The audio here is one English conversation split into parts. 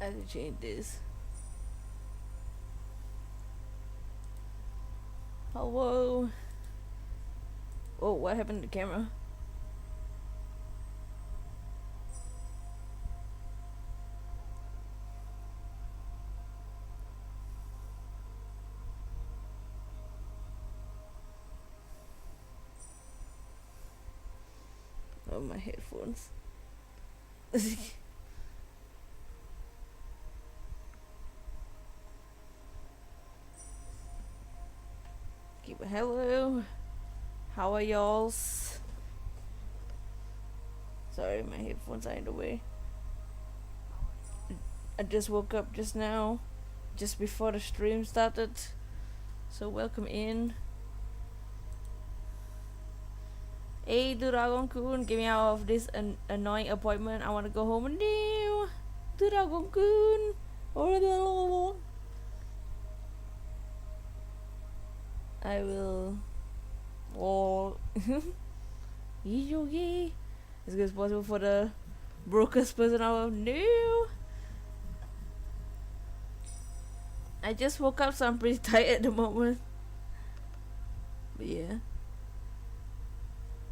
I have to change this. Hello. Oh, what happened to the camera? Oh, my headphones. Keep it. Hello. How are y'alls? Sorry, my headphones are in the way. I just woke up just now, just before the stream started. So welcome in. Hey, Dragon-kun, get me out of this annoying appointment. I want to go home now. Dragon-kun. I will. Oh. Yogi. As good as possible for the brokest person I will know. I just woke up, so I'm pretty tired at the moment. But yeah.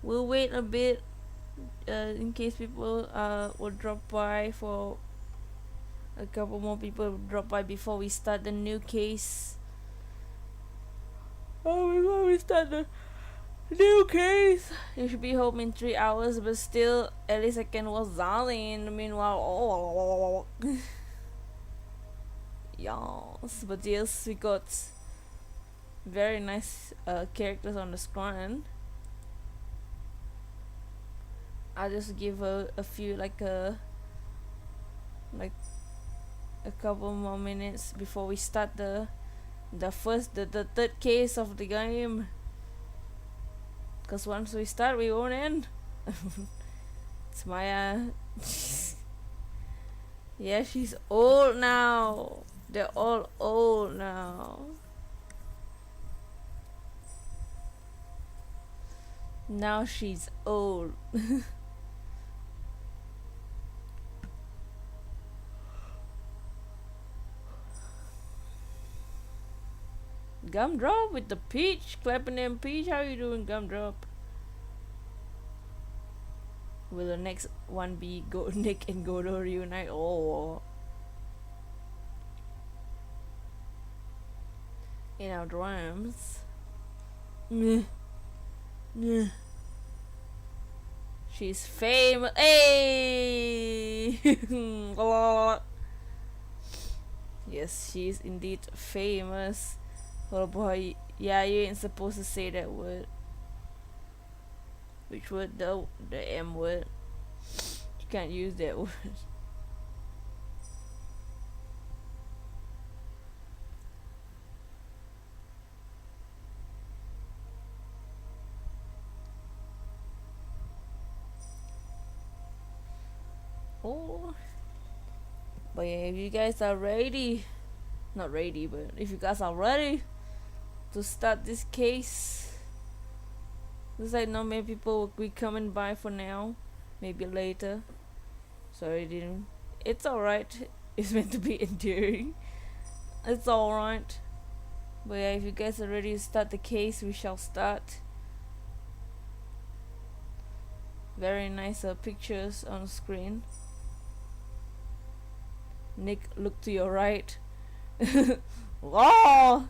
We'll wait a bit in case people will drop by. For a couple more people drop by before we start the new case. Oh, before we start the new case, you should be home in 3 hours, but still, at least I can watch Zalin. Meanwhile, oh, yes, but yes, we got very nice characters on the screen. I'll just give a few like a couple more minutes before we start the third case of the game. Cause once we start, we won't end. It's Maya. Yeah, she's old now. They're all old now. Now she's old. Gumdrop with the peach, clapping them peach. How you doing, Gumdrop? Will the next one be Nick and Godo reunite? Oh, in our drums. Meh. Meh. She's famous. Hey. Yes, she's indeed famous. Oh boy, yeah, you ain't supposed to say that word. Which word? The M word. You can't use that word. Oh, but yeah, if you guys are ready, not ready, but if you guys are ready to start this case, looks like not many people will be coming by for now. Maybe later. Sorry, didn't. It's alright. It's meant to be enduring. It's alright. But yeah, if you guys are ready to start the case, we shall start. Very nice pictures on screen. Nick, look to your right. Oh!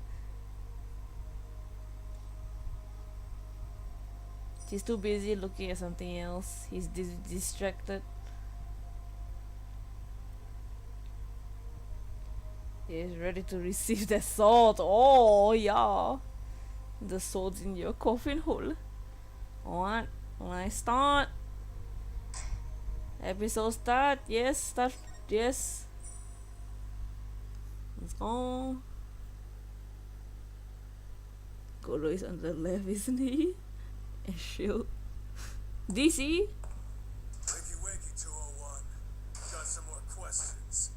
He's too busy looking at something else. He's distracted. He's ready to receive the sword. Oh, yeah. The sword's in your coffin hole. Alright, let's start. Episode start. Yes, start. Yes. Let's go. Goro is on the left, isn't he? And shield. DC? Wakey wakey 201. Got some more questions.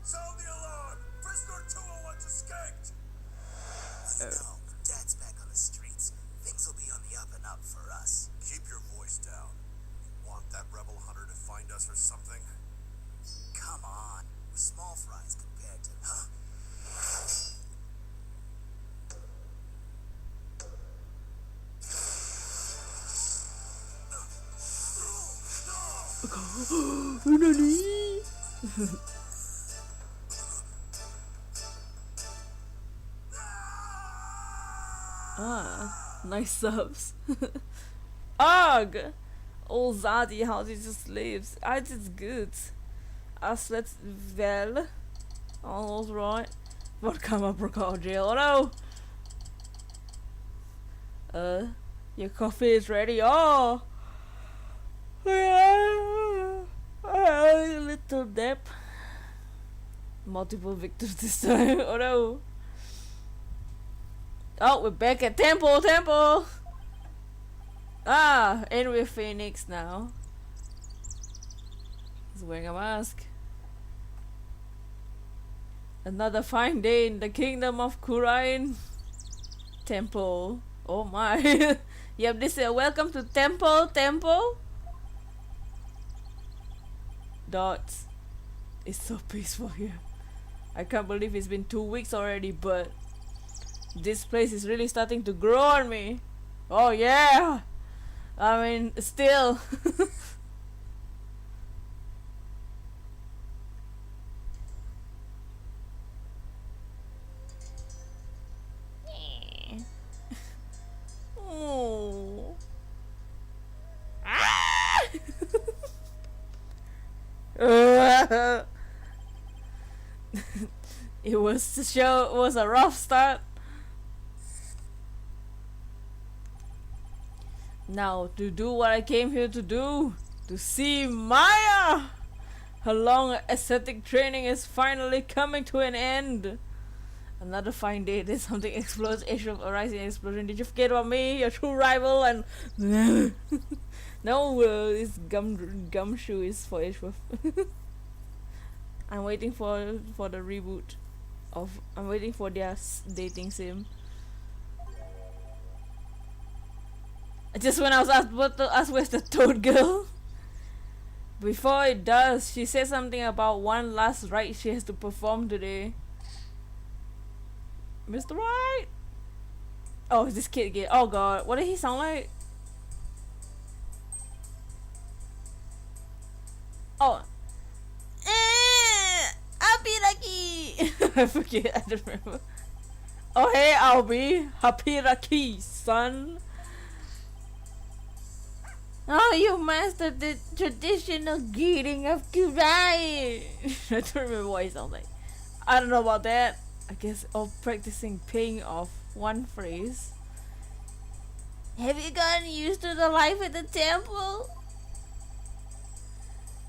Sound the alarm! Prisoner 201's escaped! Let's go. Dad's back on the streets. Things will be on the up and up for us. Keep your voice down. You want that rebel hunter to Nani? Nice subs. Ugh! Old Zadie, how did you sleep? I did good. I slept well. All was right. What come up broke out of jail? Oh no! Your coffee is ready. Oh! A little nap. Multiple victims this time. Oh no! Oh, we're back at Temple! And we're Phoenix now. He's wearing a mask. Another fine day in the kingdom of Kurain. Temple. Oh my. Yep, this is welcome to Temple. Dots. It's so peaceful here. I can't believe it's been 2 weeks already, but this place is really starting to grow on me. Oh yeah! I mean, still. Oh. Ah! It was a rough start. Now to do what I came here to do, to see Maya. Her long ascetic training is finally coming to an end. Another fine day, there's something explodes, Ashraf arrives in an explosion. Did you forget about me, your true rival? And no, this gumshoe is for Ashraf. I'm waiting for the reboot of. I'm waiting for their dating sim. Just when I was about to ask where's the Toad girl. Before it does, she said something about one last rite she has to perform today. Mr. Wright! Oh, is this kid again? Oh god, what did he sound like? Oh. I'll be lucky! I forget, I don't remember. Oh hey, I'll be Hapiraki, son. Oh, you mastered the traditional greeting of Kurai. I don't remember what it sounds like. I don't know about that. I guess of practicing paying off one phrase. Have you gotten used to the life at the temple?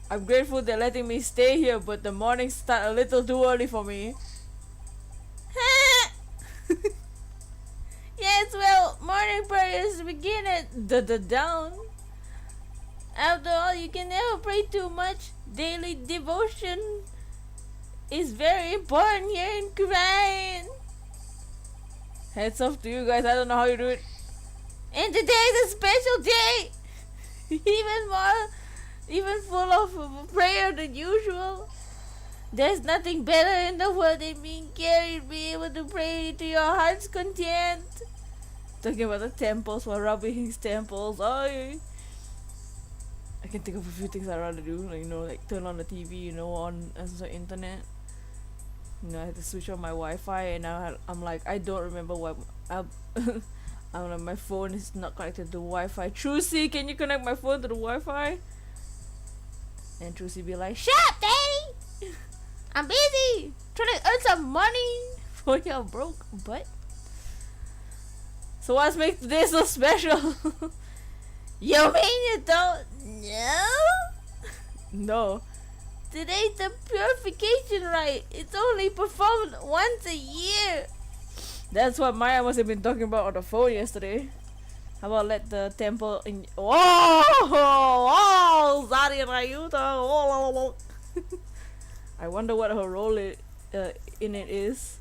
I'm grateful they're letting me stay here, but the mornings start a little too early for me. Yes, well, morning prayers begin at the dawn. After all, you can never pray too much. Daily devotion is very important here in Korean. Heads off to you guys, I don't know how you do it. And today is a special day. Even full of prayer than usual. There's nothing better in the world than being carried, being able to pray to your heart's content. Talking about the temples while rubbing his temples. Oh, I can think of a few things I'd rather do, like, you know, like turn on the TV, on the internet. I had to switch on my Wi-Fi, and I'm like, I don't remember what. I'm like, my phone is not connected to Wi-Fi. Trucy, can you connect my phone to the Wi-Fi? And Trucy be like, shut up, Daddy! I'm busy trying to earn some money for your broke butt. So what's make today so special? You mean you don't know? No. Today's the purification rite. It's only performed once a year. That's what Maya must have been talking about on the phone yesterday. How about let the temple in? Oh, Zari Rayuta. Oh. I wonder what her role in it is.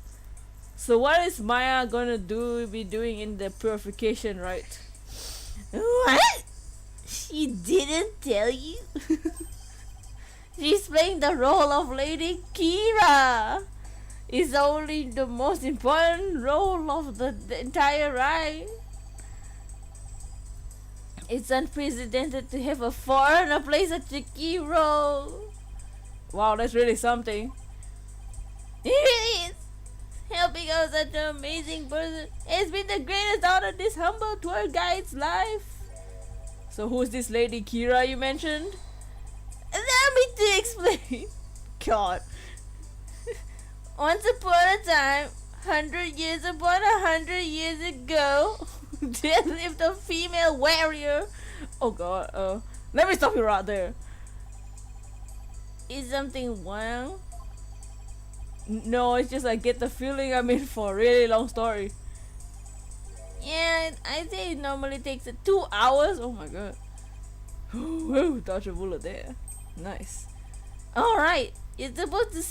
So what is Maya gonna be doing in the purification rite? What? She didn't tell you? She's playing the role of Lady Kira. It's only the most important role of the entire ride. It's unprecedented to have a foreigner play such a key role. Wow, that's really something. It really is. Helping out such an amazing person has been the greatest honor this humble tour guide's life. So who's this lady Kira you mentioned? Allow me to explain. God. Once upon a time, 100 years upon 100 years ago, there lived a female warrior. Oh god, let me stop you right there. Is something wrong? No, it's just I get the feeling I'm in for a really long story. Yeah, I say it normally takes 2 hours. Oh my god. Whoa, dodge a bullet there. Nice. Alright, you're supposed to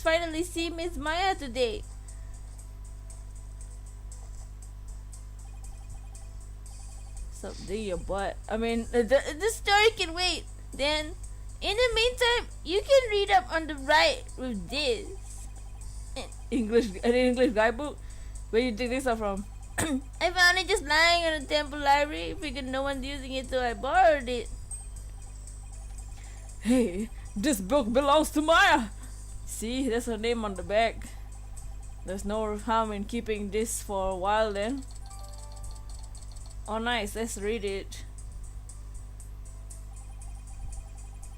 finally see Miss Maya today. Something your butt. I mean, the story can wait. Then, in the meantime, you can read up on the right with this. An English guidebook? Where you think this are from? I found it just lying in the temple library. Figured no one's using it, so I borrowed it. Hey, this book belongs to Maya. See, there's her name on the back. There's no harm in keeping this for a while then. Oh nice, let's read it.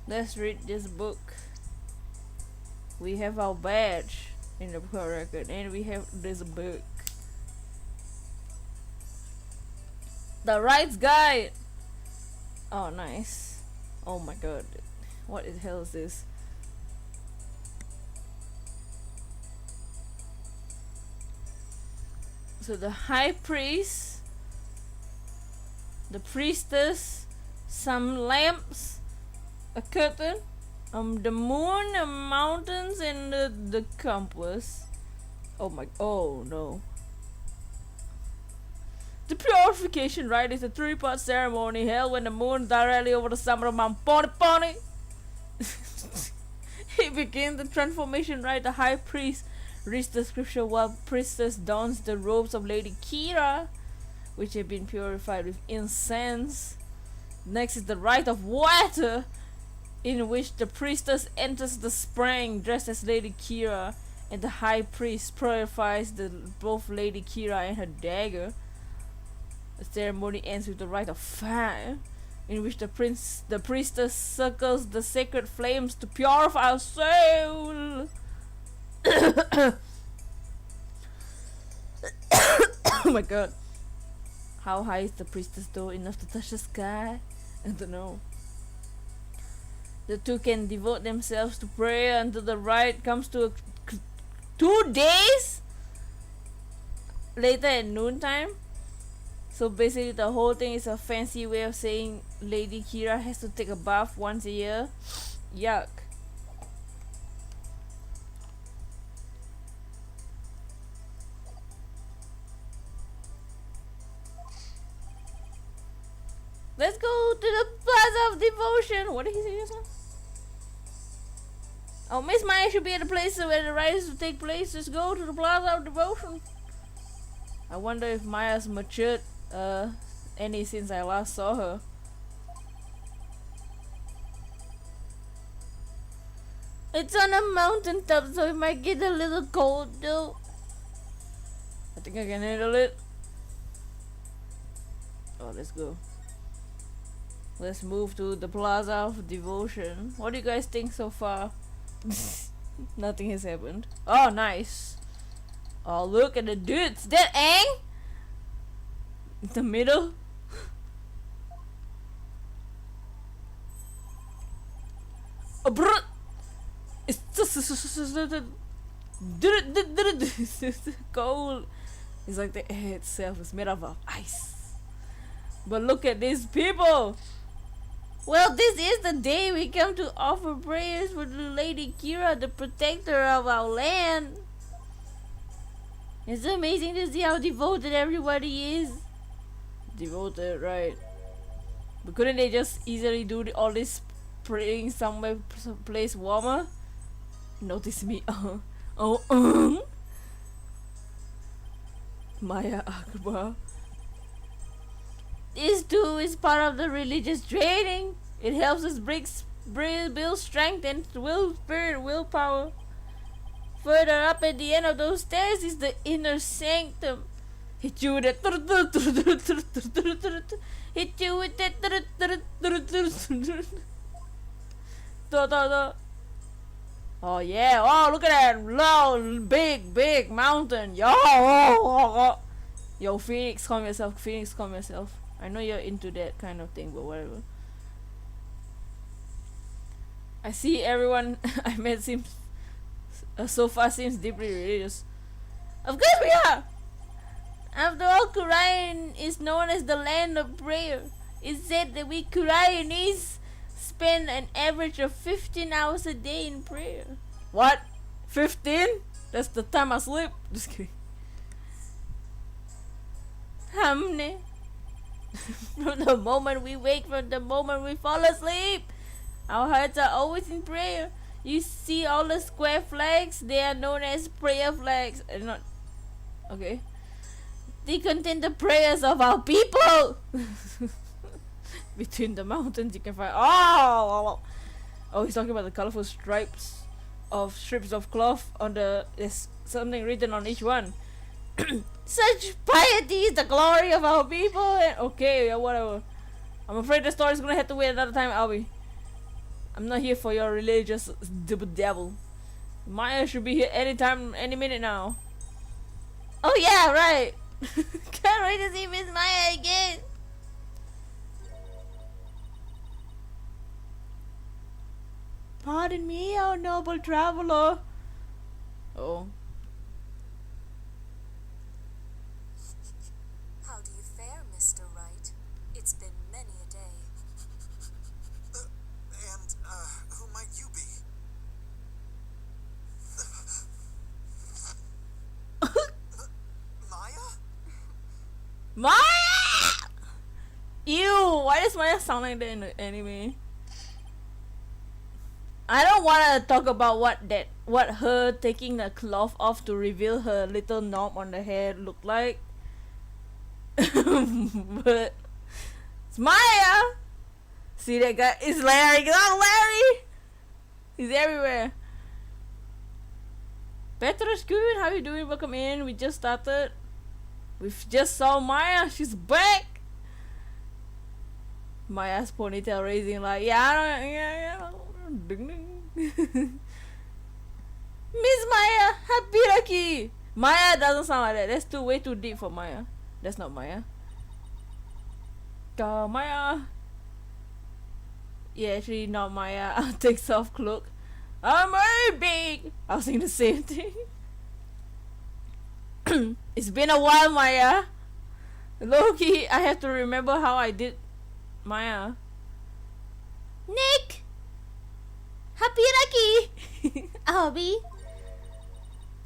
Let's read this book. We have our badge in the book record and we have this book. The Wright's Guide. Oh nice. Oh my god. What the hell is this? So the high priest, the priestess, some lamps, a curtain, the moon, the mountains, and the compass. Oh no. The purification rite is a 3-part ceremony held when the moon directly over the summit of Mount Pony. He begins the transformation rite. The high priest reads the scripture while priestess dons the robes of Lady Kira, which have been purified with incense. Next is the rite of water, in which the priestess enters the spring dressed as Lady Kira, and the high priest purifies both Lady Kira and her dagger. The ceremony ends with the rite of fire, in which the priestess circles the sacred flames to purify our soul. Oh my god. How high is the priestess though? Enough to touch the sky? I don't know. The two can devote themselves to prayer until the rite comes to 2 days later at noontime. So basically the whole thing is a fancy way of saying Lady Kira has to take a bath once a year. Yuck. Let's go to the Plaza of Devotion. What did he say just now? Oh, Miss Maya should be at the place where the rites will take place. Let's go to the Plaza of Devotion. I wonder if Maya's matured any since I last saw her. It's on a mountaintop, so it might get a little cold though. I think I can handle it. Oh, let's go. Let's move to the Plaza of Devotion. What do you guys think so far? Nothing has happened. Oh, nice. Oh, look at the dudes. That Aang? In the middle? Oh, bro. It's just cold. It's like the air itself is made up of ice. But look at these people. Well, this is the day we come to offer prayers for the Lady Kira, the protector of our land. It's amazing to see how devoted everybody is. Devoted, right? But couldn't they just easily do all this praying somewhere, place warmer? Notice me. Maya Akbar. This too is part of the religious training. It helps us build strength and willpower. Further up at the end of those stairs is the inner sanctum. Hit you with that. Hit you with that. Oh yeah! Oh, look at that! Low, big mountain. Yo, Phoenix, calm yourself. Phoenix, calm yourself. I know you're into that kind of thing, but whatever. I see everyone I met seems so far seems deeply religious. Of course we are! After all, Korean is known as the land of prayer. It's said that we Koreanese spend an average of 15 hours a day in prayer. What? 15? That's the time I sleep. Just kidding. Hamne. From the moment we wake, from the moment we fall asleep, our hearts are always in prayer. You see all the square flags? They are known as prayer flags. Not okay. They contain the prayers of our people. Between the mountains, you can find. Oh, he's talking about the colorful strips of cloth on the. There's something written on each one. Such piety is the glory of our people. And okay, yeah, whatever. I'm afraid the story's gonna have to wait another time, Albie. I'm not here for your religious devil. Maya should be here anytime, any minute now. Oh yeah, right. Can't wait to see Miss Maya again. Pardon me, our noble traveler. Oh. How do you fare, Mr. Wright? It's been many a day. And, who might you be? Maya? Maya! Ew, why does Maya sound like that in the anime? I don't wanna talk about what her taking the cloth off to reveal her little knob on the hair looked like. But it's Maya! See that guy? It's Larry! Oh, Larry! He's everywhere. Petroskud, how you doing? Welcome in. We just started. We just saw Maya. She's back. Maya's ponytail raising like, yeah. Miss Maya, Habiraki. Maya doesn't sound like that. That's way too deep for Maya. That's not Maya. Maya. Yeah, actually not Maya. I'll take soft cloak. I'm very big. I was saying the same thing. It's been a while, Maya. Loki, I have to remember how I did Maya. Nick! Happy Albie.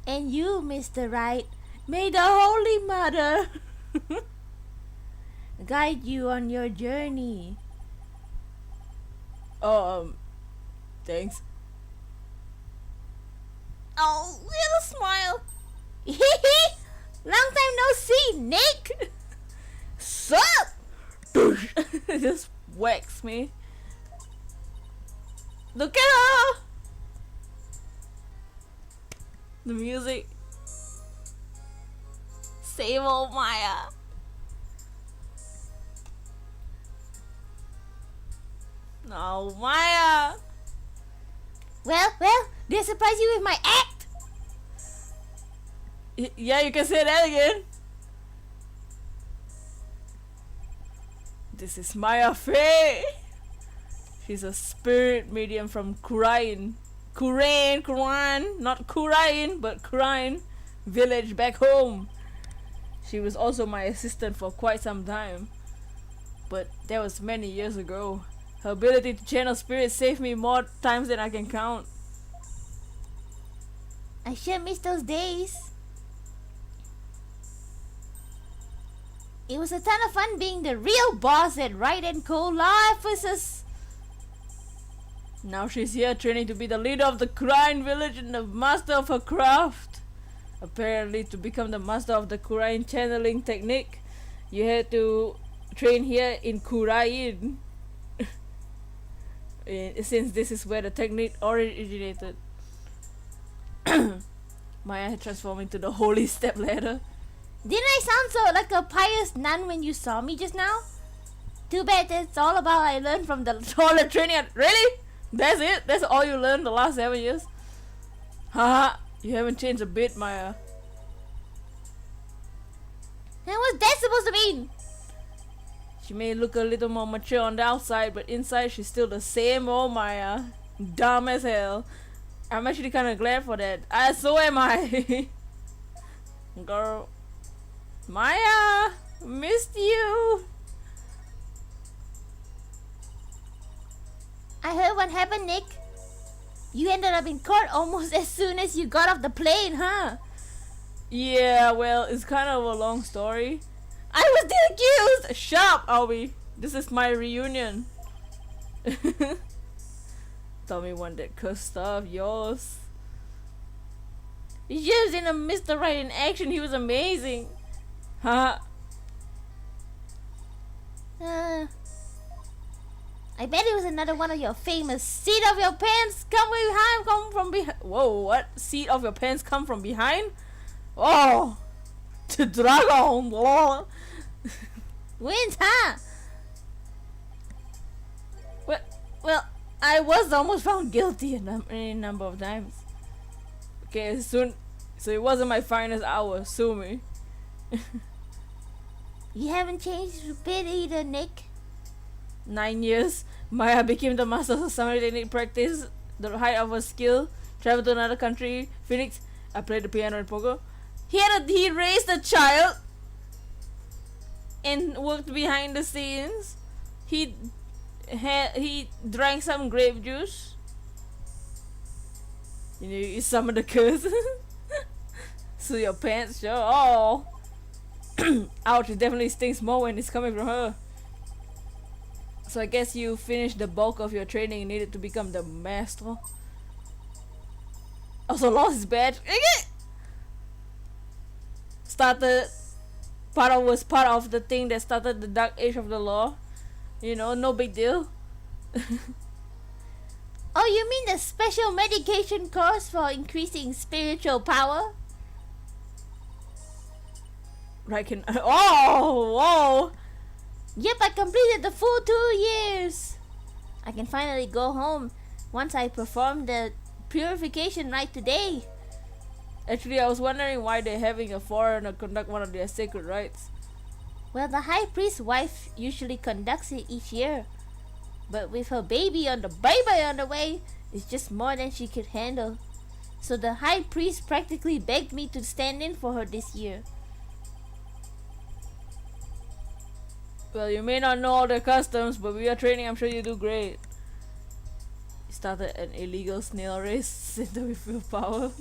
And you, Mr. Wright. May the Holy Mother guide you on your journey. Oh, thanks. Oh, little smile. Long time no see, Nick. Sup? Just whacks me. Look at her. The music. Save old Maya. No, Maya. Well, did I surprise you with my act? Yeah, you can say that again. This is Maya Fey. She's a spirit medium from Kurain, not Kurain, but Kurain village back home. She was also my assistant for quite some time, but that was many years ago. Her ability to channel spirits saved me more times than I can count. I sure miss those days. It was a ton of fun being the real boss at Wright & Co. Law Offices. Now she's here training to be the leader of the Kurain village and the master of her craft. Apparently, to become the master of the Kurain channeling technique, you had to train here in Kurain. Since this is where the technique originated. Maya had transformed into the holy stepladder. Didn't I sound so like a pious nun when you saw me just now? Too bad that's all about I learned from the Toilet training. Really? That's it? That's all you learned the last 7 years? Haha, you haven't changed a bit, Maya. And what's that supposed to mean? She may look a little more mature on the outside, but inside she's still the same old Maya. Dumb as hell. I'm actually kind of glad for that. So am I. Girl. Maya! Missed you! I heard what happened, Nick. You ended up in court almost as soon as you got off the plane, huh? Yeah, well, it's kind of a long story. I was still accused! Shut up, Albie. This is my reunion. Tell me one that cursed stuff, yours. You should have seen a Mr. Wright in action, he was amazing. Huh? I bet it was another one of your famous seat of your pants come from behind. Whoa, what? Seat of your pants come from behind? Oh! The dragon! Lol. Wins, huh? Well, I was almost found guilty a number of times. Okay, so it wasn't my finest hour, sue me. You haven't changed a bit either, Nick. 9 years, Maya became the master of summer technique practice, the height of her skill, traveled to another country, Phoenix, I played the piano and poker. He raised a child and worked behind the scenes. He drank some grape juice. You know, you summon the curse. So your pants, sure. Oh, ouch! It definitely stings more when it's coming from her. So I guess you finished the bulk of your training and needed to become the master. Also lost his badge. Was part of the thing that started the dark age of the law. You know, no big deal. Oh, you mean the special medication course for increasing spiritual power? Right, oh, whoa! Yep, I completed the full 2 years. I can finally go home once I perform the purification rite today. Actually, I was wondering why they're having a foreigner conduct one of their sacred rites. Well, the high priest's wife usually conducts it each year. But with her baby on the way, it's just more than she could handle. So the high priest practically begged me to stand in for her this year. Well, you may not know all their customs, but with your training, I'm sure you do great. You started an illegal snail race, center with your power.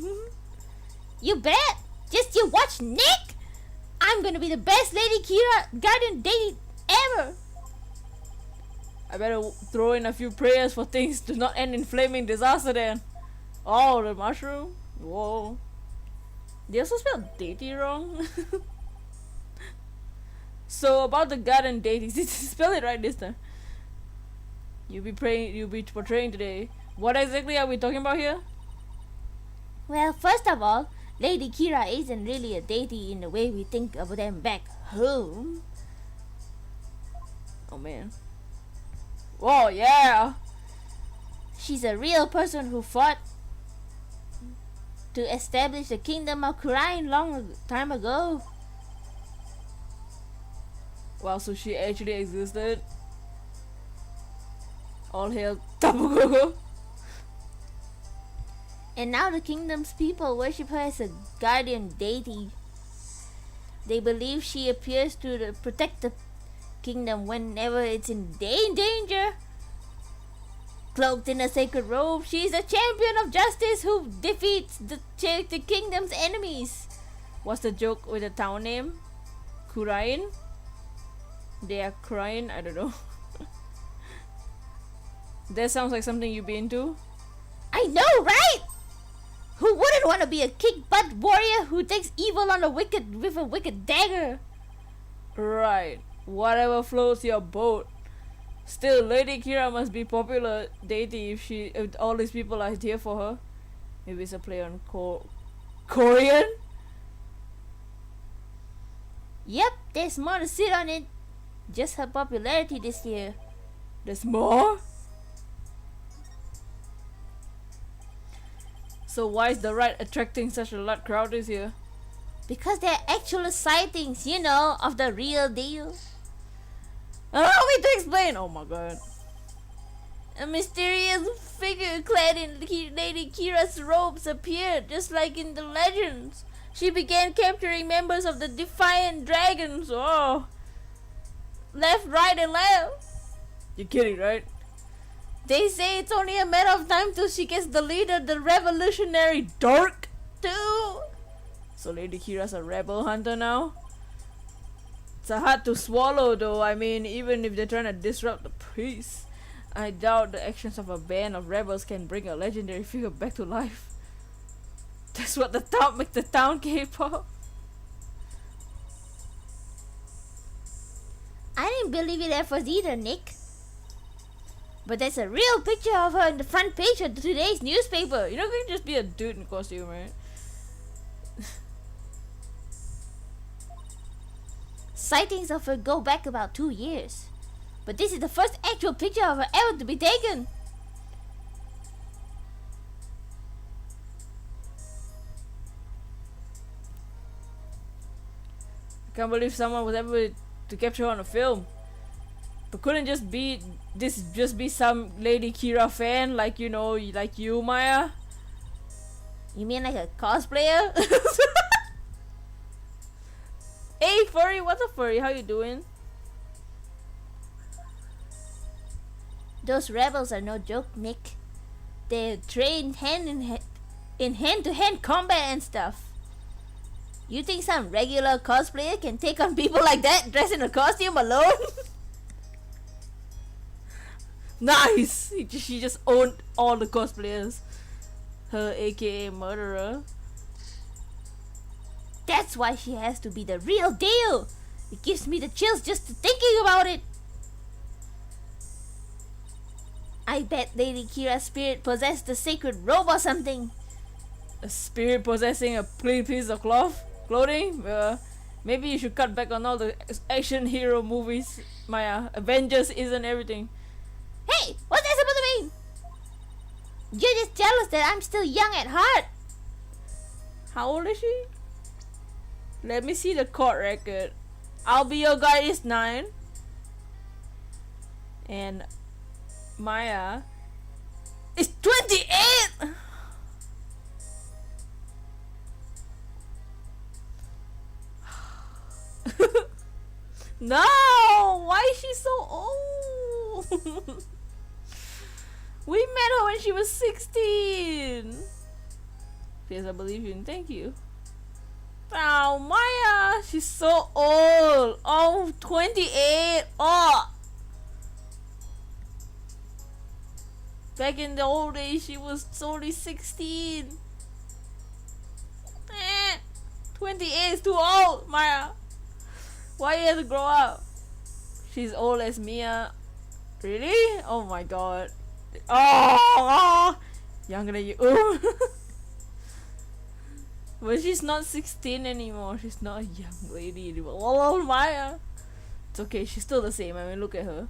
You bet! Just you watch, Nick! I'm gonna be the best Lady Kira guardian deity ever! I better throw in a few prayers for things to not end in flaming disaster then. Oh, the mushroom? Whoa. They also spelled deity wrong? So about the garden deities, did you spell it right this time? You'll be portraying today. What exactly are we talking about here? Well, first of all, Lady Kira isn't really a deity in the way we think of them back home. Oh man. Whoa, yeah! She's a real person who fought to establish the kingdom of Kurain long time ago. Wow, so she actually existed. All hail Tabugo. And now the kingdom's people worship her as a guardian deity. They believe she appears to protect the kingdom whenever it's in danger. Cloaked in a sacred robe, she is a champion of justice who defeats the kingdom's enemies. What's the joke with the town name? Kurain? They are crying? I don't know. That sounds like something you'd be into. I know, right? Who wouldn't want to be a kick-butt warrior who takes evil on with a wicked dagger? Right. whatever floats your boat. Still, Lady Kira must be popular deity if all these people are here for her. Maybe it's a play on Korean? Yep, there's more to sit on it. Just her popularity this year. There's more? So why is the Wright attracting such a large crowd this year? Because they're actual sightings, you know, of the real deal. Allow me to explain! Oh my god. A mysterious figure clad in Lady Kira's robes appeared, just like in the legends. She began capturing members of the Defiant Dragons. Oh. Left, right, and left. You're kidding, right? They say it's only a matter of time till she gets the leader, the revolutionary Dark, too. So Lady Kira's a rebel hunter now? It's a hard to swallow though. I mean, even if they're trying to disrupt the peace, I doubt the actions of a band of rebels can bring a legendary figure back to life. That's what the town makes the town K-pop. I didn't believe it at first either, Nick. But there's a real picture of her in the front page of today's newspaper. You're not gonna just be a dude in costume, right? Sightings of her go back about 2 years. But this is the first actual picture of her ever to be taken. I can't believe someone was able to capture her on a film. But couldn't just be some Lady Kira fan like, you know, like you, Maya? You mean like a cosplayer? Hey furry, what's up furry? How you doing? Those rebels are no joke, Nick. They're trained in hand-to-hand combat and stuff. You think some regular cosplayer can take on people like that dressed in a costume alone? Nice! She just owned all the cosplayers. Her aka murderer. That's why she has to be the real deal. It gives me the chills just thinking about it. I bet Lady Kira's spirit possessed the sacred robe or something. A spirit possessing a plain piece of clothing? Maybe you should cut back on all the action hero movies, Maya. Avengers isn't everything. Hey, what's that supposed to mean? You're just jealous that I'm still young at heart. How old is she? Let me see the court record. I'll Be Your Guide is 9. And Maya is 28! No! Why is she so old? We met her when she was 16! Yes, I believe you and thank you. Oh, Maya! She's so old! Oh, 28! Oh! Back in the old days, she was only 16. 28 is too old, Maya. Why you have to grow up? She's old as Mia. Really? Oh my god. Oh! Younger than you. Ooh. But she's not 16 anymore. She's not a young lady anymore. Oh, Maya. It's okay. She's still the same. I mean, look at her.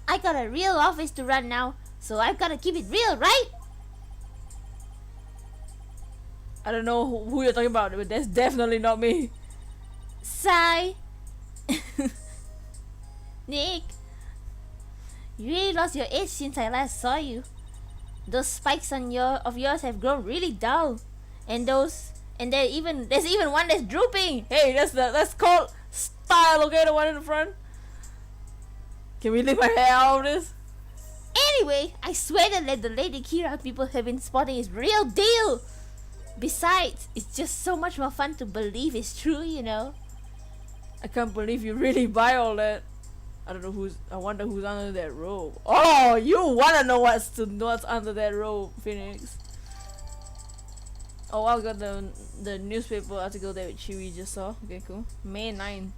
I got a real office to run now, so I've got to keep it real, right? I don't know who you're talking about, but that's definitely not me. Sigh. Nick, you really lost your age since I last saw you. Those spikes on yours have grown really dull, and there's even one that's drooping. Hey, that's called style, okay? The one in the front. Can we leave my hair out of this? Anyway, I swear that the Lady Kira people have been spotting is real deal. Besides, it's just so much more fun to believe it's true, you know. I can't believe you really buy all that. I wonder who's under that robe. Oh, you wanna know what's under that robe, Phoenix. Oh, I got the newspaper article that we just saw. Okay, cool. May 9.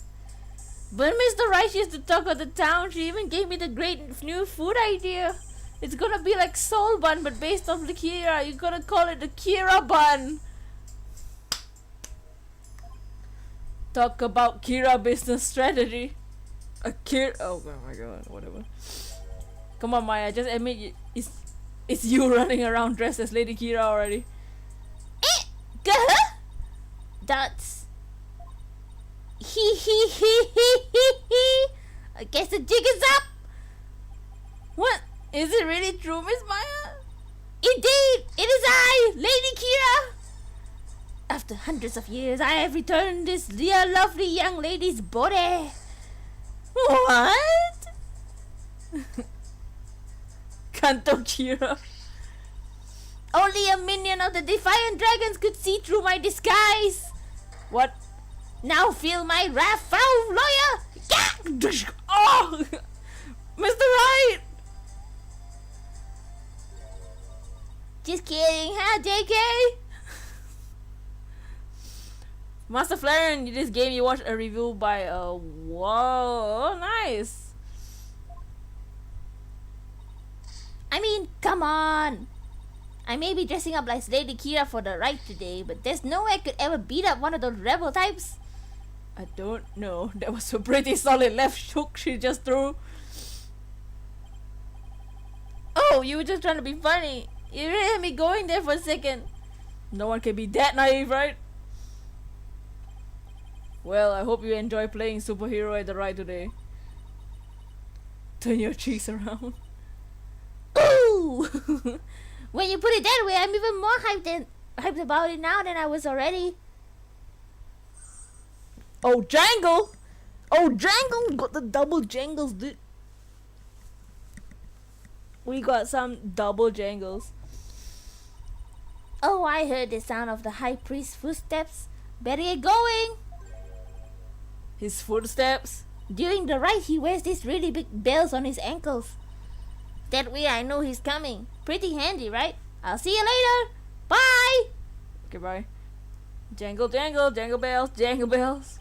But Mr. Rice used to talk of the town. She even gave me the great new food idea. It's gonna be like soul bun, but based off the Kira. You're gonna call it the Kira bun. Talk about Kira business strategy. A Kira. Oh my god, whatever. Come on, Maya. Just admit it's you running around dressed as Lady Kira already. That's he. I guess the jig is up. What? Is it really true, Miss Maya? Indeed, it is I, Lady Kira. After hundreds of years, I have returned this dear, lovely young lady's body. What? Kanto Kira. Only a minion of the Defiant Dragons could see through my disguise. What? Now feel my wrath, foul lawyer. Oh! Mr. Wright! Just kidding, huh, JK? Master Flaren, this game you watched a review by whoa, nice. I mean, come on. I may be dressing up like Lady Kira for the rite today, but there's no way I could ever beat up one of those rebel types. I don't know. That was a pretty solid left hook she just threw. Oh, you were just trying to be funny. You really had me going there for a second. No one can be that naive, right? Well, I hope you enjoy playing superhero at the ride today. Turn your cheeks around. Ooh! When you put it that way, I'm even more hyped about it now than I was already. Oh, Jangle! Oh, Jangle! Got the double Jangles, dude. We got some double Jangles. Oh, I heard the sound of the High Priest's footsteps. Better get going. His footsteps? During the ride, he wears these really big bells on his ankles. That way I know he's coming. Pretty handy, right? I'll see you later. Bye! Goodbye. Jangle, jangle, jangle bells, jangle bells.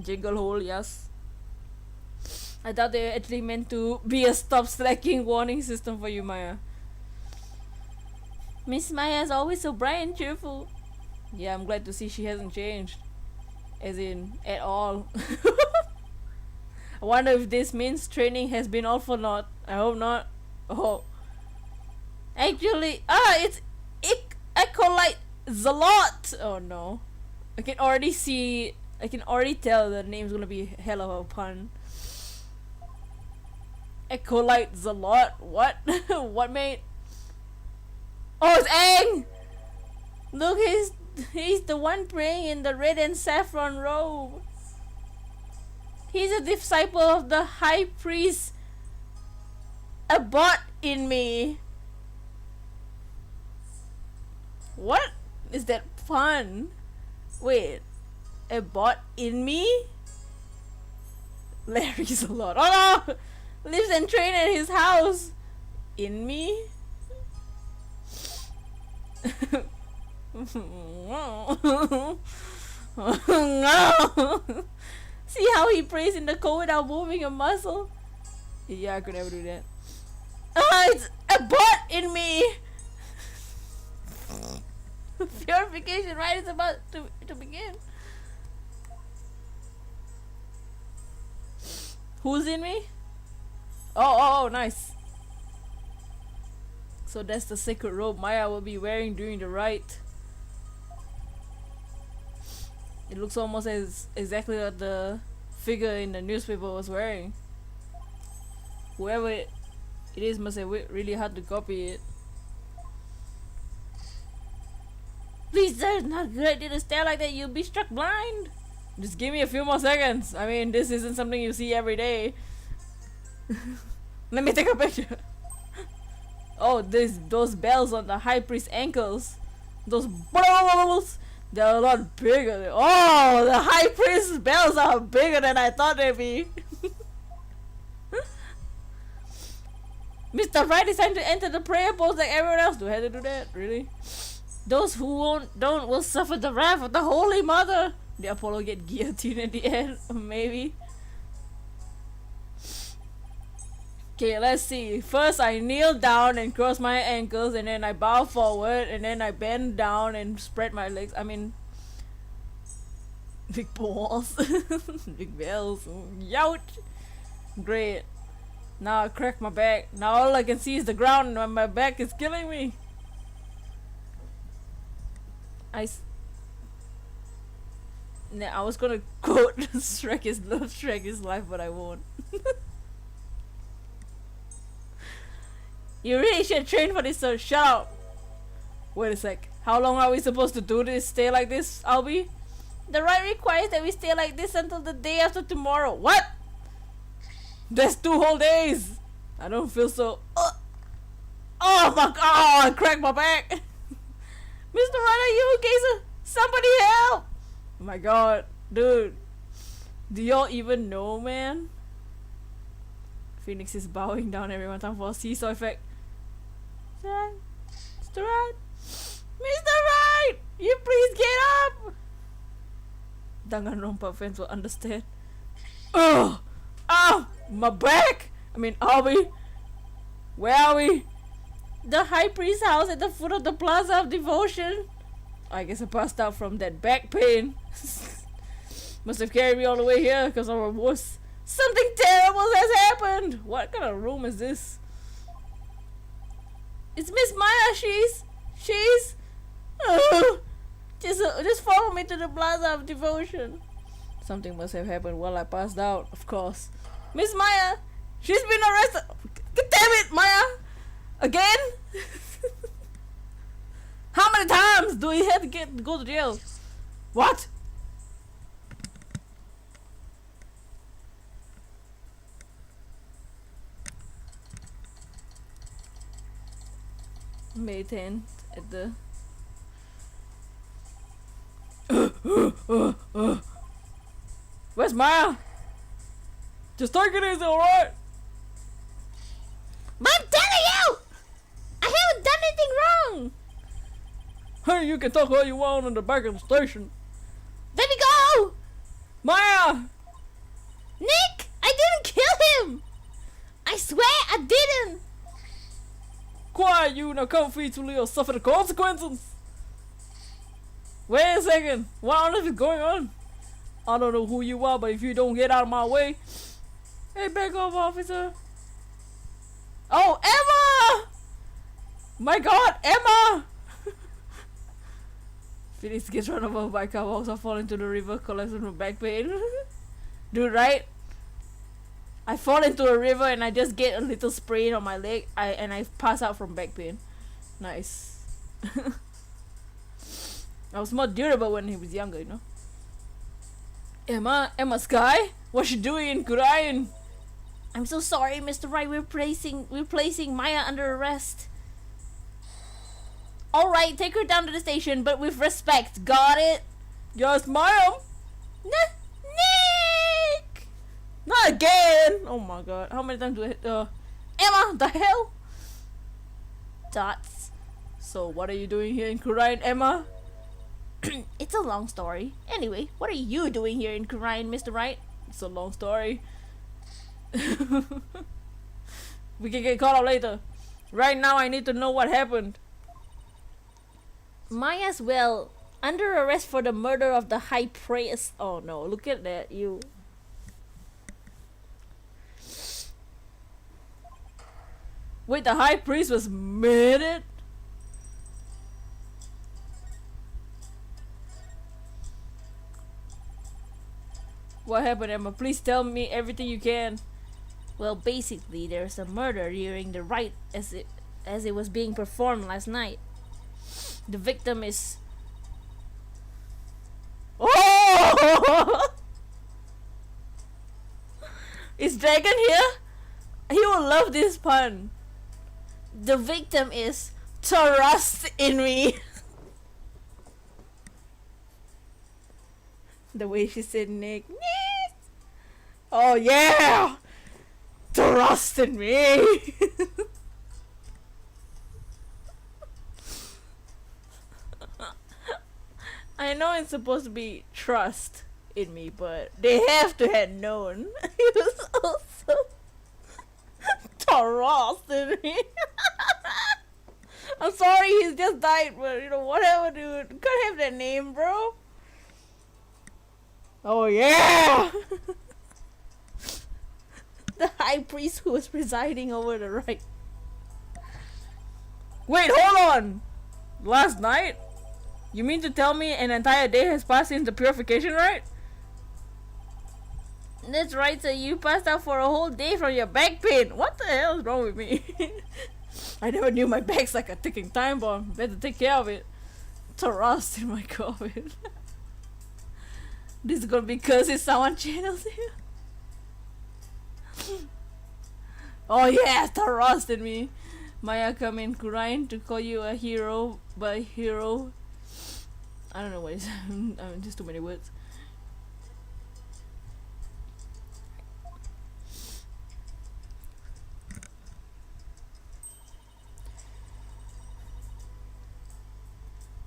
Jingle hole, yes. I thought they actually meant to be a stop slacking warning system for you, Maya. Miss Maya is always so bright and cheerful. Yeah, I'm glad to see she hasn't changed. As in, at all. I wonder if this means training has been all for naught. I hope not. Oh. Actually, it's Ecolite Zalot! Oh no. I can already tell the name's gonna be hell of a pun. Ecolite Zalot? What? What, mate? Oh, it's Aang! Look, he's the one praying in the red and saffron robe. He's a disciple of the high priest. A bot in me. What is that pun? Wait, a bot in me? Larry's a lot. Oh no! Lives and train at his house. In me? No. See how he prays in the cold without moving a muscle? Yeah, I could never do that. It's a bot in me. Purification right is about to begin. Who's in me? Oh, nice. So that's the sacred robe Maya will be wearing during the rite. It looks almost as exactly what the figure in the newspaper was wearing. Whoever it is must have really hard to copy it. Please, sir, it's not a good idea to stare like that. You'll be struck blind. Just give me a few more seconds. I mean, this isn't something you see every day. Let me take a picture. Oh, those bells on the high priest's ankles. Those bells. They're a lot bigger. Oh, the high priest's bells are bigger than I thought they'd be. Mr. Wright is trying to enter the prayer pose like everyone else. Do I have to do that? Really? Those who don't will suffer the wrath of the Holy Mother. The Apollo get guillotined at the end, maybe. Okay, let's see. First, I kneel down and cross my ankles, and then I bow forward, and then I bend down and spread my legs. I mean, big balls, big bells. Youch! Great. Now I crack my back. Now all I can see is the ground, and my back is killing me. I was gonna quote Shrek is life, but I won't. You really should train for this, so shut up. Wait a sec. How long are we supposed to do this? Stay like this, Albie? The right requires that we stay like this until the day after tomorrow. What? That's 2 whole days. I don't feel so. Oh my god! Oh, I cracked my back. Mr. Wright, are you okay, sir? Somebody help! Oh my god, dude. Do y'all even know, man? Phoenix is bowing down everyone. Time for a seesaw effect. Mr. Wright! Mr. Wright! You please get up! Danganronpa fans will understand. Ugh! Oh! My back! I mean, are we? Where are we? The High Priest's house at the foot of the Plaza of Devotion. I guess I passed out from that back pain. Must have carried me all the way here because I'm a wuss. Something terrible has happened! What kind of room is this? It's Miss Maya, she's... Just follow me to the Plaza of Devotion. Something must have happened while I passed out, of course. Miss Maya! She's been arrested! God damn it, Maya! Again? How many times do we have to go to jail? What? May 10th at the Where's Maya? Just take it easy, alright? But I'm telling you! I haven't done anything wrong! Hey, you can talk all you want in the back of the station. Let me go! Maya! Nick! I didn't kill him! I swear I didn't! Quiet, you! Now come peacefully or suffer the consequences! Wait a second! What on earth is going on? I don't know who you are, but if you don't get out of my way... Hey, back off, officer! Oh, Emma! My god, Emma! Felix gets run over by a car, walks off, fall into the river, collapses from back pain. Dude, right? I fall into a river and I just get a little sprain on my leg, and I pass out from back pain. Nice. I was more durable when he was younger, you know. Emma Sky? What's she doing in Korean? I'm so sorry, Mr. Wright. We're placing Maya under arrest. Alright, take her down to the station, but with respect. Got it? Yes, ma'am. Nick! Not again! Oh my god. How many times do I Emma, the hell? Dots. So what are you doing here in Korean, Emma? It's a long story. Anyway, what are you doing here in Korean, Mr. Wright? It's a long story. We can get caught up later. Right now I need to know what happened. Maya's well under arrest for the murder of the high priest. Oh no, look at that, you. Wait, the high priest was murdered? What happened, Emma? Please tell me everything you can. Well, basically, there's a murder during the rite as it was being performed last night. The victim is... Oh! Is Dragon here? He will love this pun. The victim is trust in me. The way she said Nick. Nick! Oh yeah! Trust in me! I know it's supposed to be trust in me, but they have to have known. He was also harassing me. I'm sorry he's just died, but you know, whatever, dude. Can't have that name, bro. Oh yeah! The high priest who was presiding over the rite. Wait, hold on! Last night? You mean to tell me an entire day has passed since the purification rite? That's right, so you passed out for a whole day from your back pain. What the hell is wrong with me? I never knew my back's like a ticking time bomb. Better take care of it. It's a rust in my COVID. This is gonna be curses someone channels here. Oh yeah, it's a rust in me. Maya come in crying to call you a hero, but hero. I don't know what it's. Just too many words.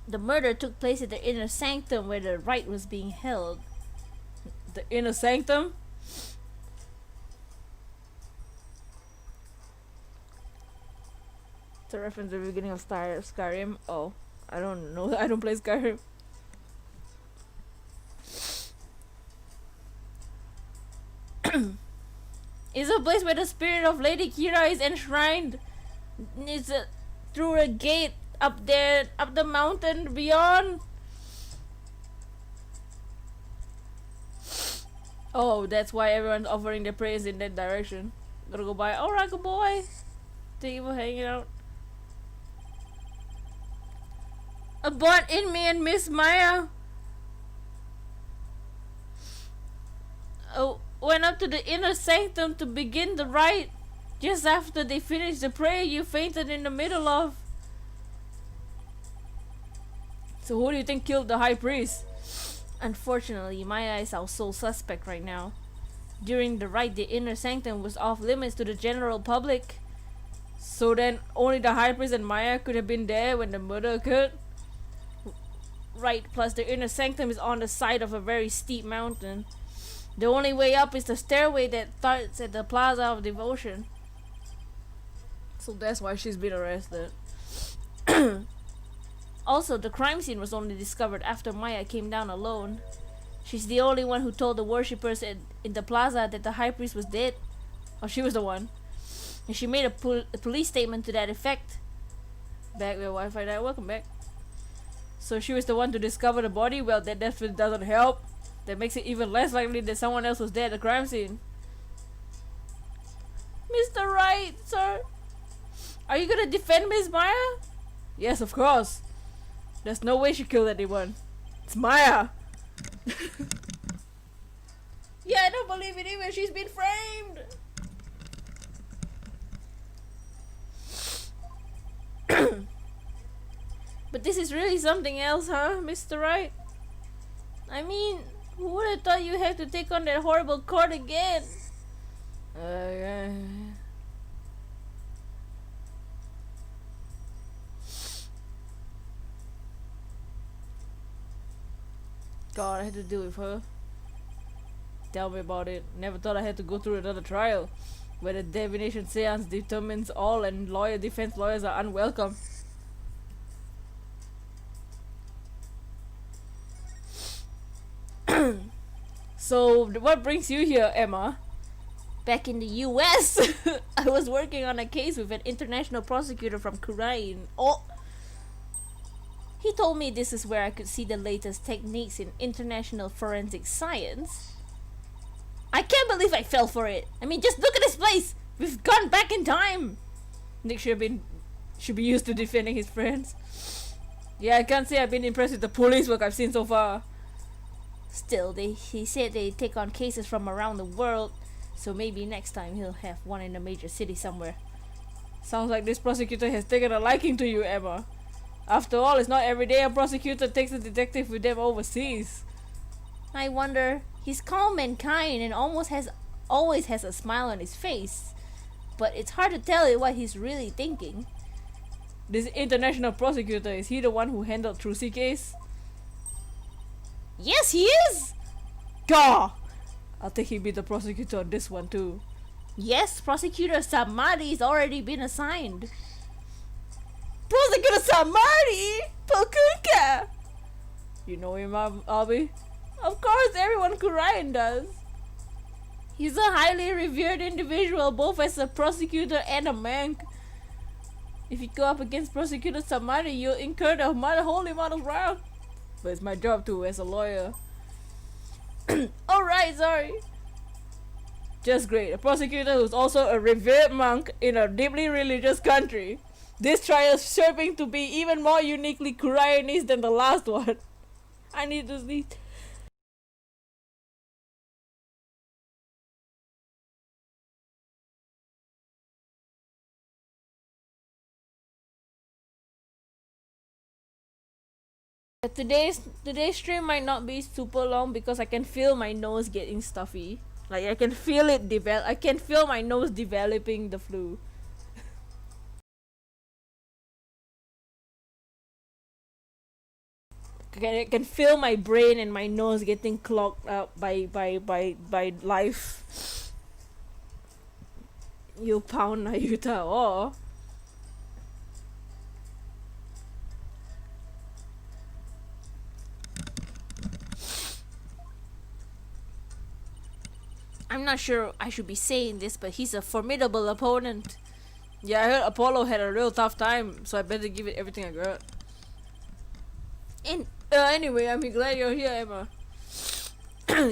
The murder took place at the inner sanctum where the rite was being held. The inner sanctum? It's a reference to the beginning of Skyrim. Oh, I don't know. I don't play Skyrim. It's a place where the spirit of Lady Kira is enshrined. It's through a gate up there, up the mountain beyond. Oh, that's why everyone's offering their prayers in that direction. Gotta go by. Alright, good boy. Thank you for hanging out. A bond in me and Miss Maya. Went up to the inner sanctum to begin the rite. Just after they finished the prayer, you fainted in the middle of. So who do you think killed the high priest? Unfortunately, Maya is our sole suspect right now. During the rite, the inner sanctum was off limits to the general public. So then only the high priest and Maya could have been there when the murder occurred? Right, plus the inner sanctum is on the side of a very steep mountain. The only way up is the stairway that starts at the Plaza of Devotion. So that's why she's been arrested. Also, the crime scene was only discovered after Maya came down alone. She's the only one who told the worshippers in the plaza that the high priest was dead. Or she was the one. And she made a police statement to that effect. Back where Wi-Fi died. Welcome back. So she was the one to discover the body. Well, that definitely doesn't help. That makes it even less likely that someone else was there at the crime scene. Mr. Wright, sir. Are you gonna defend Miss Maya? Yes, of course. There's no way she killed anyone. It's Maya. Yeah, I don't believe it either. She's been framed. But this is really something else, huh, Mr. Wright? I mean, who would have thought you had to take on that horrible court again? God, I had to deal with her. Tell me about it. Never thought I had to go through another trial where the divination seance determines all and defense lawyers are unwelcome. So, what brings you here, Emma? Back in the US, I was working on a case with an international prosecutor from Wright. Oh! He told me this is where I could see the latest techniques in international forensic science. I can't believe I fell for it. I mean, just look at this place. We've gone back in time. Nick should be used to defending his friends. Yeah, I can't say I've been impressed with the police work I've seen so far. Still, he said they take on cases from around the world, so maybe next time he'll have one in a major city somewhere. Sounds like this prosecutor has taken a liking to you, Emma. After all, it's not every day a prosecutor takes a detective with them overseas. I wonder. He's calm and kind and always has a smile on his face. But it's hard to tell what he's really thinking. This international prosecutor, is he the one who handled Trucy case? Yes, he is! Gah! I think he'd be the prosecutor on this one too. Yes, Prosecutor Samadi's already been assigned. Prosecutor Samari! Pakuka! You know him, Abby? Of course, everyone Ryan does. He's a highly revered individual, both as a prosecutor and a monk. If you go up against Prosecutor Samari, you'll incur the holy mother's wrath. But it's my job too, as a lawyer. Alright, sorry. Just great. A prosecutor who's also a revered monk in a deeply religious country. This trial is serving to be even more uniquely Koreanese than the last one. I need to sleep. Today's stream might not be super long because I can feel my nose getting stuffy. Like I can feel it I can feel my nose developing the flu. I can feel my brain and my nose getting clogged up by life. You pound na yuta or I'm not sure I should be saying this, but he's a formidable opponent. Yeah, I heard Apollo had a real tough time, so I better give it everything I got. And anyway, I'm glad you're here, Emma.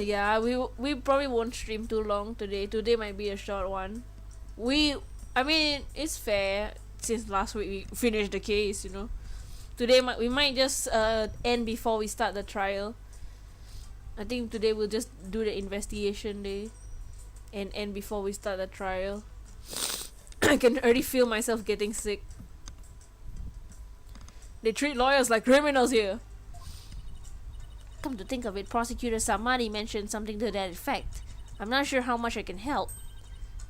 Yeah, we probably won't stream too long today. Today might be a short one. I mean, it's fair since last week we finished the case, you know. Today we might just end before we start the trial. I think today we'll just do the investigation day and end before we start the trial. I can already feel myself getting sick. They treat lawyers like criminals here. Come to think of it, Prosecutor Samadi mentioned something to that effect. I'm not sure how much I can help,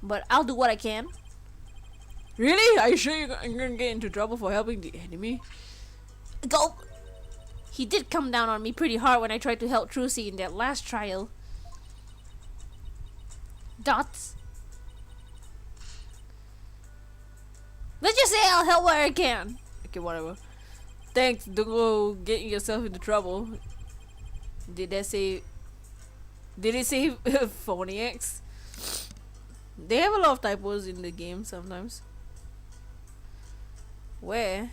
but I'll do what I can. Really? Are you sure you're gonna get into trouble for helping the enemy? Go! He did come down on me pretty hard when I tried to help Trucy in that last trial. Dots. Let's just say I'll help where I can. Okay, whatever. Thanks, don't go getting yourself into trouble. Did it say phonics? They have a lot of typos in the game sometimes. Where?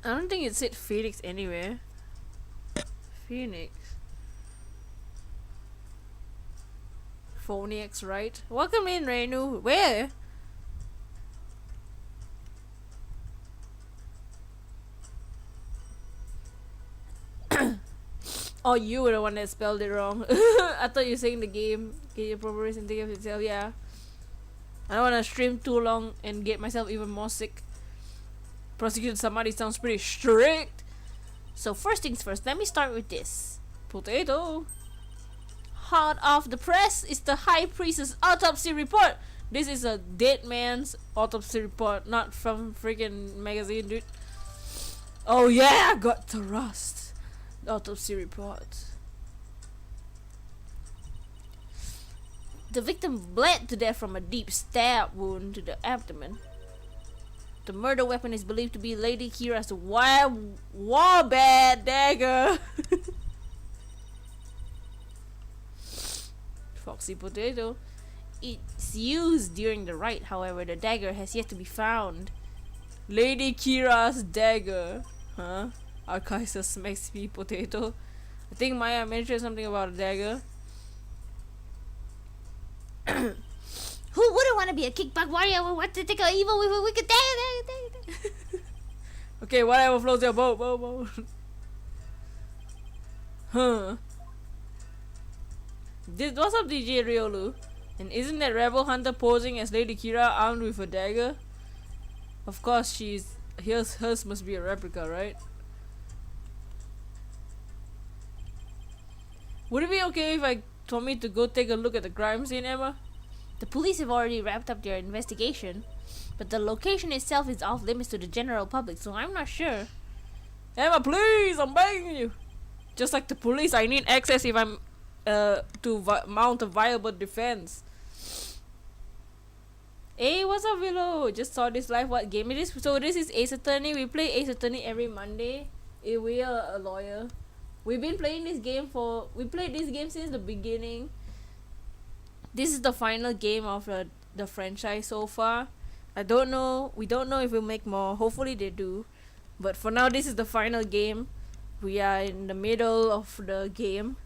I don't think it said Phoenix anywhere. Phoenix. Phonics, right? Welcome in, Renu. Where? Oh, you were the one that spelled it wrong. I thought you were saying the game. Get your proper reason to give yourself. Yeah. I don't want to stream too long and get myself even more sick. Prosecutor somebody sounds pretty strict. So first things first, let me start with this. Potato. Hot off the press is the High Priestess autopsy report. This is a dead man's autopsy report, not from freaking magazine, dude. Oh yeah, I got the rust. The autopsy report. The victim bled to death from a deep stab wound to the abdomen. The murder weapon is believed to be Lady Kira's Wombat dagger. Foxy potato. It's used during the rite, however, the dagger has yet to be found. Lady Kira's dagger. Huh? Arkaisa smacks me potato. I think Maya mentioned something about a dagger. Who wouldn't want to be a kickback warrior who wants to take out evil with a wicked dagger? Okay, whatever floats your boat, boat. Huh. What's up, DJ Riolu? And isn't that rebel hunter posing as Lady Kira armed with a dagger? Of course, hers must be a replica, right? Would it be okay if I told me to go take a look at the crime scene, Emma? The police have already wrapped up their investigation, but the location itself is off limits to the general public, so I'm not sure. Emma, please, I'm begging you. Just like the police, I need access if I'm to mount a viable defense. Hey, what's up, Willow? Just saw this live. What game it is? So this is Ace Attorney. We play Ace Attorney every Monday. We are a lawyer. We've been playing this game we played this game since the beginning. This is the final game of the franchise so far. We don't know if we'll make more. Hopefully they do. But for now, this is the final game. We are in the middle of the game.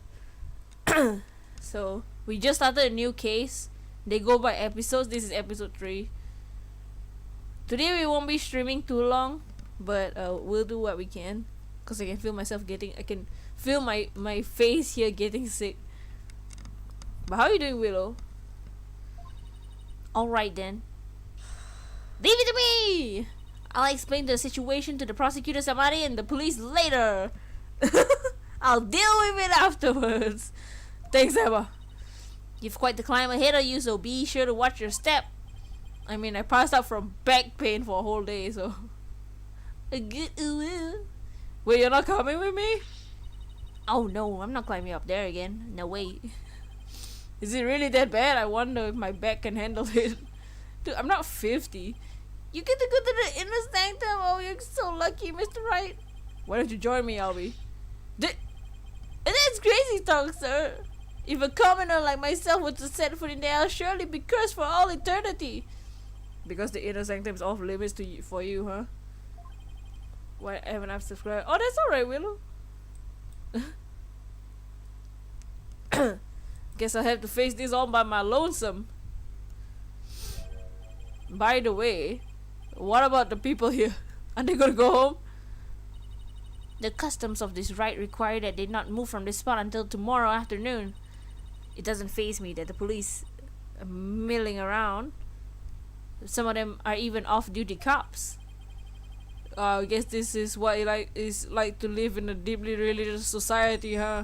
So we just started a new case. They go by episodes. This is episode 3. Today we won't be streaming too long, but we'll do what we can. Cause I can feel my face here getting sick. But how are you doing, Willow? Alright then. Leave it to me! I'll explain the situation to the prosecutor Samari and the police later. I'll deal with it afterwards. Thanks, Emma. You've quite the climb ahead of you, so be sure to watch your step. I mean, I passed out from back pain for a whole day, so... Wait, you're not coming with me? Oh no, I'm not climbing up there again. No way. Is it really that bad? I wonder if my back can handle it. Dude, I'm not 50. You get to go to the inner sanctum. Oh, you're so lucky, Mr. Wright. Why don't you join me, Albie? That's crazy talk, sir. If a commoner like myself were to set foot in there, I'll surely be cursed for all eternity. Because the inner sanctum is off limits for you, huh? Why haven't I subscribed? Oh, that's alright, Willow. Guess I have to face this all by my lonesome. By the way, what about the people here? Are they gonna go home? The customs of this rite require that they not move from this spot until tomorrow afternoon. It doesn't faze me that the police are milling around. Some of them are even off-duty cops. I guess this is what it is like to live in a deeply religious society, huh?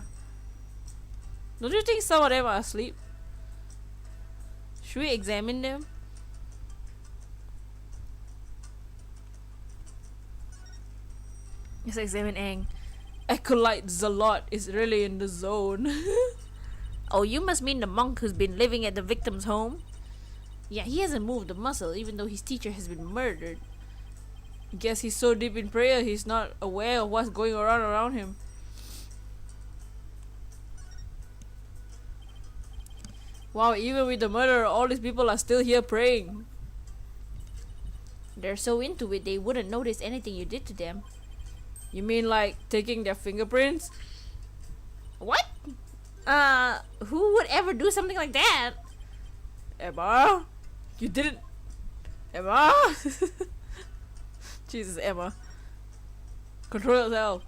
Don't you think some of them are asleep? Should we examine them? Let's examine Aang. Acolyte Zealot is really in the zone. Oh, you must mean the monk who's been living at the victim's home? Yeah, he hasn't moved a muscle even though his teacher has been murdered. Guess he's so deep in prayer he's not aware of what's going around him. Wow, even with the murder, all these people are still here praying. They're so into it they wouldn't notice anything you did to them. You mean like taking their fingerprints? What? Who would ever do something like that? Emma? You didn't... Emma? Jesus, Emma. Control yourself.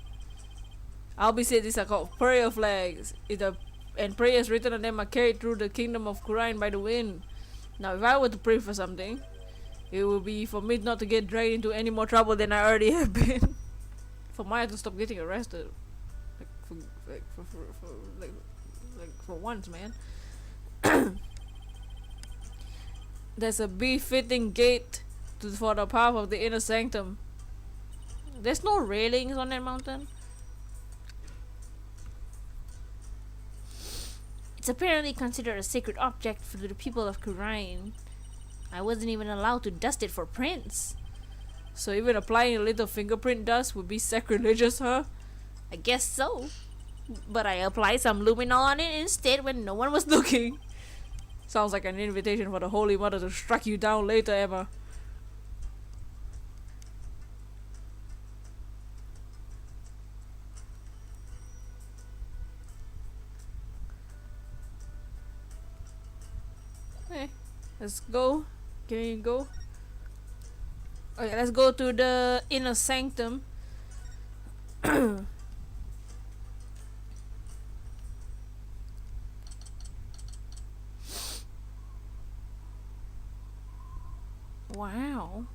Albie said these are called prayer flags. And prayers written on them are carried through the kingdom of Wright by the wind. Now, if I were to pray for something, it would be for me not to get dragged into any more trouble than I already have been. For Maya to stop getting arrested. For once, man. There's a befitting gate for the path of the inner sanctum. There's no railings on that mountain. It's apparently considered a sacred object for the people of Kurain. I wasn't even allowed to dust it for prints. So even applying a little fingerprint dust would be sacrilegious, huh? I guess so. But I applied some luminol on it instead when no one was looking. Sounds like an invitation for the Holy Mother to strike you down later, Emma. Okay, let's go. Can you go? Okay, let's go to the inner sanctum. Wow.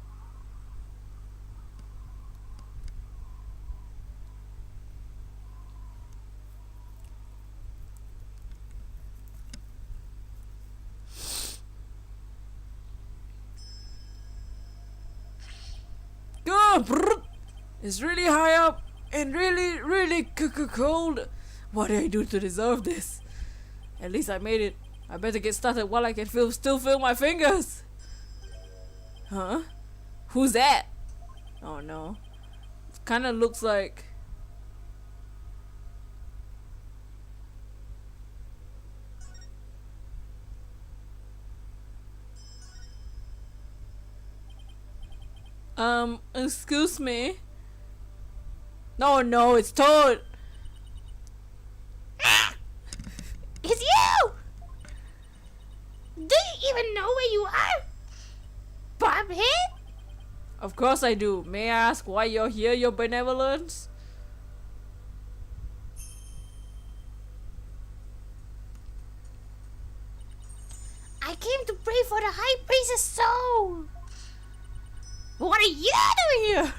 It's really high up and really, really cold. What did I do to deserve this? At least I made it. I better get started while I can still feel my fingers. Huh? Who's that? Oh no. Kinda looks like... excuse me? No, it's Toad! It's you! Do you even know where you are? Bobhead? Of course I do. May I ask why you're here, your benevolence? I came to pray for the High Priest's soul. What are you doing here?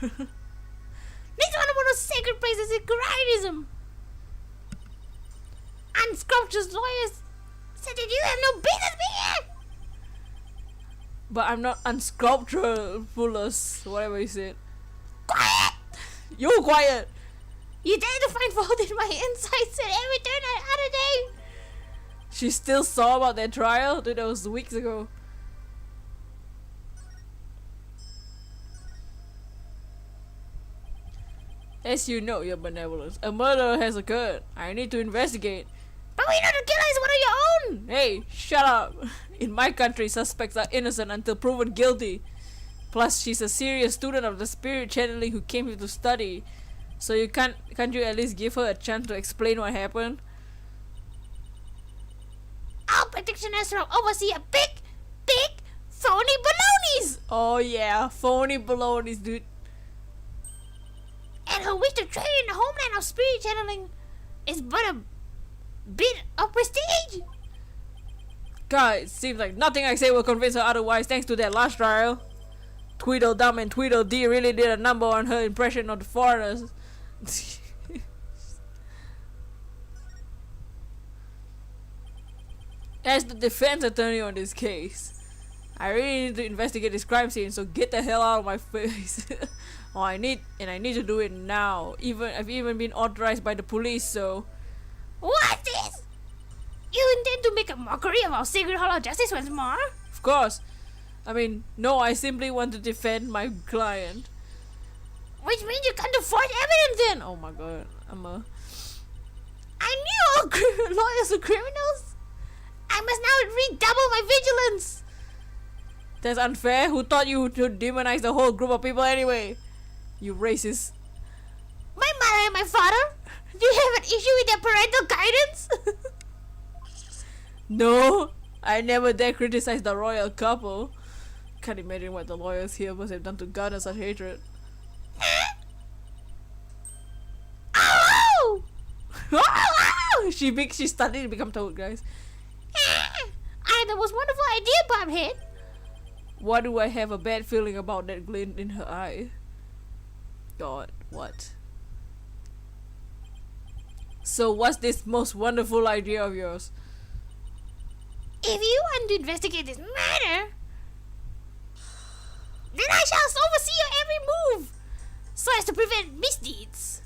Next one of those sacred places in Gridism. Unscrumptious lawyers said that you have no business being here. But I'm not unsculptureless, whatever you said. Quiet! You quiet! You dare to find fault in my insights at every turn and other day. She still saw about that trial? Dude, that was weeks ago. As you know, your benevolence, a murder has occurred. I need to investigate. But we know the killer is one of your own. Hey, shut up! In my country, suspects are innocent until proven guilty. Plus, she's a serious student of the spirit channeling who came here to study. So you can't you at least give her a chance to explain what happened? Our practitioners from oversee a big phony balonies. Oh yeah, phony balonies, dude. And who wish to trade in the homeland of spirit channeling is but a bit of prestige. God, it seems like nothing I say will convince her otherwise thanks to that last trial. Tweedledum and Tweedledee really did a number on her impression of the foreigners. As the defense attorney on this case, I really need to investigate this crime scene, so get the hell out of my face. Oh, I need to do it now. I've even been authorized by the police, so... What's this? You intend to make a mockery of our sacred hall of justice once more? Of course. I mean, no, I simply want to defend my client. Which means you can't forge evidence then. Oh my god, I knew all lawyers were criminals. I must now redouble my vigilance. That's unfair. Who taught you to demonize the whole group of people anyway? You racist. My mother and my father? Do you have an issue with their parental guidance? No, I never dare criticize the royal couple. Can't imagine what the lawyers here must have done to garner such hatred. Oh! She started to become Toad, guys. I had the most wonderful idea, Bobhead. Why do I have a bad feeling about that glint in her eye? God, what? So what's this most wonderful idea of yours? If you want to investigate this matter, then I shall oversee your every move, so as to prevent misdeeds.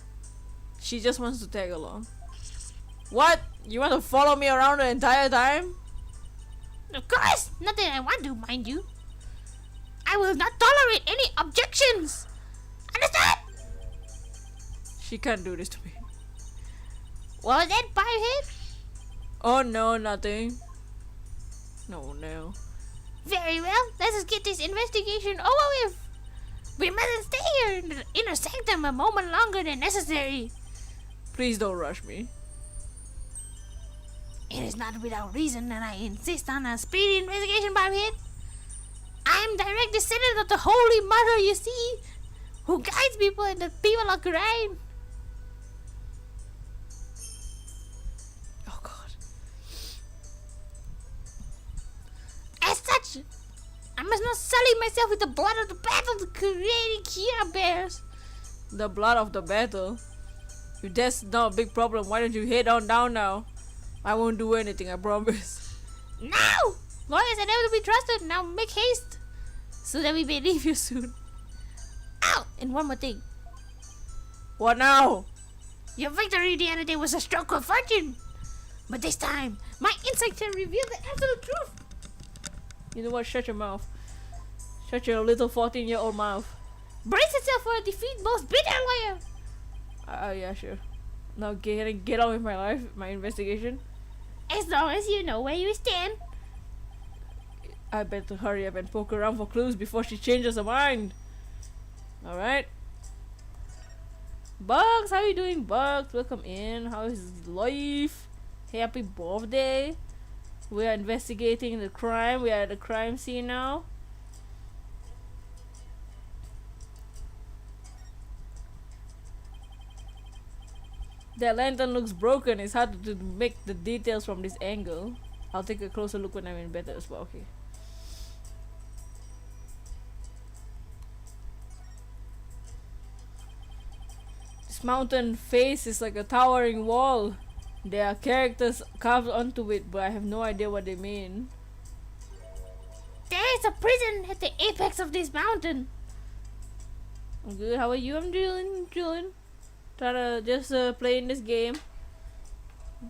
She just wants to tag along. What? You want to follow me around the entire time? Of course, not that I want to, mind you. I will not tolerate any objections. Understand? She can't do this to me. What was that, Bobhead? Oh no, nothing. No. Very well, let us get this investigation over with. We mustn't stay here in the inner sanctum a moment longer than necessary. Please don't rush me. It is not without reason that I insist on a speedy investigation, Bobhead. I am direct descendant of the Holy Mother, you see, who guides people in the people of crime. Oh god. As such, I must not sully myself with the blood of the battle to creating Kira bears. The blood of the battle? If that's not a big problem, why don't you head on down now? I won't do anything, I promise. Now! Lawyers are never to be trusted. Now make haste, so that we may leave you soon. Ow! And one more thing. What now? Your victory the other day was a stroke of fortune. But this time, my insight can reveal the absolute truth. You know what? Shut your mouth. Shut your little 14-year-old mouth. Brace yourself for a defeat, most bitter lawyer. Yeah, sure. Now get on with my life, my investigation. As long as you know where you stand. I better hurry up and poke around for clues before she changes her mind. Alright. Bugs, how you doing, Bugs? Welcome in. How is life? Happy birthday. We are investigating the crime. We are at the crime scene now. That lantern looks broken. It's hard to make the details from this angle. I'll take a closer look when I'm in bed as well. Okay. This mountain face is like a towering wall. There are characters carved onto it, but I have no idea what they mean. There is a prison at the apex of this mountain. I'm good. How are you? I'm Julian. Try to just playing this game.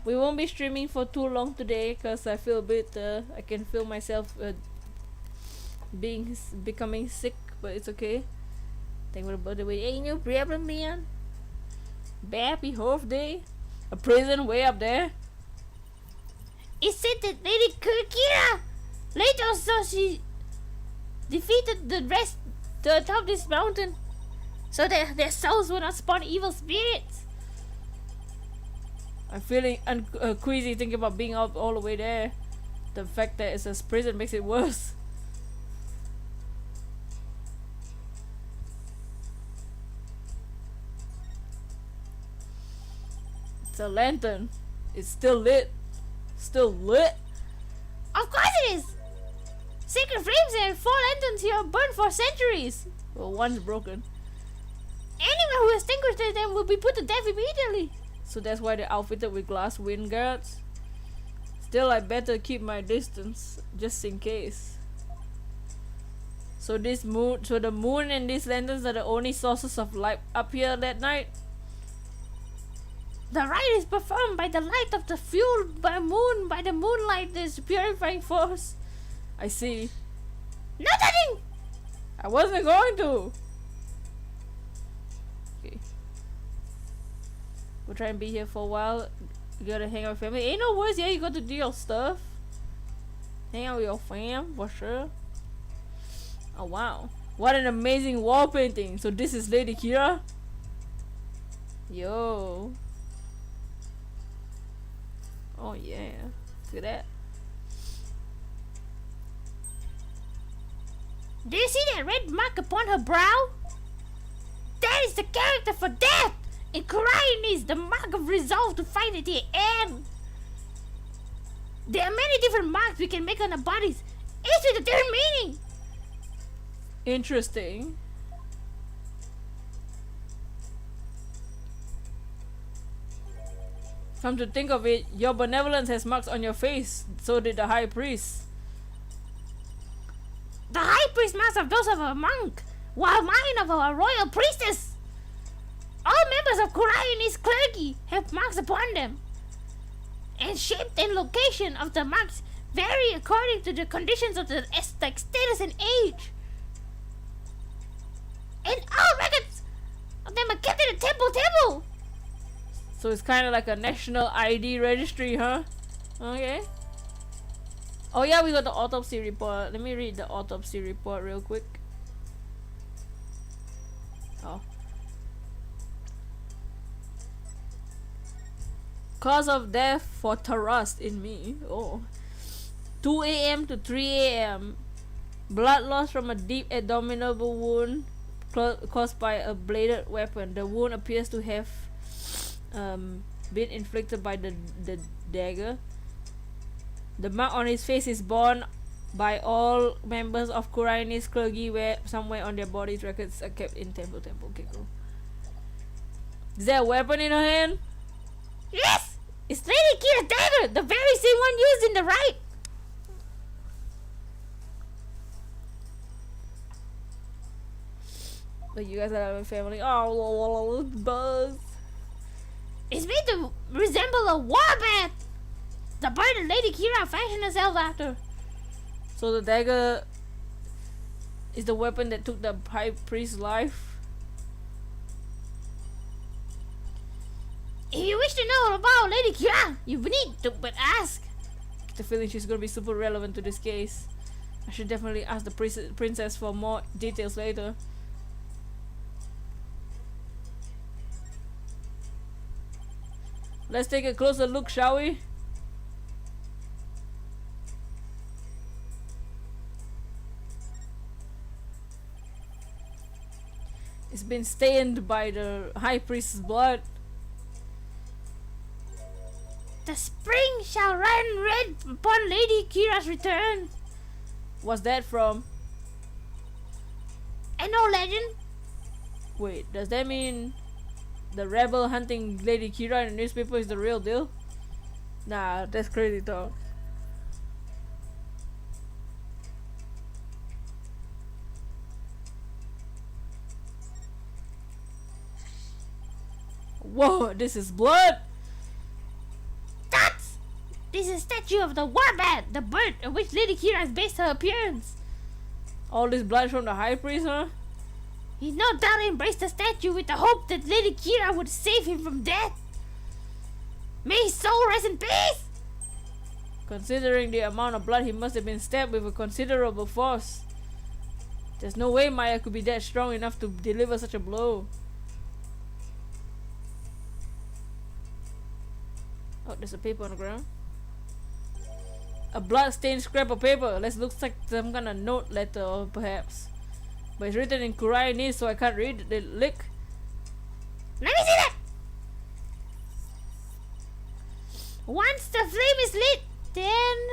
We won't be streaming for too long today because I feel a bit. I can feel myself becoming sick, but it's okay. Think about the way. Ain't no problem, man. Happy birthday. A prison way up there. It said that Lady Kira later saw she defeated the rest to atop this mountain, so that their souls will not spawn evil spirits. I'm feeling queasy thinking about being up all the way there. The fact that it's a prison makes it worse. It's a lantern. It's still lit. Still lit. Of course it is! Sacred flames and 4 lanterns here burned for centuries. Well, one's broken. Anyone who extinguishes them will be put to death immediately. So that's why they're outfitted with glass wind guards. Still, I better keep my distance just in case. So the moon and these lanterns are the only sources of light up here that night. The rite is performed by the light of the fueled by the moonlight is purifying force. I see. Nothing! I wasn't going to. Okay. We'll try and be here for a while. You gotta hang out with family. Ain't no worries, yeah, you got to do your stuff. Hang out with your fam, for sure. Oh wow. What an amazing wall painting. So this is Lady Kira? Yo. Oh yeah. Look at that. Do you see that red mark upon her brow? That is the character for death! And crying is the mark of resolve to fight at the end. There are many different marks we can make on our bodies, each with a different meaning. Interesting. Come to think of it, your benevolence has marks on your face. So did the high priest. The high priest marks of those of a monk, while mine of a royal priestess. All members of Kurai's clergy have marks upon them, and shape and location of the marks vary according to the conditions of the status and age. And all records of them are kept in a temple. So it's kind of like a national ID registry, huh? Okay. Oh yeah, we got the autopsy report. Let me read the autopsy report real quick. Oh. Cause of death for thrust in me. Oh. 2 a.m. to 3 a.m. Blood loss from a deep abdominal wound caused by a bladed weapon. The wound appears to have been inflicted by the dagger. The mark on his face is borne by all members of Kurai's clergy, where somewhere on their bodies records are kept in temple. Okay, cool. Is there a weapon in her hand? Yes! It's Lady Kira's dagger, the very same one used in the rite. But you guys are a family. Oh, bugs. It's made to resemble a warband. The bird that Lady Kira fashioned herself after. So the dagger is the weapon that took the high priest's life. If you wish to know about Lady Kira, you need to but ask. I get the feeling she's gonna be super relevant to this case. I should definitely ask the princess for more details later. Let's take a closer look, shall we? It's been stained by the high priest's blood. The spring shall run red upon Lady Kira's return. What's that from? An old legend. Wait, does that mean the rebel hunting Lady Kira in the newspaper is the real deal? Nah, that's crazy talk. Whoa, this is blood! This is a statue of the warband, the bird on which Lady Kira has based her appearance. All this blood from the high priest, huh? He no doubt embraced the statue with the hope that Lady Kira would save him from death. May his soul rest in peace! Considering the amount of blood, he must have been stabbed with a considerable force. There's no way Maya could be that strong enough to deliver such a blow. Oh, there's a paper on the ground. A blood-stained scrap of paper. That looks like some kind of note letter, perhaps. But it's written in Koreanese, so I can't read the lick. Let me see that! Once the flame is lit, then...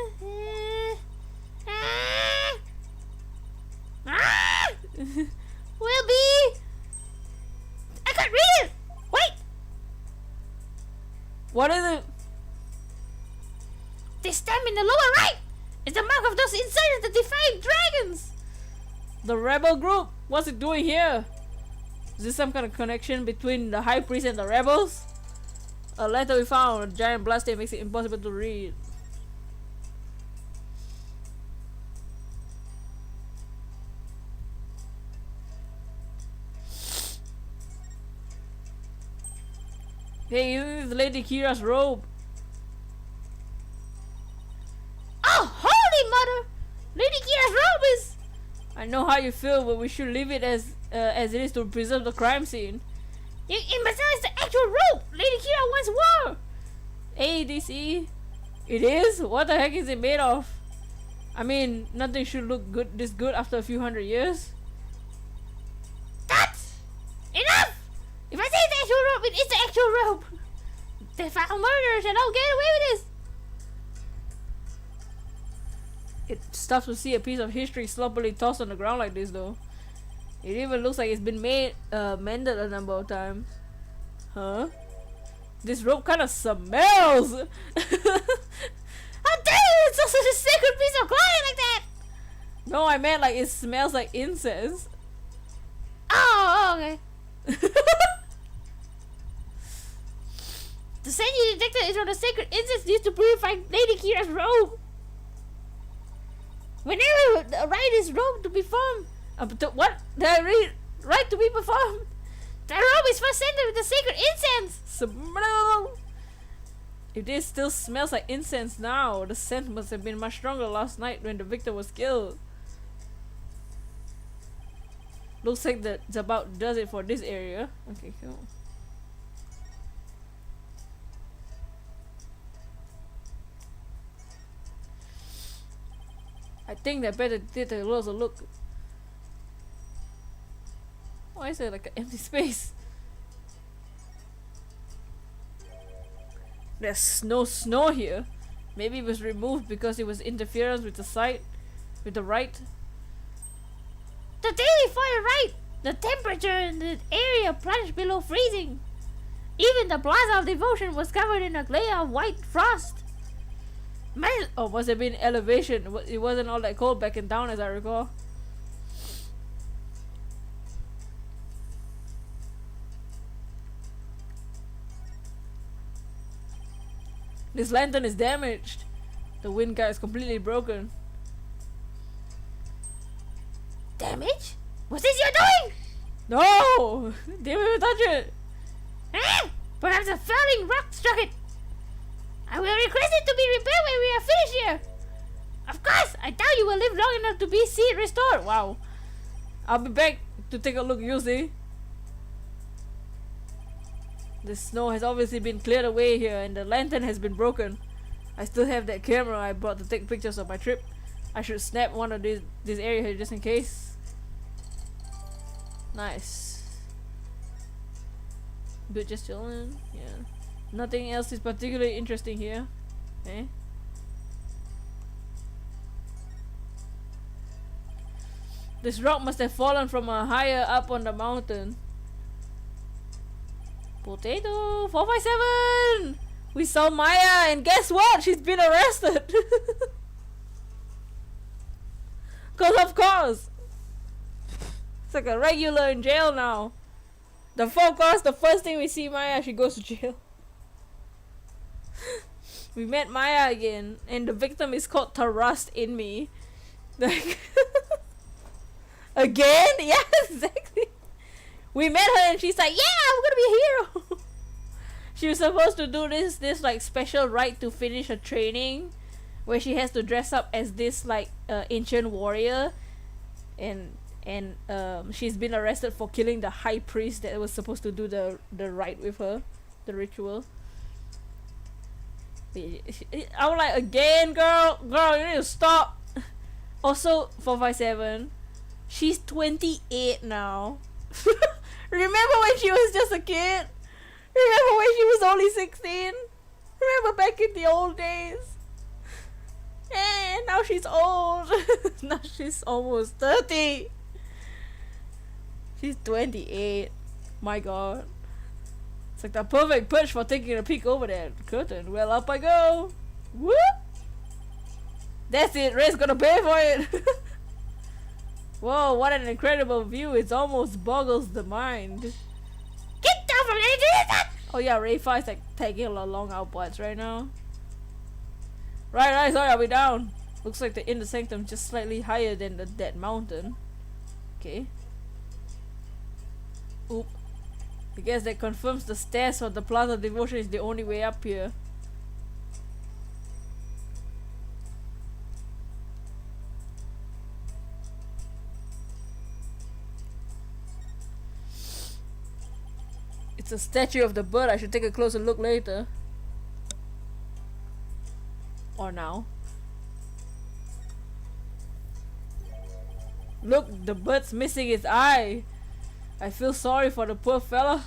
will be... I can't read it! Wait! What is it? This stamp in the lower right is the mark of those insurgents that defy dragons! The rebel group? What's it doing here? Is this some kind of connection between the high priest and the rebels? A letter we found, a giant bloodstain makes it impossible to read. Hey, this is Lady Kira's robe. Oh, holy mother! Lady Kira's robe is... I know how you feel, but we should leave it as it is to preserve the crime scene. It must is the actual robe Lady Kira once wore! Hey, DC. It is? What the heck is it made of? I mean, nothing should look this good after a few hundred years. That's enough! If I say it's the actual robe, it is the actual robe! They found murderers and I'll get away with this! It's tough to see a piece of history sloppily tossed on the ground like this, though. It even looks like it's been mended a number of times. Huh? This rope kind of smells! How dare you insult such a sacred piece of clothing like that! No, I meant like it smells like incense. Oh, okay. The scent you detected is from the sacred incense used to purify Lady Kira's robe. Whenever the rite is robe to be formed, What? Did I read? Right to be performed? the robe is first scented with the sacred incense. Smell. If this still smells like incense now, the scent must have been much stronger last night when the victim was killed. Looks like that about does it for this area. Okay, cool. I think they better take a closer look. Why is there like an empty space? There's no snow here. Maybe it was removed because it was interference with the site, with the Wright. The day before the rite, the temperature in the area plunged below freezing. Even the Plaza of Devotion was covered in a layer of white frost. Oh, must have been elevation. It wasn't all that cold back in town, as I recall. This lantern is damaged. The wind guard is completely broken. Damage? What's this you're doing? No! Didn't even touch it! Ah! Perhaps a falling rock struck it. I will request it to be repaired when we are finished here. Of course, I doubt you will live long enough to see it restored. Wow. I'll be back to take a look, you see. The snow has obviously been cleared away here and the lantern has been broken. I still have that camera I brought to take pictures of my trip. I should snap one of this area here just in case. Nice. Good, just chilling. Yeah. Nothing else is particularly interesting here. Eh? This rock must have fallen from higher up on the mountain. Potato 457! We saw Maya and guess what? She's been arrested! Cause of course! It's like a regular in jail now. The forecast, the first thing we see Maya, she goes to jail. We met Maya again, and the victim is called Thrust in Me. Like again? Yeah, exactly. We met her and she's like, yeah, I'm gonna be a hero. She was supposed to do this like special rite to finish her training, where she has to dress up as this like ancient warrior, and she's been arrested for killing the high priest that was supposed to do the rite with her, the ritual. I was like, again, girl, you need to stop. Also, 457, she's 28 now. Remember when she was just a kid? Remember when she was only 16? Remember back in the old days? And now she's old. Now she's almost 30. She's 28. My god. It's like the perfect perch for taking a peek over that curtain. Well, up I go. Whoop! That's it. Ray's gonna pay for it. Whoa, what an incredible view. It almost boggles the mind. Get down from there! Oh yeah, Ray 5 is like tagging along our butts right now. Right, sorry, I'll be down. Looks like the inner sanctum just slightly higher than that mountain. Okay. Oop. I guess that confirms the stairs for the Plaza Devotion is the only way up here. It's a statue of the bird. I should take a closer look later. Or now. Look, the bird's missing its eye. I feel sorry for the poor fella.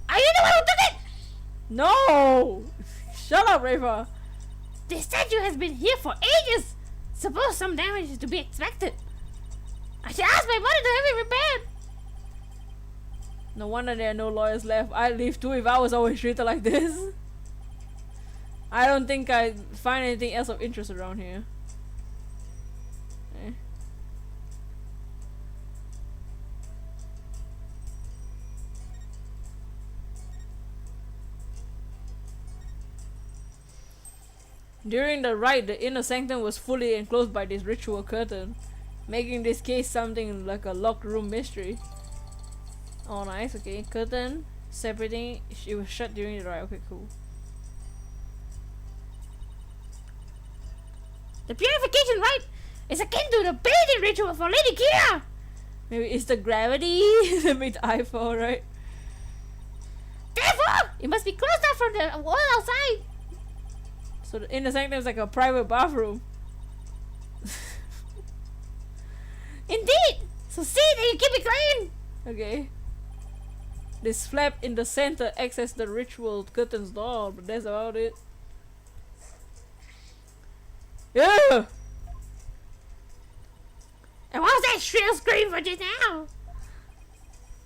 Are you the one who took it? No! Shut up, Rafa. This statue has been here for ages. Suppose some damage is to be expected. I should ask my mother to have it repaired. No wonder there are no lawyers left. I'd leave too if I was always treated like this. I don't think I'd find anything else of interest around here. Eh. During the rite, the inner sanctum was fully enclosed by this ritual curtain, making this case something like a locked room mystery. Oh nice, okay. Curtain separating, it was shut during the rite. Okay, cool. The purification rite is akin to the bathing ritual for Lady Kira. Maybe it's the gravity that made the eye fall, right? Therefore, it must be closed off from the world outside. So the inner sanctum is like a private bathroom. Indeed. So see that you keep it clean. Okay. This flap in the center acts as the ritual curtain's door, but that's about it. Yeah! And what was that shrill scream for just now?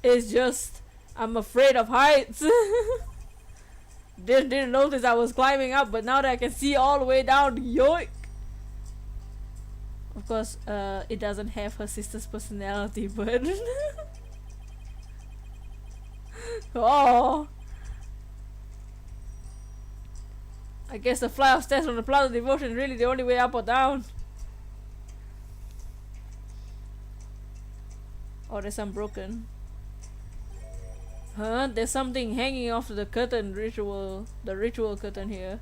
It's just, I'm afraid of heights. Didn't notice I was climbing up, but now that I can see all the way down, yoink! Of course, it doesn't have her sister's personality, but... oh! I guess the flight of stairs from the Plaza of Devotion is really the only way up or down. Oh, there's some broken. Huh? There's something hanging off the curtain the ritual curtain here.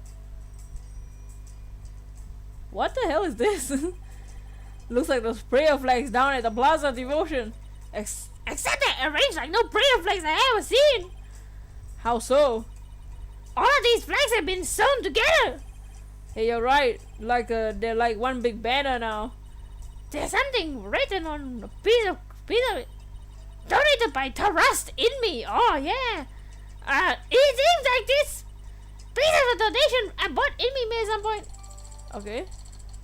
What the hell is this? Looks like those prayer flags down at the Plaza of Devotion. Except they're arranged like no prayer flags I ever seen. How so? All of these flags have been sewn together. Hey, you're right. Like they're like one big banner now. There's something written on a piece of it. Donated by Trust in Me. Oh yeah. It seems like this piece of a donation I bought in me at some point. Okay.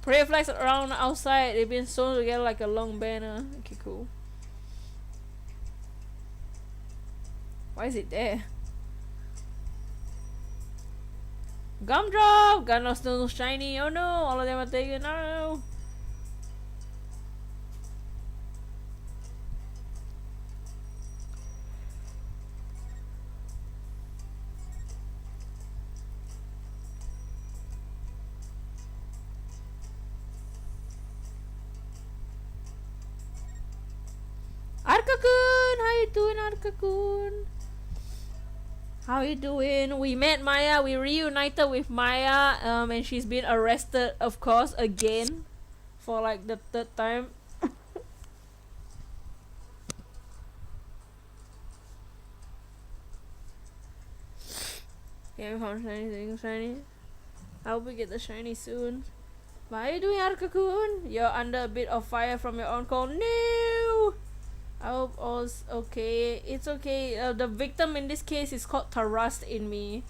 Prayer flags around outside. They've been sewn together like a long banner. Okay, cool. Why is it there? Gumdrop! Got no still shiny. Oh no! All of them are taken. No! Arka-kun! How you doing, Arka-kun? How you doing? We met Maya. We reunited with Maya. And she's been arrested, of course, again, for like the third time. Okay, we found shiny. I hope we get the shiny soon. But how you doing, Arka-kun? You're under a bit of fire from your own call. No! I hope all's okay. It's okay. The victim in this case is called Trust in Me.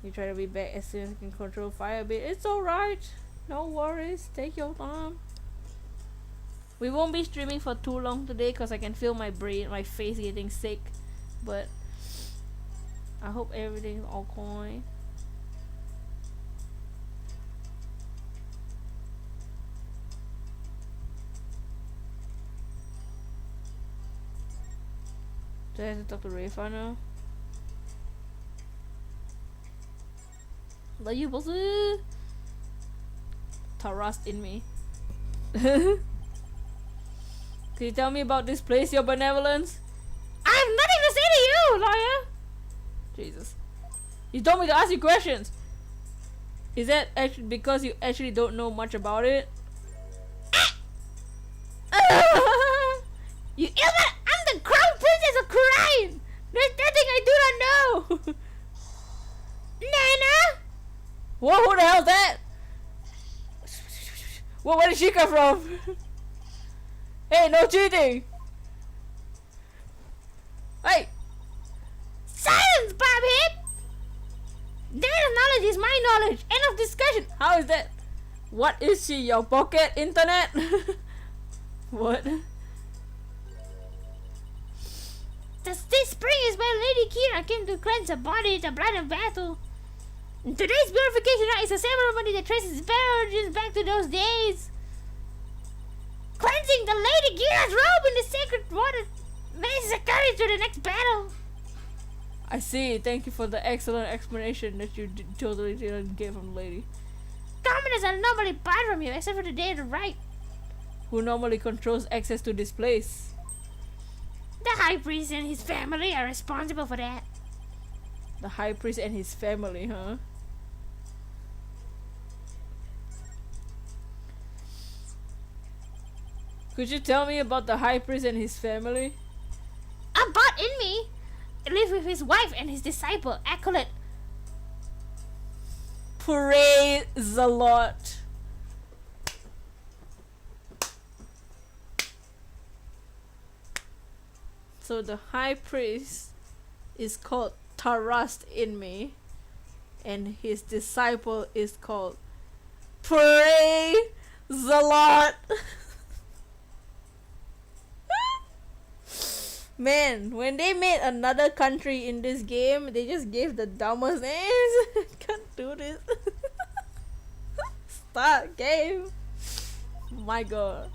You try to be back as soon as you can control fire a bit. It's alright. No worries. Take your time. We won't be streaming for too long today because I can feel my face getting sick. But I hope everything's all coin. Do I have to talk to Rafa now? Are you supposed to Trust in Me? Can you tell me about this place, your benevolence? I have nothing to say to you, lawyer. Jesus. You told me to ask you questions. Is that actually because you actually don't know much about it? You idiot! I'm the crown princess of Crime! There's nothing I do not know! Nana? Whoa, who the hell's that? Whoa, where did she come from? Hey, no cheating! Hey! Silence, Bobhead! Their knowledge is my knowledge. End of discussion. How is that? What is she, your pocket internet? What? This spring is where Lady Kira came to cleanse her body with the blood of battle. Today's purification rite is a ceremony that traces its origins back to those days. Cleansing the Lady Kira's robe in the sacred water raises her courage to the next battle. I see. Thank you for the excellent explanation that you totally didn't give from the lady. Commoners are normally barred from you except for the day of the rite. Who normally controls access to this place? The High Priest and his family are responsible for that. The High Priest and his family, huh? Could you tell me about the High Priest and his family? A bot in me lives with his wife and his disciple, Acolyte. Praise the Lord. So the High Priest is called Trust in Me, and his disciple is called Praise the Lord. Man, when they made another country in this game, they just gave the dumbest names. Can't do this. Start game. My God.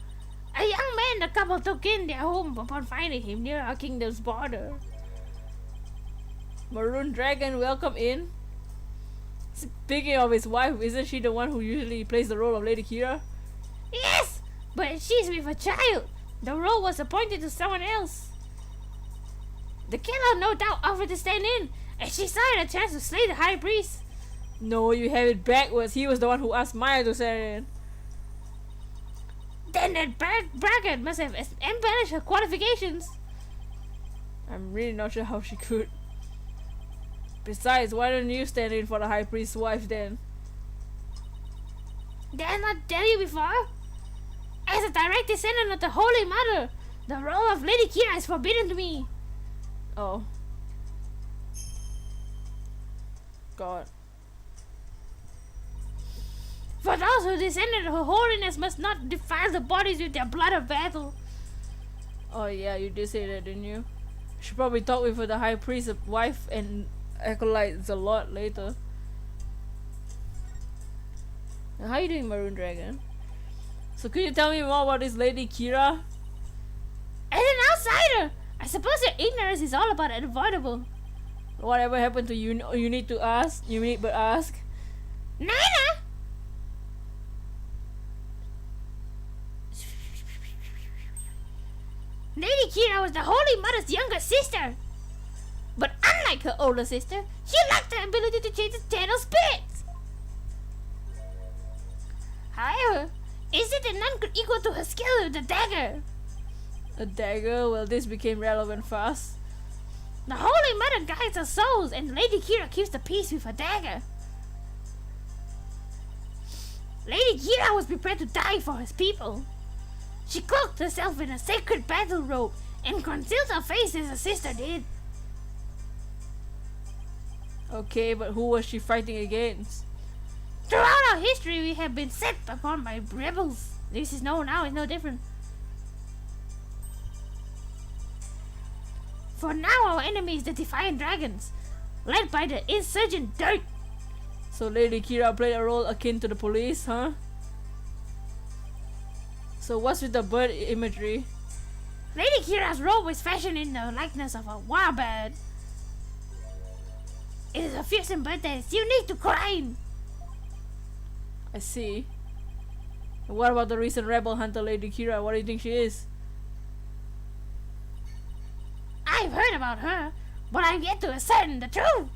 A young man the couple took in their home upon finding him near our kingdom's border. Maroon Dragon, welcome in. Speaking of his wife, isn't she the one who usually plays the role of Lady Kira? Yes, but she's with a child. The role was appointed to someone else. The killer no doubt offered to stand in, and she saw it a chance to slay the high priest. No, you have it backwards. He was the one who asked Maya to stand in. Then that braggart must have embellished her qualifications. I'm really not sure how she could. Besides, why don't you stand in for the high priest's wife then? Did I not tell you before? As a direct descendant of the Holy Mother, the role of Lady Kira is forbidden to me. Oh. God. For those who descended her holiness must not defile the bodies with their blood of battle. Oh yeah, you did say that, didn't you? Should probably talk with the high priest's wife and acolytes a lot later. Now, how are you doing, Maroon Dragon? So could you tell me more about this Lady Kira? As an outsider, I suppose your ignorance is all about unavoidable. Whatever happened to you, you need to ask. You need but ask. Nana! Lady Kira was the Holy Mother's younger sister. But unlike her older sister, she lacked the ability to change the channel spirits. However, is it that none could equal to her skill with the dagger? A dagger? Well, this became relevant fast. The Holy Mother guides our souls, and Lady Kira keeps the peace with her dagger. Lady Kira was prepared to die for his people. She cloaked herself in a sacred battle robe and concealed her face as her sister did. Okay, but who was she fighting against? Throughout our history, we have been set upon by rebels. This is now is no different. For now, our enemy is the Defiant Dragons, led by the insurgent Dirt. So Lady Kira played a role akin to the police, huh? So what's with the bird imagery? Lady Kira's robe is fashioned in the likeness of a warbird. It is a fearsome bird that is unique to crime. I see. And what about the recent rebel hunter Lady Kira? What do you think she is? I've heard about her, but I'm yet to ascertain the truth.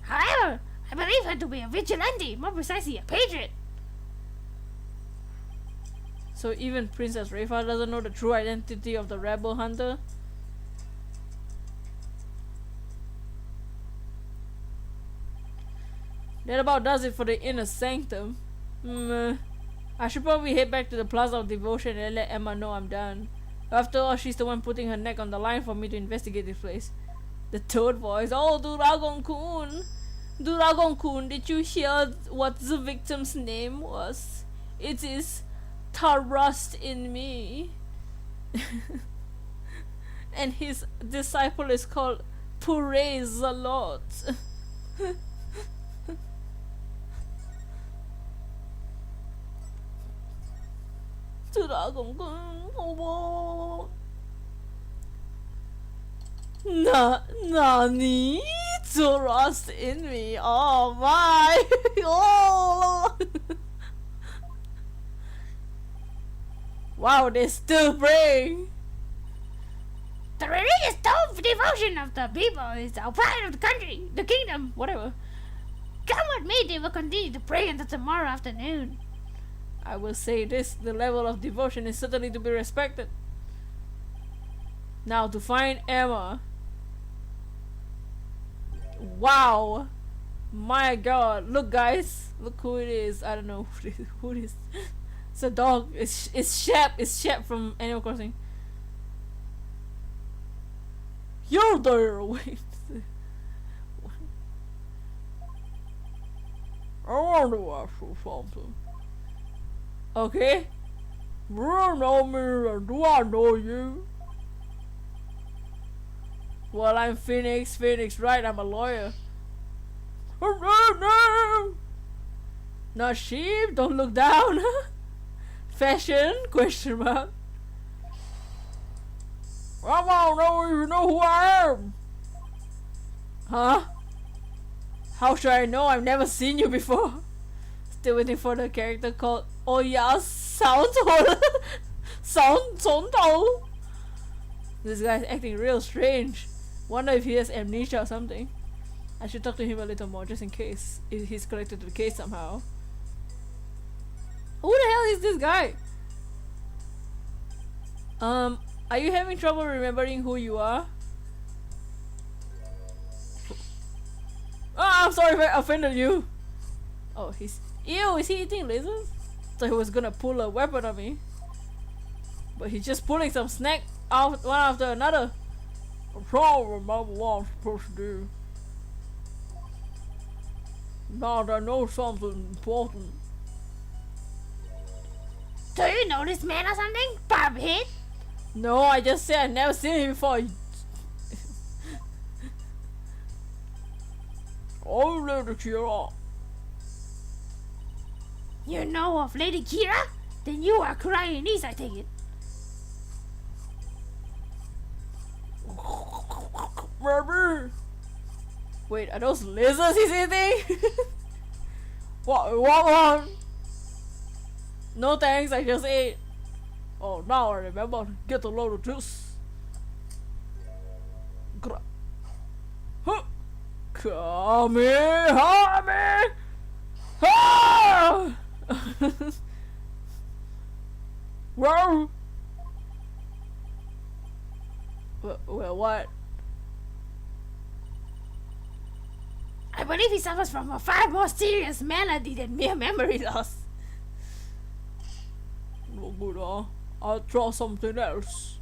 However, I believe her to be a vigilante, more precisely a patriot. So even Princess Rayfa doesn't know the true identity of the rebel hunter? That about does it for the inner sanctum. I should probably head back to the Plaza of Devotion and let Emma know I'm done. After all, she's the one putting her neck on the line for me to investigate this place. The toad voice. Oh, Duragon-kun! Duragon-kun, did you hear what the victim's name was? It is Trust in Me. And his disciple is called Praise the Lord. Nani? Trust in me. Oh my. Oh. Wow, they're still praying. The religious devotion of the people is the pride of the country, the kingdom, whatever. Come what may, they will continue to pray until tomorrow afternoon. I will say this, the level of devotion is certainly to be respected. Now to find Emma. Wow. My god. Look guys. Look who it is. I don't know who it is. It's a dog. It's Shep. It's Shep from Animal Crossing. You're there. Wait. I want to ask you something. Okay. Do you know me or do I know you? Well, I'm Phoenix, right? I'm a lawyer. Not sheep, don't look down. Fashion? Question mark. I don't know if you know who I am. Huh? How should I know? I've never seen you before. Still waiting for the character called Oh yeah, Sound This guy's acting real strange. Wonder if he has amnesia or something. I should talk to him a little more just in case if he's connected to the case somehow. Who the hell is this guy? Are you having trouble remembering who you are? Oh, I'm sorry if I offended you. Oh, he's... Ew, is he eating lasers? Thought he was gonna pull a weapon on me. But he's just pulling some snack out one after another. I'm trying to remember what I'm supposed to do. Now that I know something important. Do you know this man or something? Barbhead? No, I just said I've never seen him before. Oh, Lady Kira. You know of Lady Kira? Then you are Cryonese, I take it. Baby. Wait, are those lizards he's eating? What? No thanks, I just ate. Oh, now I remember. Get a load of juice. Huh. Come here, Harvey! Ah! Whoa! Well, what? I believe he suffers from a far more serious malady than mere memory loss. No good, huh? I'll try something else.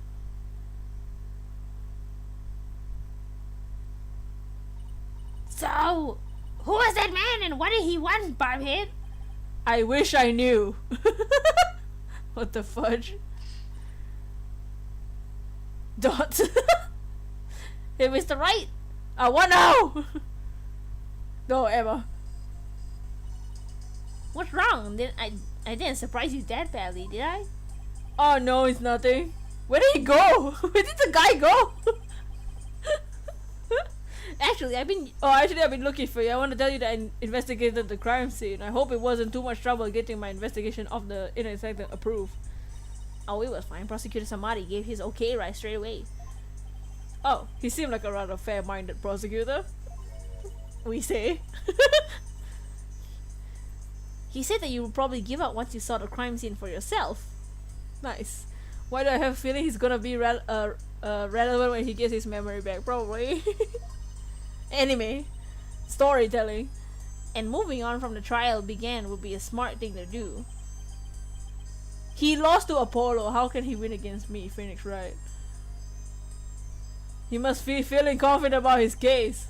So, who was that man and what did he want, Barbhead? I wish I knew. What the fudge? Dot. Hey, Mr. Wright. I want now. No, Emma. What's wrong? I didn't surprise you that badly, did I? Oh no, it's nothing. Where did he go? Where did the guy go? Actually, I've been looking for you. I want to tell you that I investigated the crime scene. I hope it wasn't too much trouble getting my investigation of the inner sector approved. Oh, it was fine. Prosecutor Samadi gave his okay right straight away. Oh, he seemed like a rather fair-minded prosecutor. We say. He said that you would probably give up once you saw the crime scene for yourself. Nice. Why do I have a feeling he's gonna be relevant when he gets his memory back? Probably. Anime. Storytelling. And moving on from the trial began would be a smart thing to do. He lost to Apollo. How can he win against me, Phoenix Wright? He must be feeling confident about his case.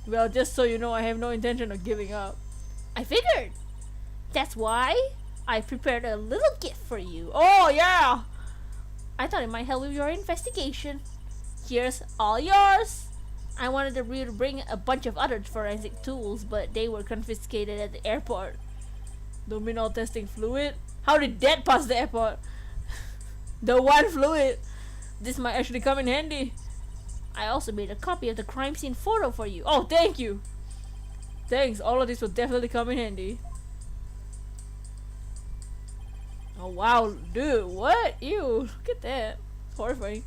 Well, just so you know, I have no intention of giving up. I figured. That's why I prepared a little gift for you. Oh, yeah! I thought it might help with your investigation. Here's all yours. I wanted the Ryu to bring a bunch of other forensic tools, but they were confiscated at the airport. Luminol testing fluid? How did that pass the airport? The one fluid! This might actually come in handy. I also made a copy of the crime scene photo for you. Oh, thank you! Thanks, all of this will definitely come in handy. Oh wow, dude, what? Ew, look at that. It's horrifying.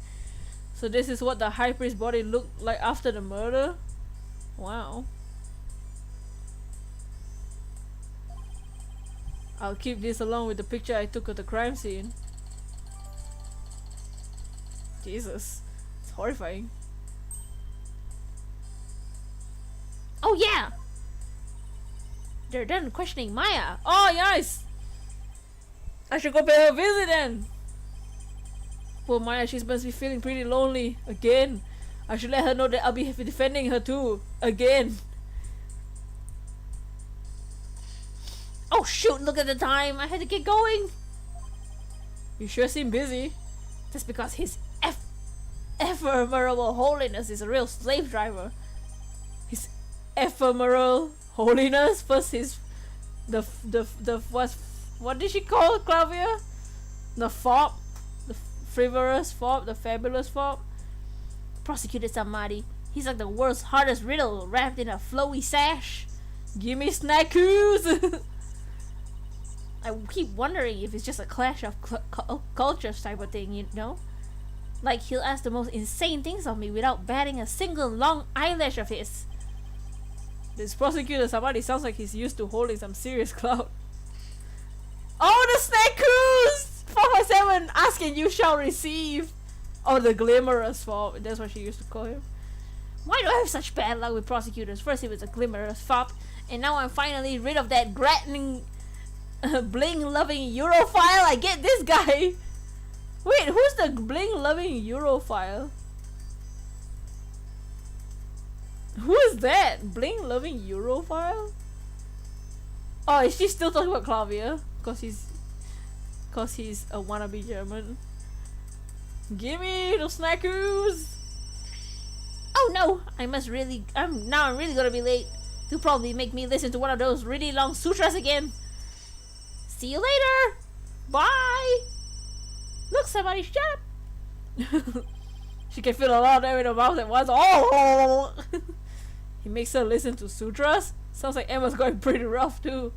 So this is what the high priest body looked like after the murder? Wow. I'll keep this along with the picture I took of the crime scene. Jesus, it's horrifying. Oh yeah! They're done questioning Maya. Oh, nice! I should go pay her a visit then. Poor Maya, she must be feeling pretty lonely. Again. I should let her know that I'll be defending her too. Again. Oh shoot, look at the time. I had to get going. You sure seem busy. That's because his ephemeral holiness is a real slave driver. His ephemeral holiness plus his what did she call Clavia? The fop? The frivolous fop? The fabulous fop? Prosecutor Samadi. He's like the world's hardest riddle wrapped in a flowy sash. Give me snackoos! I keep wondering if it's just a clash of cultures type of thing, you know? Like he'll ask the most insane things of me without batting a single long eyelash of his. This prosecutor somebody sounds like he's used to holding some serious clout. Oh, the snackoos! 457 asking you shall receive. Oh, the glimmerous fob. That's what she used to call him. Why do I have such bad luck with prosecutors? First it was a glimmerous fob, and now I'm finally rid of that gratin bling-loving Europhile. I get this guy. Wait, who's the bling-loving Europhile? Who is that? Bling-loving Europhile? Oh, is she still talking about Claudia? Cause he's a wannabe German. Gimme those snackoos! Oh no! I'm really gonna be late. You'll probably make me listen to one of those really long sutras again. See you later! Bye! Look, somebody shut up! She can feel a lot of them in her mouth at once. Oh! He makes her listen to sutras? Sounds like Emma's going pretty rough too.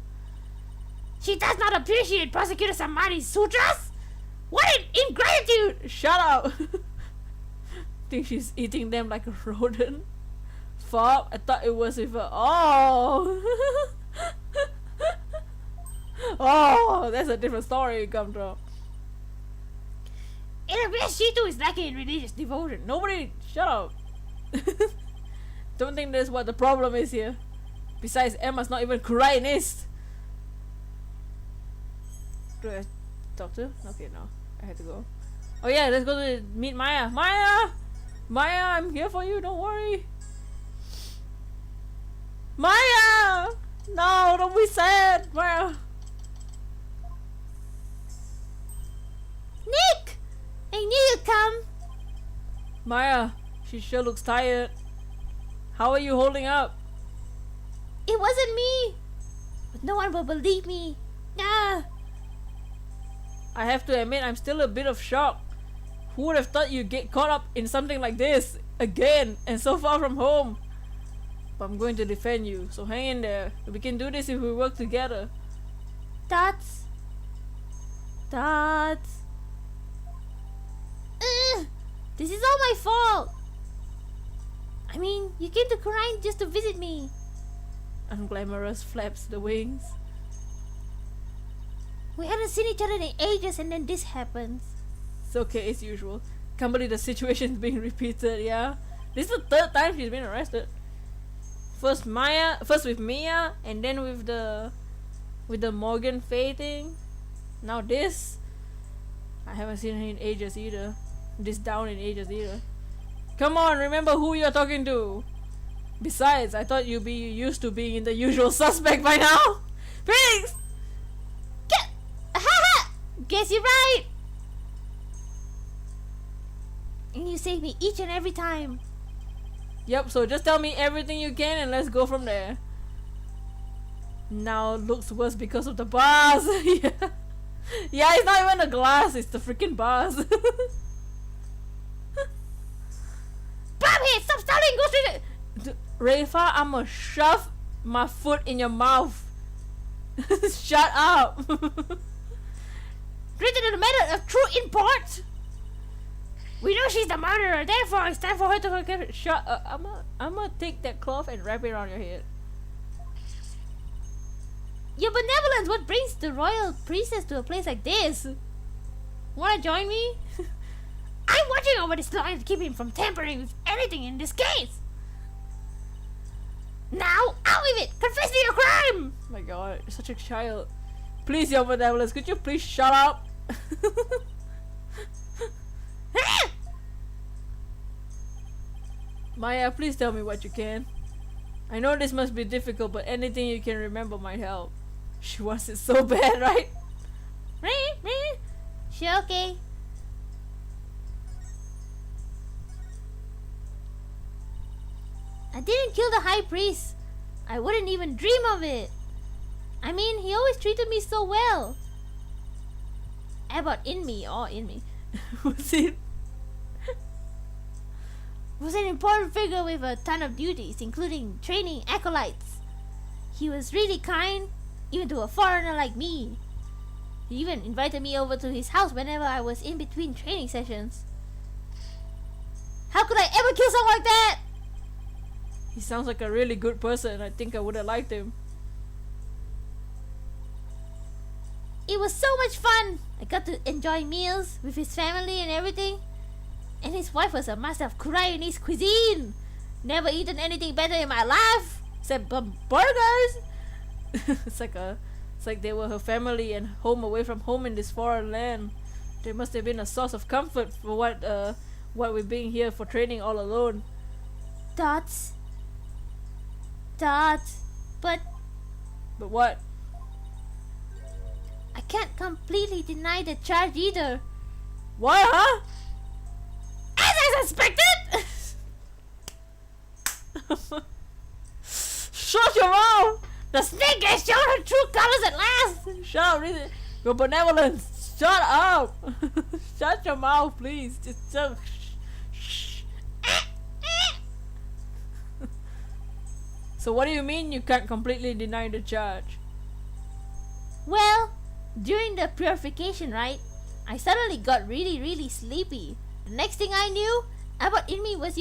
She does not appreciate Prosecutor Samari's sutras? What an ingratitude! Shut up! Think she's eating them like a rodent? Fob? I thought it was with her. Oh! Oh, that's a different story you come from. It appears she too is lacking in religious devotion. Nobody, shut up. Don't think that's what the problem is here. Besides, Emma's not even Koreanist. Do I talk to? Okay, no. I had to go. Oh yeah, let's go to meet Maya. Maya! Maya, I'm here for you, don't worry. Maya! No, don't be sad, Maya. Nick! I knew you'd come. Maya, she sure looks tired. How are you holding up? It wasn't me. But no one will believe me. Ah. I have to admit, I'm still a bit of shock. Who would have thought you'd get caught up in something like this again and so far from home? But I'm going to defend you, so hang in there. We can do this if we work together. Dots. Dots. This is all my fault. I mean, you came to Korean just to visit me. Unglamorous flaps the wings. We hadn't seen each other in ages and then this happens. It's okay, as usual. Can't believe the situation's being repeated, yeah? This is the third time she's been arrested. First with Mia, and then with the Morgan Faye thing. Now this. I haven't seen her in ages either. This down in ages either. Come on, remember who you're talking to. Besides, I thought you'd be used to being in the usual suspect by now. Phoenix! Guess you're right. And you save me each and every time. Yep, so just tell me everything you can and let's go from there. Now it looks worse because of the bars. Yeah. Yeah, it's not even the glass, it's the freaking bars. Bobhead, stop stalling! Go straight to... Rafa, I'ma shove my foot in your mouth. Shut up. Written in the matter of true import. We know she's the murderer, therefore it's time for her to forget. Shut up. I'ma take that cloth and wrap it around your head. Your benevolence, what brings the royal princess to a place like this? Wanna join me? I'm watching over this lawyer to keep him from tampering with anything in this case. Now, out with it! Confess to your crime! Oh my god, you're such a child. Please, your benevolence, could you please shut up? Maya, please tell me what you can. I know this must be difficult, but anything you can remember might help. She wants it so bad, right? Sure, okay. I didn't kill the high priest. I wouldn't even dream of it. I mean, he always treated me so well. Abbott in me. Was it? Was an important figure with a ton of duties, including training acolytes. He was really kind, even to a foreigner like me. He even invited me over to his house whenever I was in between training sessions. How could I ever kill someone like that? He sounds like a really good person. I think I would have liked him. It was so much fun. I got to enjoy meals with his family and everything. And his wife was a master of Chinese cuisine. Never eaten anything better in my life except burgers. It's like they were her family and home away from home in this foreign land. They must have been a source of comfort for what we're being here for training all alone. Dots. But what? I can't completely deny the charge either. What, huh? As I suspected! Shut your mouth! The snake has shown her true colors at last! Shut up, really. Your benevolence. Shut up. Shut your mouth, please. Just shh. So what do you mean you can't completely deny the charge? Well, during the purification rite, I suddenly got really sleepy. The next thing I knew, Abbott in me was,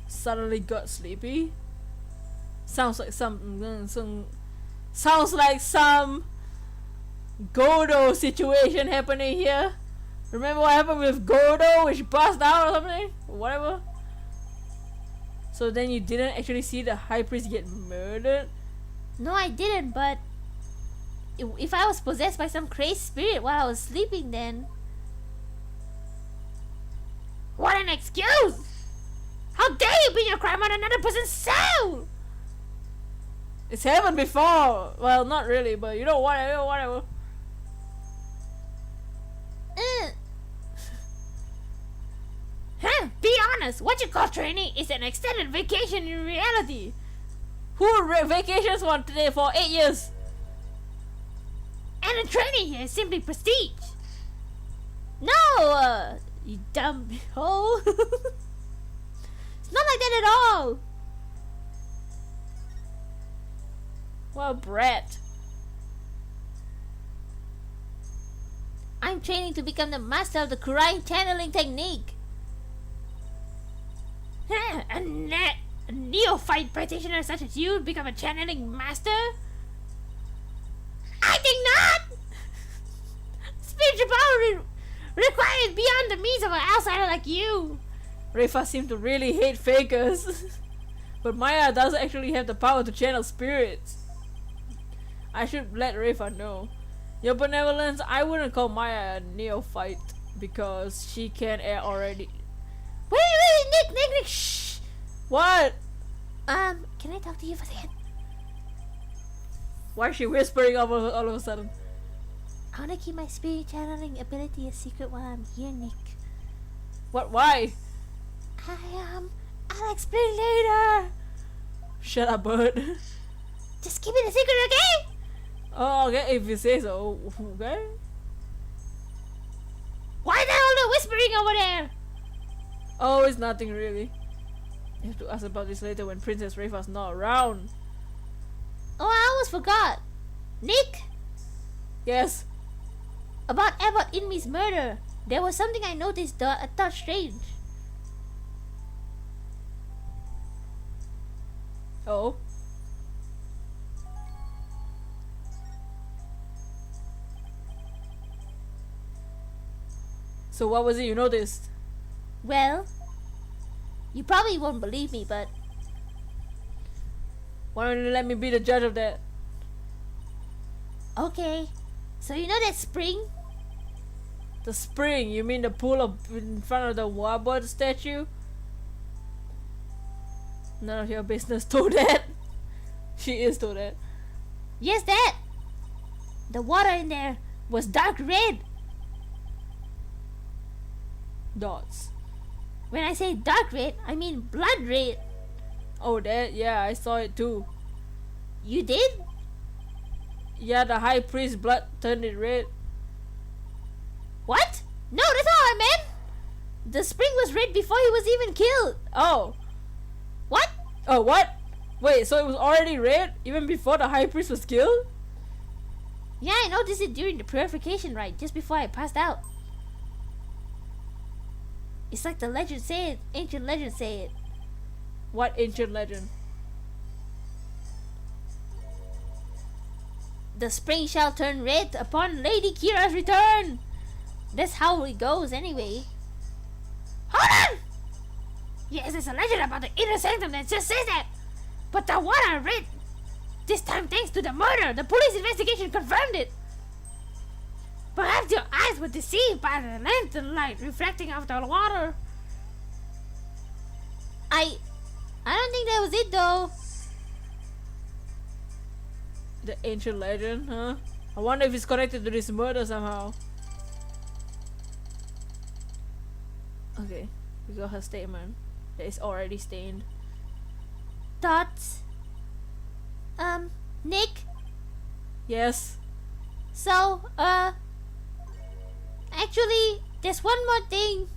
Suddenly got sleepy? Sounds like some Godo situation happening here. Remember what happened with Godo, which passed out or something? Whatever. So then you didn't actually see the high priest get murdered? No, I didn't, but if I was possessed by some crazy spirit while I was sleeping, then what an excuse! How dare you pin your crime on another person's soul! It's happened before. Well, not really, but whatever. Be honest, what you call training is an extended vacation in reality. Who vacations for 8 years? And the training here is simply prestige. No, you dumb hoe. It's not like that at all. What a brat. I'm training to become the master of the Kurai channeling technique. A neophyte practitioner such as you become a channeling master? I think not! Spiritual power required beyond the means of an outsider like you. Refa seems to really hate fakers. But Maya does actually have the power to channel spirits. I should let Refa know. Your benevolence, I wouldn't call Maya a neophyte because she can already. Wait, Nick, shh! What? Can I talk to you for a second? Why is she whispering all of a sudden? I wanna keep my spirit channeling ability a secret while I'm here, Nick. What? Why? I'll explain later. Shut up, bird. Just keep it a secret, okay? Oh, okay, if you say so. Okay. Why the hell the whispering over there? Oh, it's nothing really. You have to ask about this later when Princess Refa's not around. Oh, I almost forgot. Nick? Yes. About Abbott Inmi's murder. There was something I noticed that I thought strange. Oh. So what was it you noticed? Well, you probably won't believe me, but Why don't you let me be the judge of that? okay. So you know that spring? The spring? You mean the pool in front of the Warbird statue? None of your business, Toadette. She is Toadette. Yes, that. The water in there was dark red. Dots. When I say dark red, I mean blood red. Oh, that? Yeah, I saw it too. You did? Yeah, the high priest's blood turned it red. What? No, that's not what I meant. The spring was red before he was even killed. Oh. What? Oh, what? Wait, so it was already red even before the high priest was killed? Yeah, I noticed it during the purification rite, just before I passed out. It's like the legend say it, ancient legend say it. What ancient legend? The spring shall turn red upon Lady Kira's return. That's how it goes anyway. Hold on! Yes, there's a legend about the inner sanctum that just says that. But the one I read, this time thanks to the murder, the police investigation confirmed it. Perhaps your eyes were deceived by the lantern light reflecting off the water. I don't think that was it though. The ancient legend, huh? I wonder if it's connected to this murder somehow. Okay, we got her statement. That is already stained. Thoughts? Nick? Yes. So, actually, there's one more thing.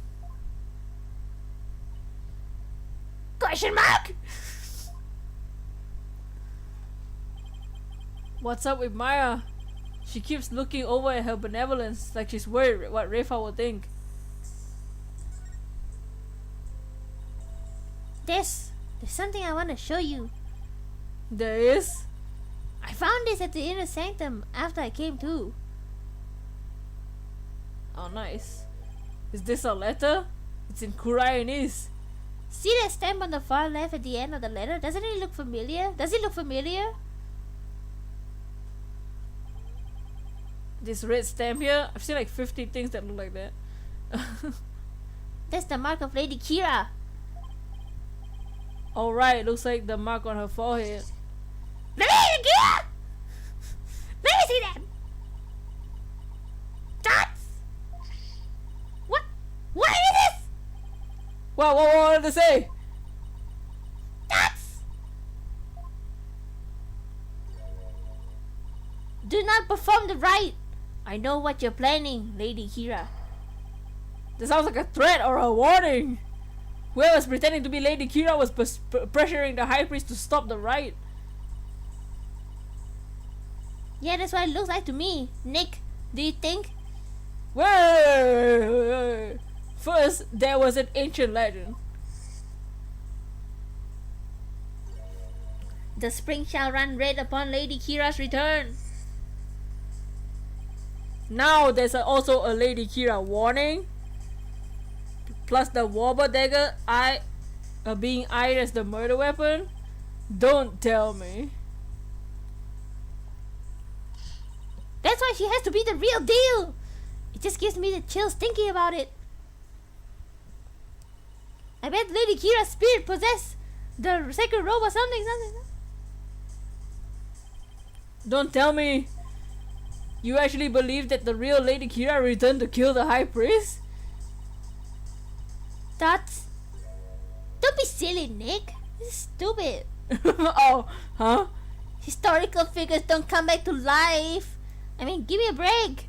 Question mark? What's up with Maya? She keeps looking over at her benevolence like she's worried what Rafa will think. There's something I want to show you. There is? I found this at the inner sanctum after I came to. Oh, nice. Is this a letter? It's in Koreanese. See that stamp on the far left at the end of the letter? Doesn't it look familiar? Does it look familiar? This red stamp here, I've seen like 50 things that look like that. That's the mark of Lady Kira. Alright, looks like the mark on her forehead. Lady Kira! Let me see that! Dots! What is this? What did they say? Dots! Do not perform the rite. I know what you're planning, Lady Kira. This sounds like a threat or a warning. Whoever's pretending to be Lady Kira was pressuring the high priest to stop the rite. Yeah, that's what it looks like to me. Nick, do you think? Wait. First, there was an ancient legend. The spring shall run red upon Lady Kira's return. Now there's also a Lady Kira warning. Plus the Wobber dagger being eyed as the murder weapon. Don't tell me. That's why she has to be the real deal. It just gives me the chills thinking about it. I bet Lady Kira's spirit possessed the sacred robe or something. Don't tell me. You actually believe that the real Lady Kira returned to kill the high priest? Thoughts? Don't be silly, Nick. This is stupid. Oh, huh? Historical figures don't come back to life. I mean, give me a break.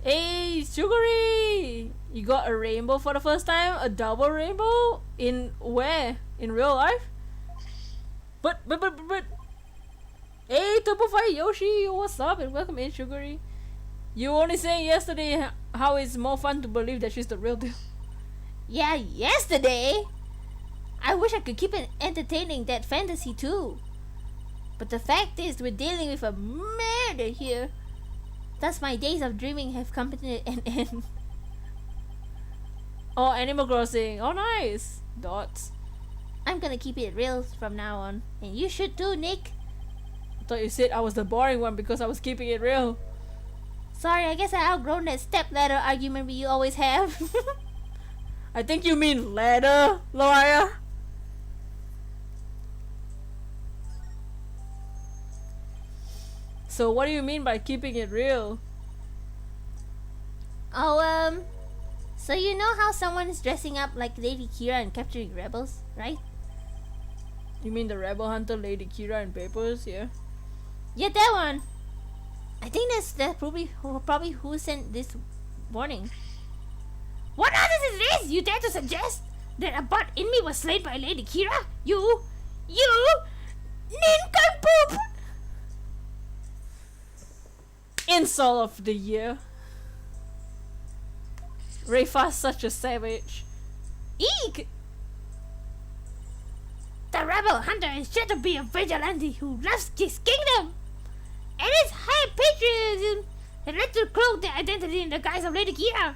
Hey, Sugary! You got a rainbow for the first time? A double rainbow? In where? In real life? But. Hey, Turbo Fire Yoshi! What's up and welcome in, Sugary. You were only saying yesterday how it's more fun to believe that she's the real deal. Yeah, yesterday. I wish I could keep it entertaining that fantasy too. But the fact is, we're dealing with a murder here. Thus, my days of dreaming have come to an end. Oh, Animal Crossing. Oh, nice. Dots. I'm gonna keep it real from now on. And you should too, Nick. I thought you said I was the boring one because I was keeping it real. Sorry, I guess I outgrown that stepladder argument you always have. I think you mean ladder, Loria. So what do you mean by keeping it real? Oh, so you know how someone is dressing up like Lady Kira and capturing rebels, right? You mean the rebel hunter Lady Kira in Papers, yeah? Yeah, that one. I think that's probably who sent this warning. What nonsense is this? You dare to suggest that a bot in me was slain by Lady Kira? You nincompoop! Insult of the year. Rayfa's such a savage. Eek! The rebel hunter is sure to be a vigilante who loves his kingdom, and his high patriotism had led to cloak their identity in the guise of Lady Kira.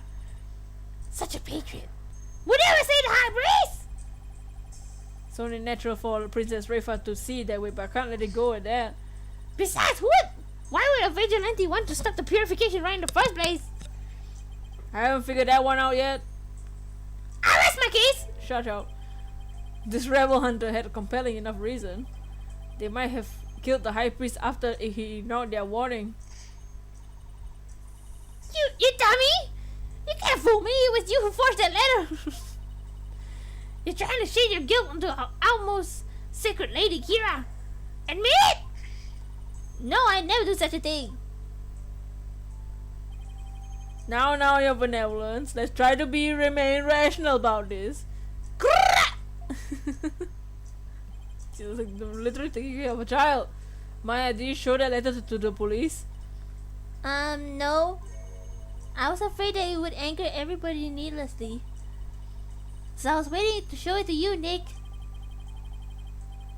Such a patriot would never say the high priest. It's only natural for Princess Rayfa to see that way, but I can't let it go at that. Besides, why would a vigilante want to stop the purification right in the first place? I haven't figured that one out yet. I rest my case. Shut up. This rebel hunter had a compelling enough reason. They might have killed the high priest after he ignored their warning. You dummy! You can't fool me. It was you who forged that letter. You're trying to shade your guilt onto our almost sacred Lady Kira. Admit it! No, I never do such a thing. Now, your benevolence. Let's try to remain rational about this. She was like literally taking care of a child. Maya, did you show that letter to the police? No. I was afraid that it would anger everybody needlessly. So I was waiting to show it to you, Nick.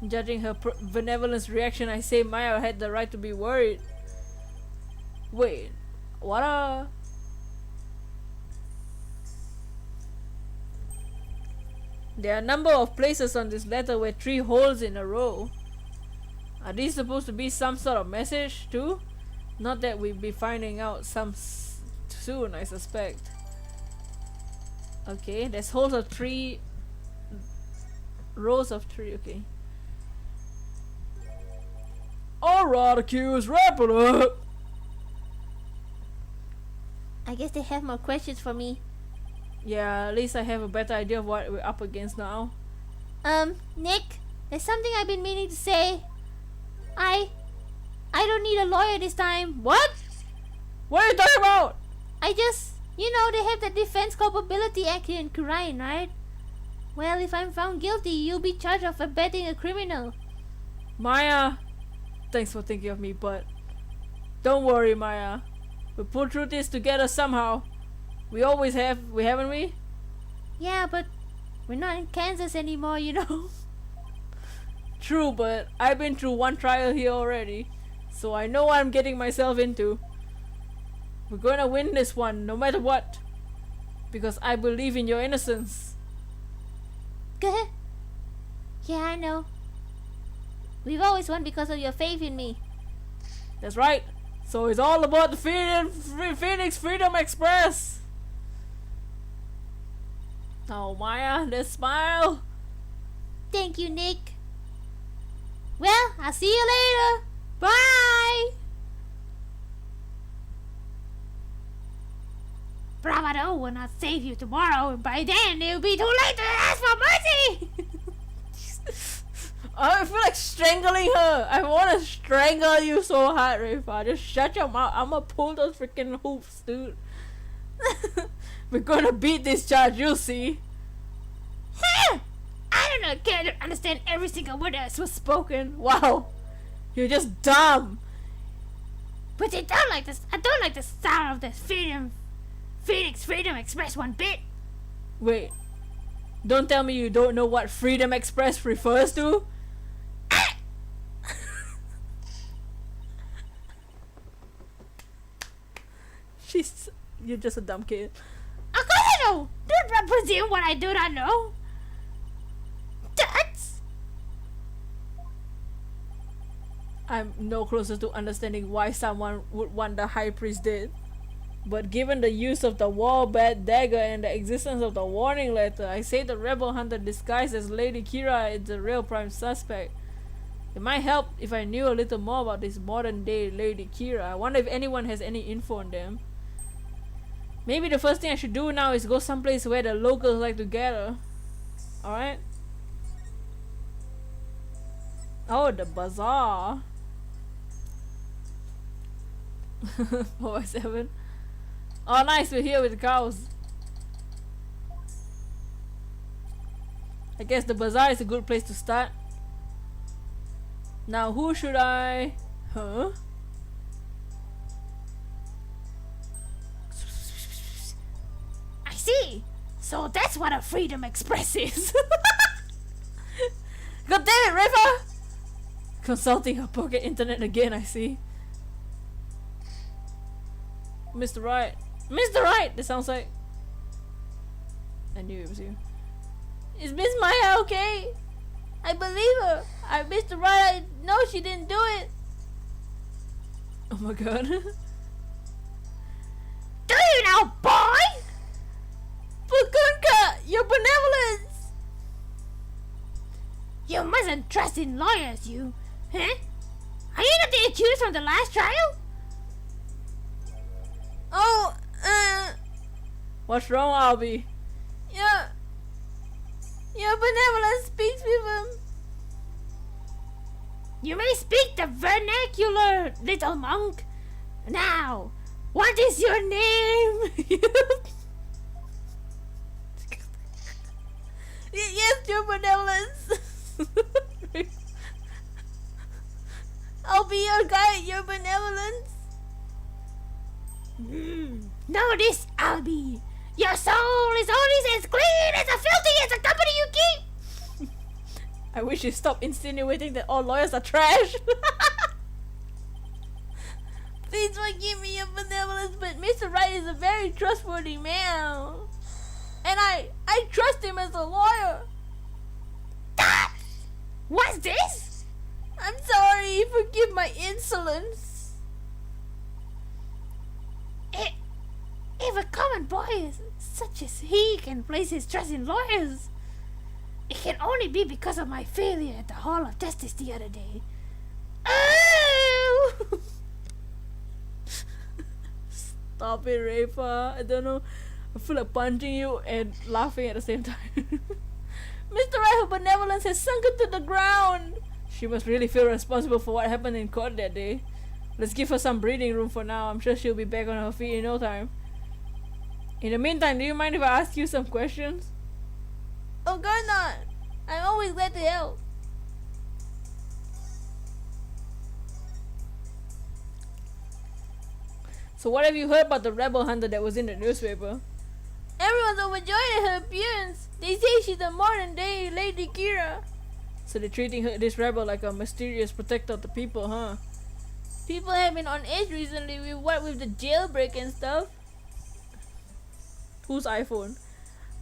Judging her benevolence reaction, I say Maya had the right to be worried. Wait, what a... There are a number of places on this letter where 3 holes in a row. Are these supposed to be some sort of message too? Not that we'll be finding out some soon, I suspect. Okay, there's holes of 3, rows of 3, okay. Alright, accused, wrap it up! I guess they have more questions for me. Yeah, at least I have a better idea of what we're up against now. Nick, there's something I've been meaning to say. I don't need a lawyer this time. What? What are you talking about? I just, they have the Defense Culpability Act here in Wright, right? Well, if I'm found guilty, you'll be charged of abetting a criminal. Maya, thanks for thinking of me, but don't worry, Maya. We'll pull through this together somehow. We always have, haven't we? Yeah, but we're not in Kansas anymore, True, but I've been through one trial here already, so I know what I'm getting myself into. We're gonna win this one, no matter what. Because I believe in your innocence. Good. Yeah, I know. We've always won because of your faith in me. That's right. So it's all about the Phoenix Freedom Express. Oh, Maya, that smile. Thank you, Nick. Well, I'll see you later. Bye. Bravado will not save you tomorrow, and by then it'll be too late to ask for mercy. I feel like strangling her. I want to strangle you so hard, Rayfa. Just shut your mouth. I'm gonna pull those freaking hoops, dude. We're gonna beat this charge, you'll see. I don't care to understand every single word that was spoken. Wow, you're just dumb. But I don't like this. I don't like the sound of the Phoenix Freedom Express one bit. Wait, don't tell me you don't know what Freedom Express refers to. You're just a dumb kid. Of course I know. Do not presume what I do not know. That's... I'm no closer to understanding why someone would want the high priest dead. But given the use of the wall-bat dagger and the existence of the warning letter, I say the rebel hunter disguised as Lady Kira is the real prime suspect. It might help if I knew a little more about this modern-day Lady Kira. I wonder if anyone has any info on them. Maybe the first thing I should do now is go someplace where the locals like to gather. Alright? Oh, the bazaar. 4x7. Oh nice, we're here with the cows. I guess the bazaar is a good place to start. Now who should I... Huh? I see. So that's what a Freedom Express is. God damn it, River! Consulting her pocket internet again, I see. Mr. Wright. Mr. Wright! That sounds like... I knew it was you. Is Miss Maya okay? I believe her. Mr. Wright, I know she didn't do it. Oh my god. Do you know, boy? Pukunka, your benevolence! You mustn't trust in lawyers, you. Huh? Are you not the accused from the last trial? Oh, what's wrong, Albie? Your benevolence speaks with him. You may speak the vernacular, little monk. Now, what is your name? Yes, your benevolence. I'll be your guide, your benevolence. Know this, Albie. Your soul is always as clean as filthy as the company you keep. I wish you stop insinuating that all lawyers are trash. Please forgive me, your benevolence, but Mr. Wright is a very trustworthy man. And I trust him as a lawyer. What's this? I'm sorry, forgive my insolence. If a common boy such as he can place his trust in lawyers, it can only be because of my failure at the Hall of Justice the other day. Oh! Stop it, Rafa. I don't know. I feel like punching you and laughing at the same time. Mr. Wright, her benevolence has sunken to the ground. She must really feel responsible for what happened in court that day. Let's give her some breathing room for now. I'm sure she'll be back on her feet in no time. In the meantime, do you mind if I ask you some questions? Oh God, not. I'm always glad to help. So what have you heard about the rebel hunter that was in the newspaper? Everyone's overjoyed at her appearance. They say she's a modern day Lady Kira. So they're treating this rebel like a mysterious protector of the people, huh? People have been on edge recently with the jailbreak and stuff. Whose iPhone?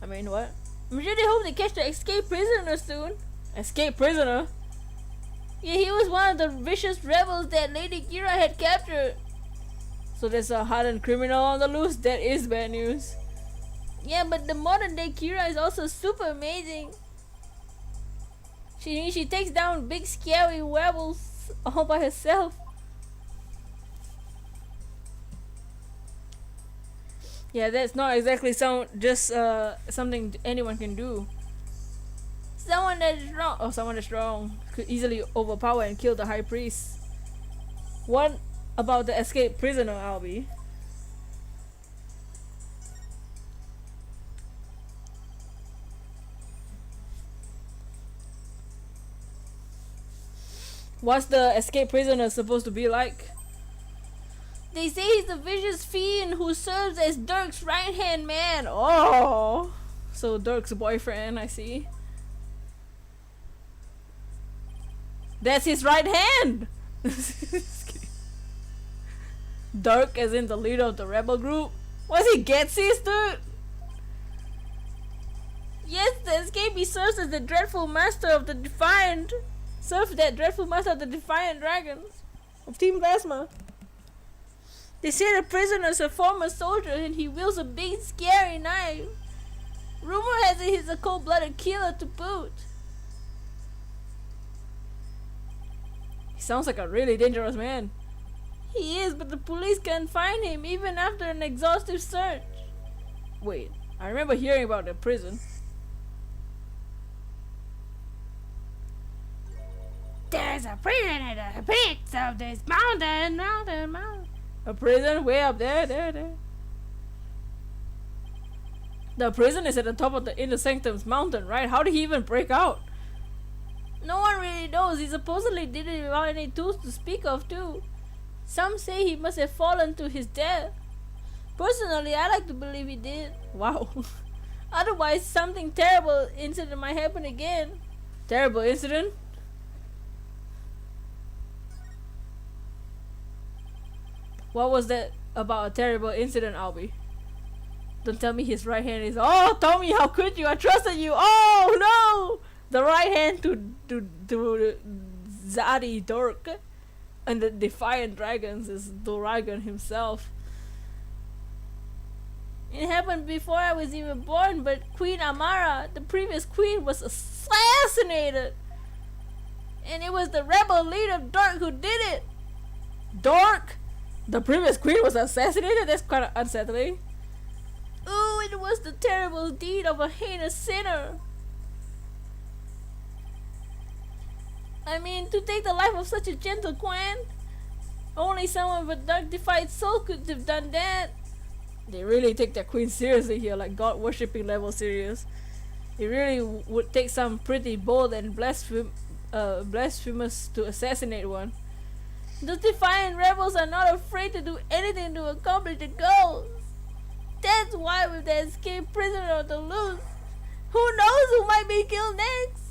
I mean, what? I'm sure they hope they catch the escaped prisoner soon. Escaped prisoner? Yeah, he was one of the vicious rebels that Lady Kira had captured. So there's a hardened criminal on the loose? That is bad news. Yeah, but the modern day Kira is also super amazing. She takes down big scary rebels all by herself. Yeah, that's not exactly something anyone can do. Someone that's strong could easily overpower and kill the high priest. What about the escaped prisoner, Albie? What's the escaped prisoner supposed to be like? They say he's a vicious fiend who serves as Dirk's right-hand man. Oh! So Dirk's boyfriend, I see. That's his right hand! Dirk as in the leader of the rebel group? Was he Getsy's dude? Yes, the escapee serves as the dreadful master of the Defiant. Serves that dreadful master of the Defiant Dragons. Of Team Plasma. They say the prisoner is a former soldier and he wields a big scary knife. Rumor has it he's a cold-blooded killer to boot. He sounds like a really dangerous man. He is, but the police can't find him even after an exhaustive search. Wait, I remember hearing about the prison. There's a prison at the peaks of this mountain. A prison way up there. The prison is at the top of the Inner Sanctum's mountain, right? How did he even break out? No one really knows. He supposedly did it without any tools to speak of, too. Some say he must have fallen to his death. Personally, I like to believe he did. Wow. Otherwise, something terrible incident might happen again. Terrible incident? What was that about a terrible incident, Albie? Don't tell me his right hand is. Oh, Tommy, how could you? I trusted you. Oh no! The right hand to Zadi Dork, and the Defiant Dragons is Doragon himself. It happened before I was even born, but Queen Amara, the previous queen, was assassinated, and it was the rebel leader Dork who did it. Dork, the previous queen was assassinated. That's kind of unsettling. Ooh, it was the terrible deed of a heinous sinner. I mean, to take the life of such a gentle queen, only someone with dark defied soul could have done that. They really take their queen seriously here, like god worshipping level serious. It really would take some pretty bold and blasphemous to assassinate one. Those defiant rebels are not afraid to do anything to accomplish the goals. That's why with the escaped prisoner on the loose, who knows who might be killed next?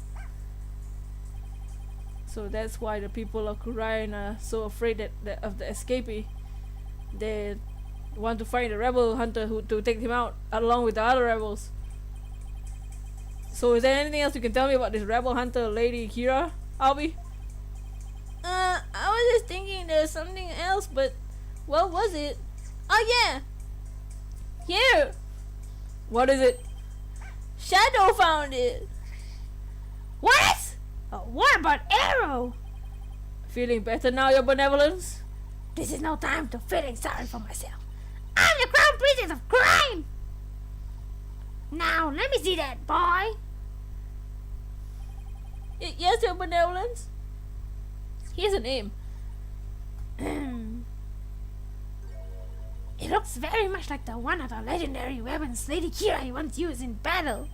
So that's why the people of Kurian are so afraid of the escapee. They want to find a rebel hunter to take him out along with the other rebels. So is there anything else you can tell me about this rebel hunter lady Kira, Albie? I was just thinking there's something else, but what was it? Oh yeah! Here! What is it? Shadow found it! What? What about Arrow? Feeling better now, your benevolence? This is no time to feeling sorry for myself. I'm the crown princess of crime! Now, let me see that boy! Yes, your benevolence? Here's a name. It looks very much like the one of the legendary weapons Lady Kira once used in battle.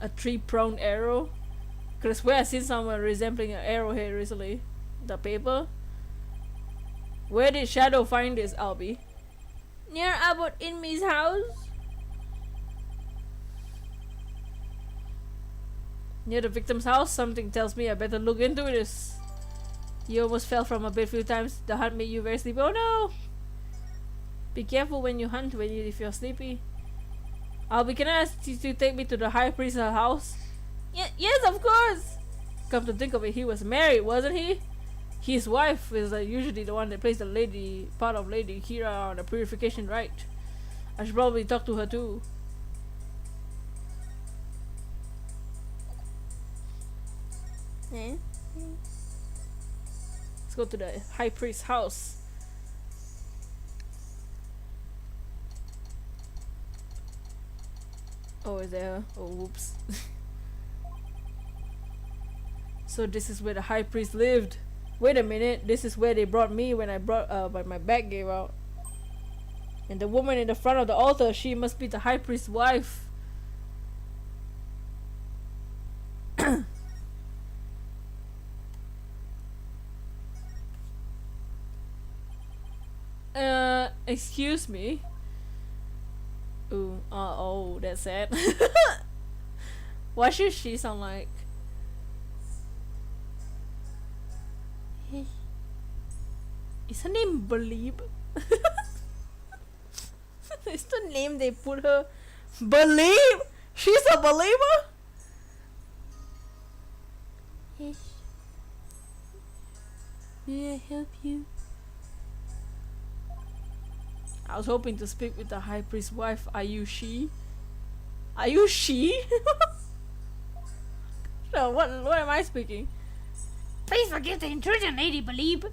A three-pronged arrow? Could I swear I've seen someone resembling an arrowhead recently. The paper? Where did Shadow find this, Albie? Near Abbot Inmi's house? Near the victim's house? Something tells me I better look into this. You almost fell from a bed a few times. The hunt made you very sleepy. Oh no! Be careful when you hunt if you're sleepy. Albie, can I ask you to take me to the High Priest's house? Yes, of course! Come to think of it, he was married, wasn't he? His wife is usually the one that plays the part of Lady Kira on the purification rite. I should probably talk to her too. Let's go to the High Priest's house. Oh, is there? Oh, whoops. So this is where the High Priest lived. Wait a minute, this is where they brought me when my back gave out. And the woman in the front of the altar, she must be the High Priest's wife. Excuse me. Ooh, oh, that's sad. What should she sound like? Is her name Believe? It's the name they put her. Believe? She's a believer? Yes. May I help you? I was hoping to speak with the High Priest's wife. Are you she? Are you she? No, what am I speaking? Please forgive the intrusion, Lady Believe.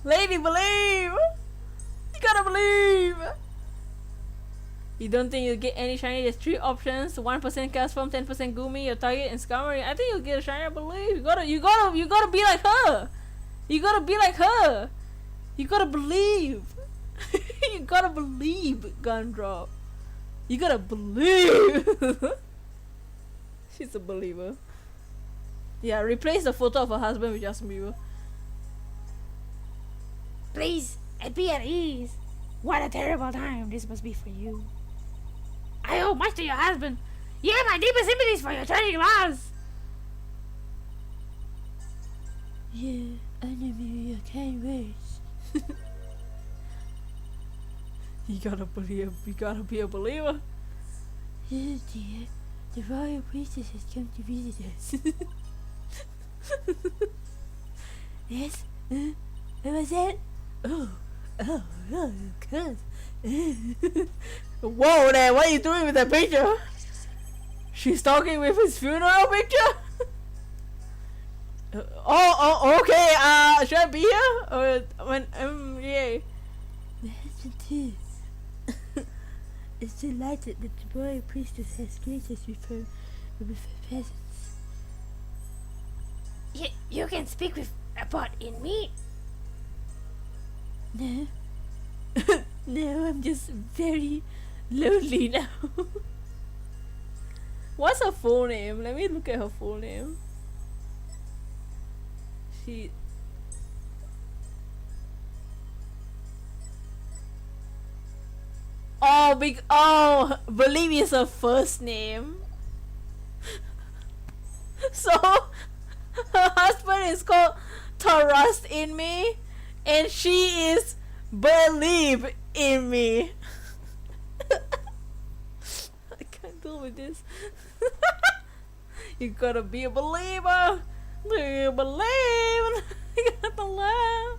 Lady Believe! You gotta believe! You don't think you'll get any shiny? There's 3 options: 1% cast from, 10% Gumi, your target, and Scummery. I think you'll get a shiny, I believe. You gotta be like her! You gotta be like her! You gotta believe! You You gotta believe, gun drop. You gotta believe. She's a believer. Yeah, replace the photo of her husband with Justin Bieber. Please, and be at ease. What a terrible time this must be for you. I owe much to your husband. You have my deepest sympathies for your tragic loss. Yeah, I know maybe your kind words. You gotta believe. You gotta be a believer. Yes, dear. The royal priestess has come to visit us. Yes? What was that? Oh, cuz. Whoa there, what are you doing with that picture? She's talking with his funeral picture? Okay, should I be here? Or when, yeah. My husband too. Is delighted that the royal priestess has graced us with her presence. You can speak with about in me. No. No, I'm just very lonely now. What's her full name? Let me look at her full name. She... believe it's her first name. So, her husband is called Trust in Me, and she is Believe in Me. I can't deal with this. You gotta be a believer. Do you believe? You gotta laugh.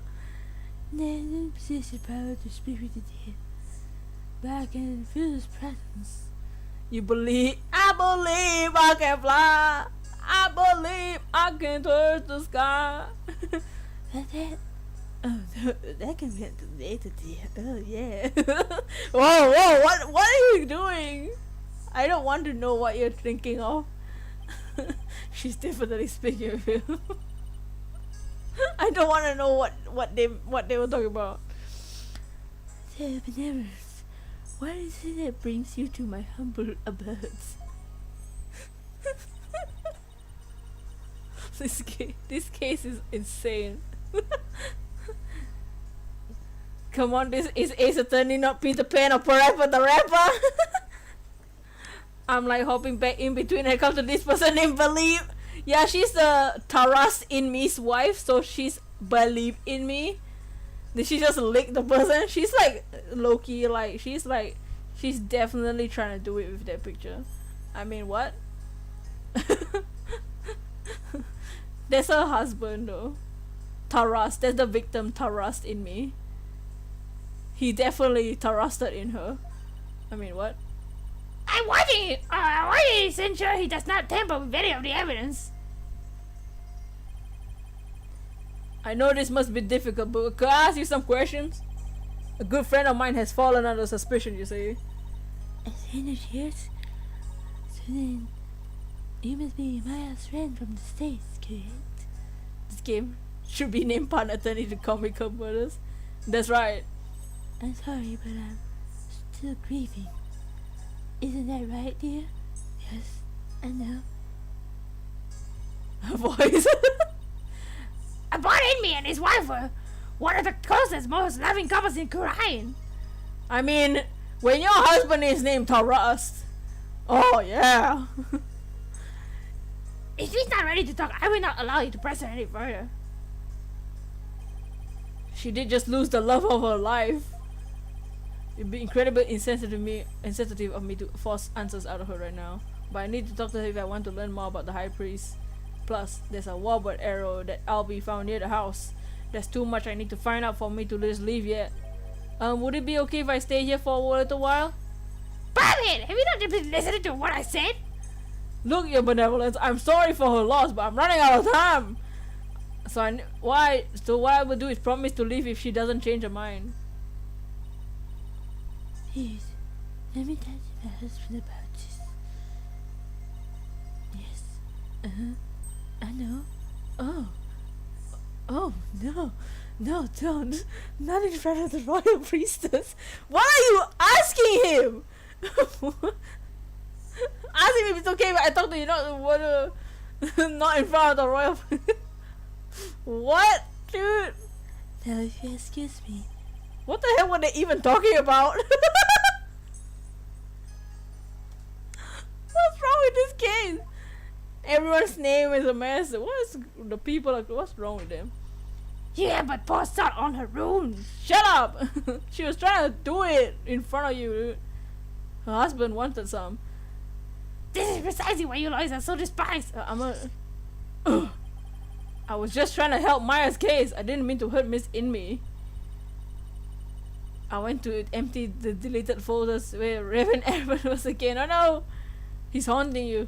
No, I don't possess the power to speak with the dead, but I can feel his presence. You believe? I believe I can fly. I believe I can touch the sky. Like that? Oh no, that can be later, dear. Oh yeah. Whoa, what are you doing? I don't want to know what you're thinking of. She's definitely speaking with him. I don't want to know what they were talking about. Their benevolence. What is it that brings you to my humble abode? This case is insane. Come on, this is Ace Attorney, not Peter Pan or Parappa the Rapper. I'm like hopping back in between and come to this person named Believe. Yeah, she's the Trust in Me's wife, so she's Believe in Me. Did she just lick the person? She's like low-key, like she's definitely trying to do it with that picture. I mean, what? That's her husband though. Trust, that's the victim, Trust in Me. He definitely trusted in her. I mean, what? I'm watching it! I want to ensure he does not tamper with any of the evidence. I know this must be difficult, but could I ask you some questions? A good friend of mine has fallen under suspicion, you see. A friend of yours? So then, you must be Maya's friend from the States, correct? This game should be named Pun Attorney to Comical Murders. That's right. I'm sorry, but I'm still grieving. Isn't that right, dear? Yes, I know. Her voice. Upon me and his wife were one of the closest, most loving couples in Quran. I mean, when your husband is named Trust. Oh, yeah. If she's not ready to talk, I will not allow you to press her any further. She did just lose the love of her life. It'd be incredibly insensitive of me to force answers out of her right now. But I need to talk to her if I want to learn more about the High Priest. Plus, there's a warbird arrow that I'll be found near the house. There's too much I need to find out for me to just leave yet. Would it be okay if I stay here for a little while? Bobhead, have you not been listening to what I said? Look, your benevolence, I'm sorry for her loss, but I'm running out of time. So what I will do is promise to leave if she doesn't change her mind. Please, let me talk to my husband about this. Yes. I know. Oh no. No, don't. Not in front of the royal priestess. Why are you asking him? Ask him if it's okay, but I talk to you, not in front of the royal. What, dude? Now, if you excuse me. What the hell were they even talking about? What's wrong with this case? Everyone's name is a mess. What's the people like? What's wrong with them? Yeah, but pour salt on her room. Shut up! She was trying to do it in front of you, dude. Her husband wanted some. This is precisely why you lawyers are so despised. I was just trying to help Maya's case. I didn't mean to hurt Miss Inme. I went to empty the deleted folders where Reverend Edward was again. Oh no! He's haunting you.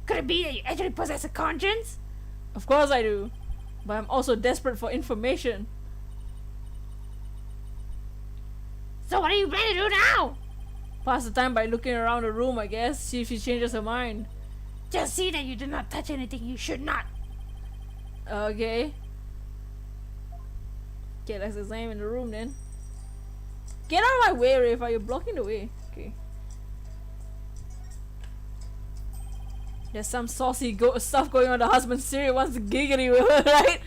Could it be that you actually possess a conscience? Of course I do. But I'm also desperate for information. So what are you planning to do now? Pass the time by looking around the room, I guess. See if she changes her mind. Just see that you do not touch anything you should not. Okay. Okay, let's examine the room then. Get out of my way, Rafa. You're blocking the way. Okay. There's some saucy stuff going on. The husband Siri wants to giggity with her, right?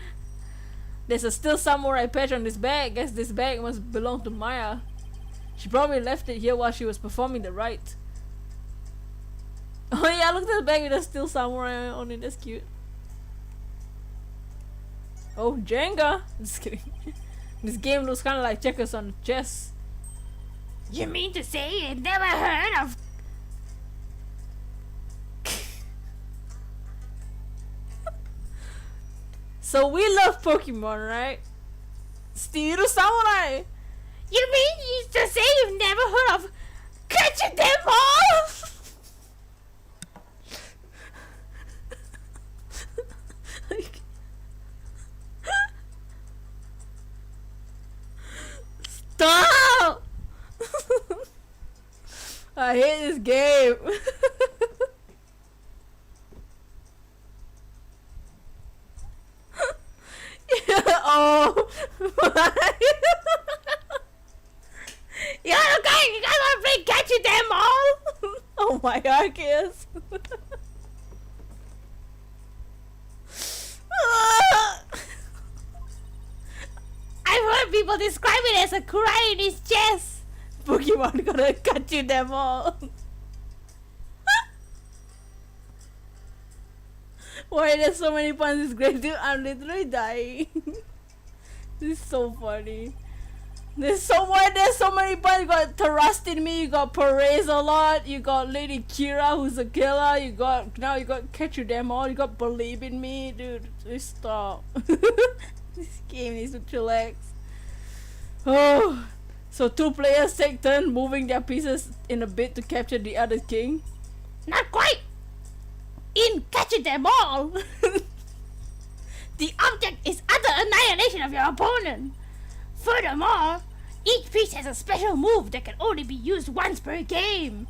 There's a still samurai patch on this bag. Guess this bag must belong to Maya. She probably left it here while she was performing the rite. Oh yeah, look at the bag with a still samurai on it. That's cute. Oh, Jenga! Just kidding. This game looks kind of like checkers on chess. You mean to say you never heard of... So we love Pokemon, right? Steel Samurai! You mean to say you've never heard of catching them all? Stop! I hate this game. Oh. Yeah, okay, you guys wanna play catching them all? Oh my god, kids. I've heard people describe it as a cry in his chest. Pokemon gonna catch you them all. Why there's so many puns? It's great, dude. I'm literally dying. This is so funny. There's so many puns. You got Trust in Me. You got Perez a lot. You got Lady Kira, who's a killer. You got Catch You Them All. You got Believe in Me, dude. Just stop. This game needs to chillax. Oh, so 2 players take turn moving their pieces in a bid to capture the other king. Not quite. In catching them all. The object is utter annihilation of your opponent. Furthermore, each piece has a special move that can only be used once per game.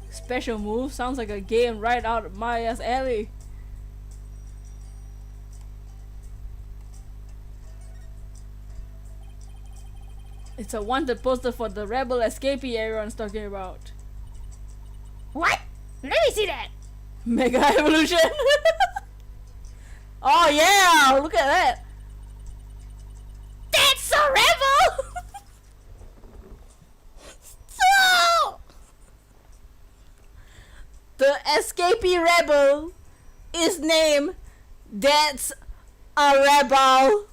Special move? Sounds like a game right out of Maya's alley. It's a wanted poster for the rebel escapee everyone's talking about. What? Let me see that. Mega Evolution. Oh yeah, look at that. That's a rebel. So the escapee rebel is named That's a Rebel.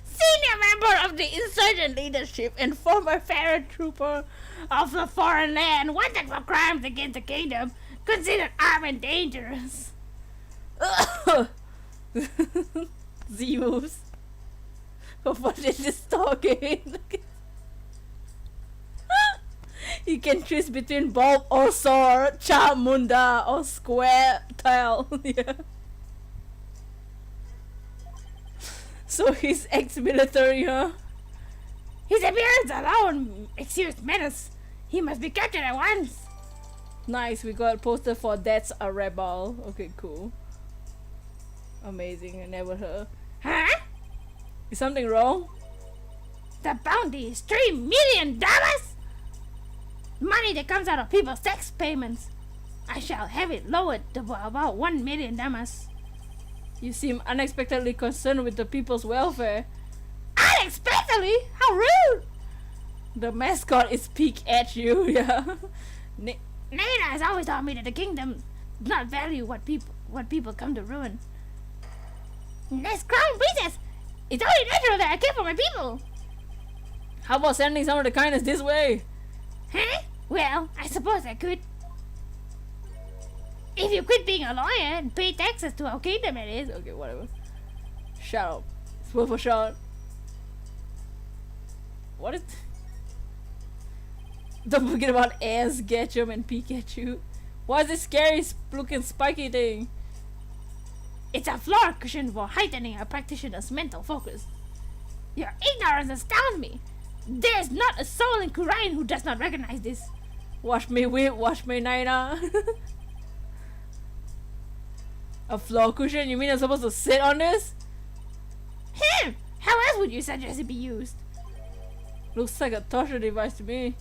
Senior member of the insurgent leadership and former paratrooper of the foreign land, wanted for crimes against the kingdom, considered armed and dangerous. Z moves. What is this talking? You can choose between bulb or sword, Chamunda or square tile. Yeah. So he's ex-military, huh? His appearance alone a serious menace. He must be captured at once. Nice, we got a poster for That's a Rebel. Okay, cool. Amazing, I never heard. Huh? Is something wrong? The bounty is $3 million! Money that comes out of people's tax payments. I shall have it lowered to about $1 million. You seem unexpectedly concerned with the people's welfare. Unexpectedly? How rude! The mascot is peek at you, yeah. Nana has always taught me that the kingdom does not value what people come to ruin. As crown princess, it's only natural that I care for my people. How about sending some of the kindness this way? Huh? Well, I suppose I could. If you quit being a lawyer and pay taxes to our kingdom, it is. Okay, whatever. Shut up. It's worth a shot. What is... Don't forget about Ass, Ketchum, and Pikachu. Why is this scary looking spiky thing? It's a floor cushion for heightening a practitioner's mental focus. Your ignorance astounds me. There's not a soul in Kurain who does not recognize this. Watch me whip, watch me Naina. A floor cushion? You mean I'm supposed to sit on this? How else would you suggest it be used? Looks like a torture device to me.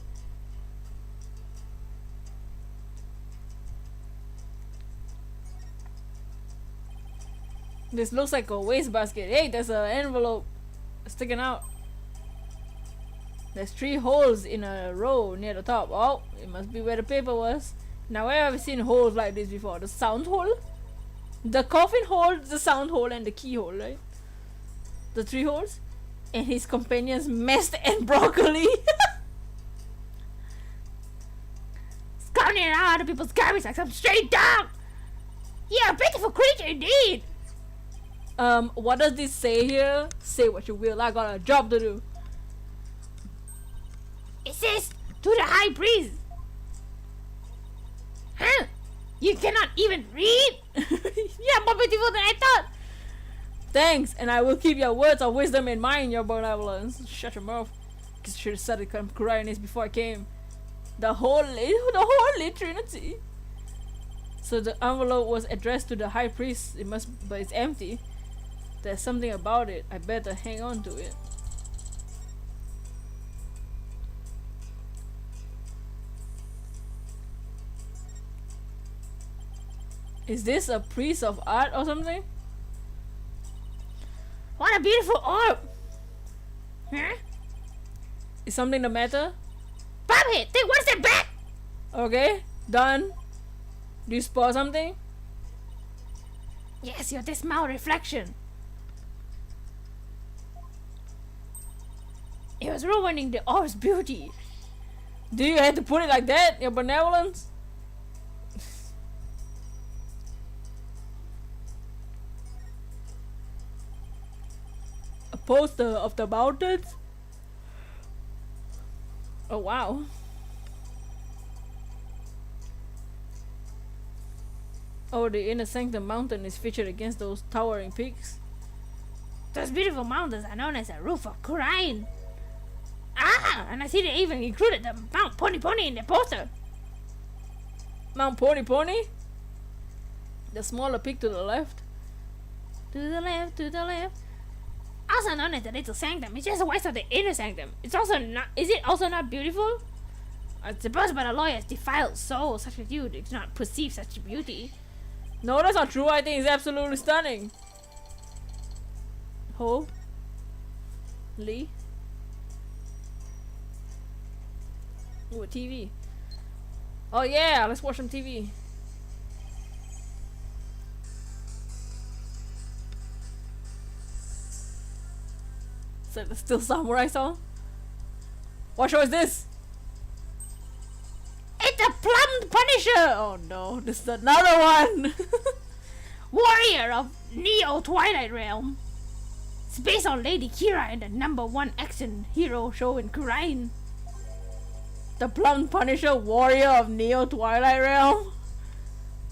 This looks like a wastebasket. Hey, there's an envelope sticking out. There's 3 holes in a row near the top. Oh, it must be where the paper was. Now, where have I seen holes like this before? The sound hole? The coffin hole, the sound hole, and the keyhole, right? The 3 holes? And his companions messed and broccoli. Scouting around other people's garbage like some stray dog. You're a pitiful creature indeed. What does this say here? Say what you will, I got a job to do. It says, to the high priest. Huh? You cannot even read? You're more beautiful than I thought. Thanks, and I will keep your words of wisdom in mind, your benevolence. Shut your mouth. Guess you should have started crying this before I came. The Holy Trinity. So the envelope was addressed to the high priest. But it's empty. There's something about it. I better hang on to it. Is this a piece of art or something? What a beautiful orb! Huh? Is something the matter? Bobhead, take one step back! Okay, done. Do you spot something? Yes, your dismal reflection. It was ruining the orb's beauty. Do you have to put it like that, your benevolence? A poster of the mountains? Oh wow. Oh, the inner sanctum mountain is featured against those towering peaks. Those beautiful mountains are known as the roof of Kurain. Ah, and I see they even included the Mount Pony Pony in the poster. Mount Pony Pony? The smaller peak to the left? To the left, to the left. Also known as the little sanctum. It's just west of the inner sanctum. It's also not. Is it also not beautiful? I suppose by the lawyer's defiled soul, such as you, do not perceive such beauty. No, that's not true. I think it's absolutely stunning. Ho? Lee? Ooh, a TV. Oh yeah, let's watch some TV. So the Still Samurai song? What show is this? It's a Plum Punisher! Oh no, this is another one! Warrior of Neo Twilight Realm. It's based on Lady Kira and the #1 action hero show in Kurain. The Plum Punisher, Warrior of Neo Twilight Realm?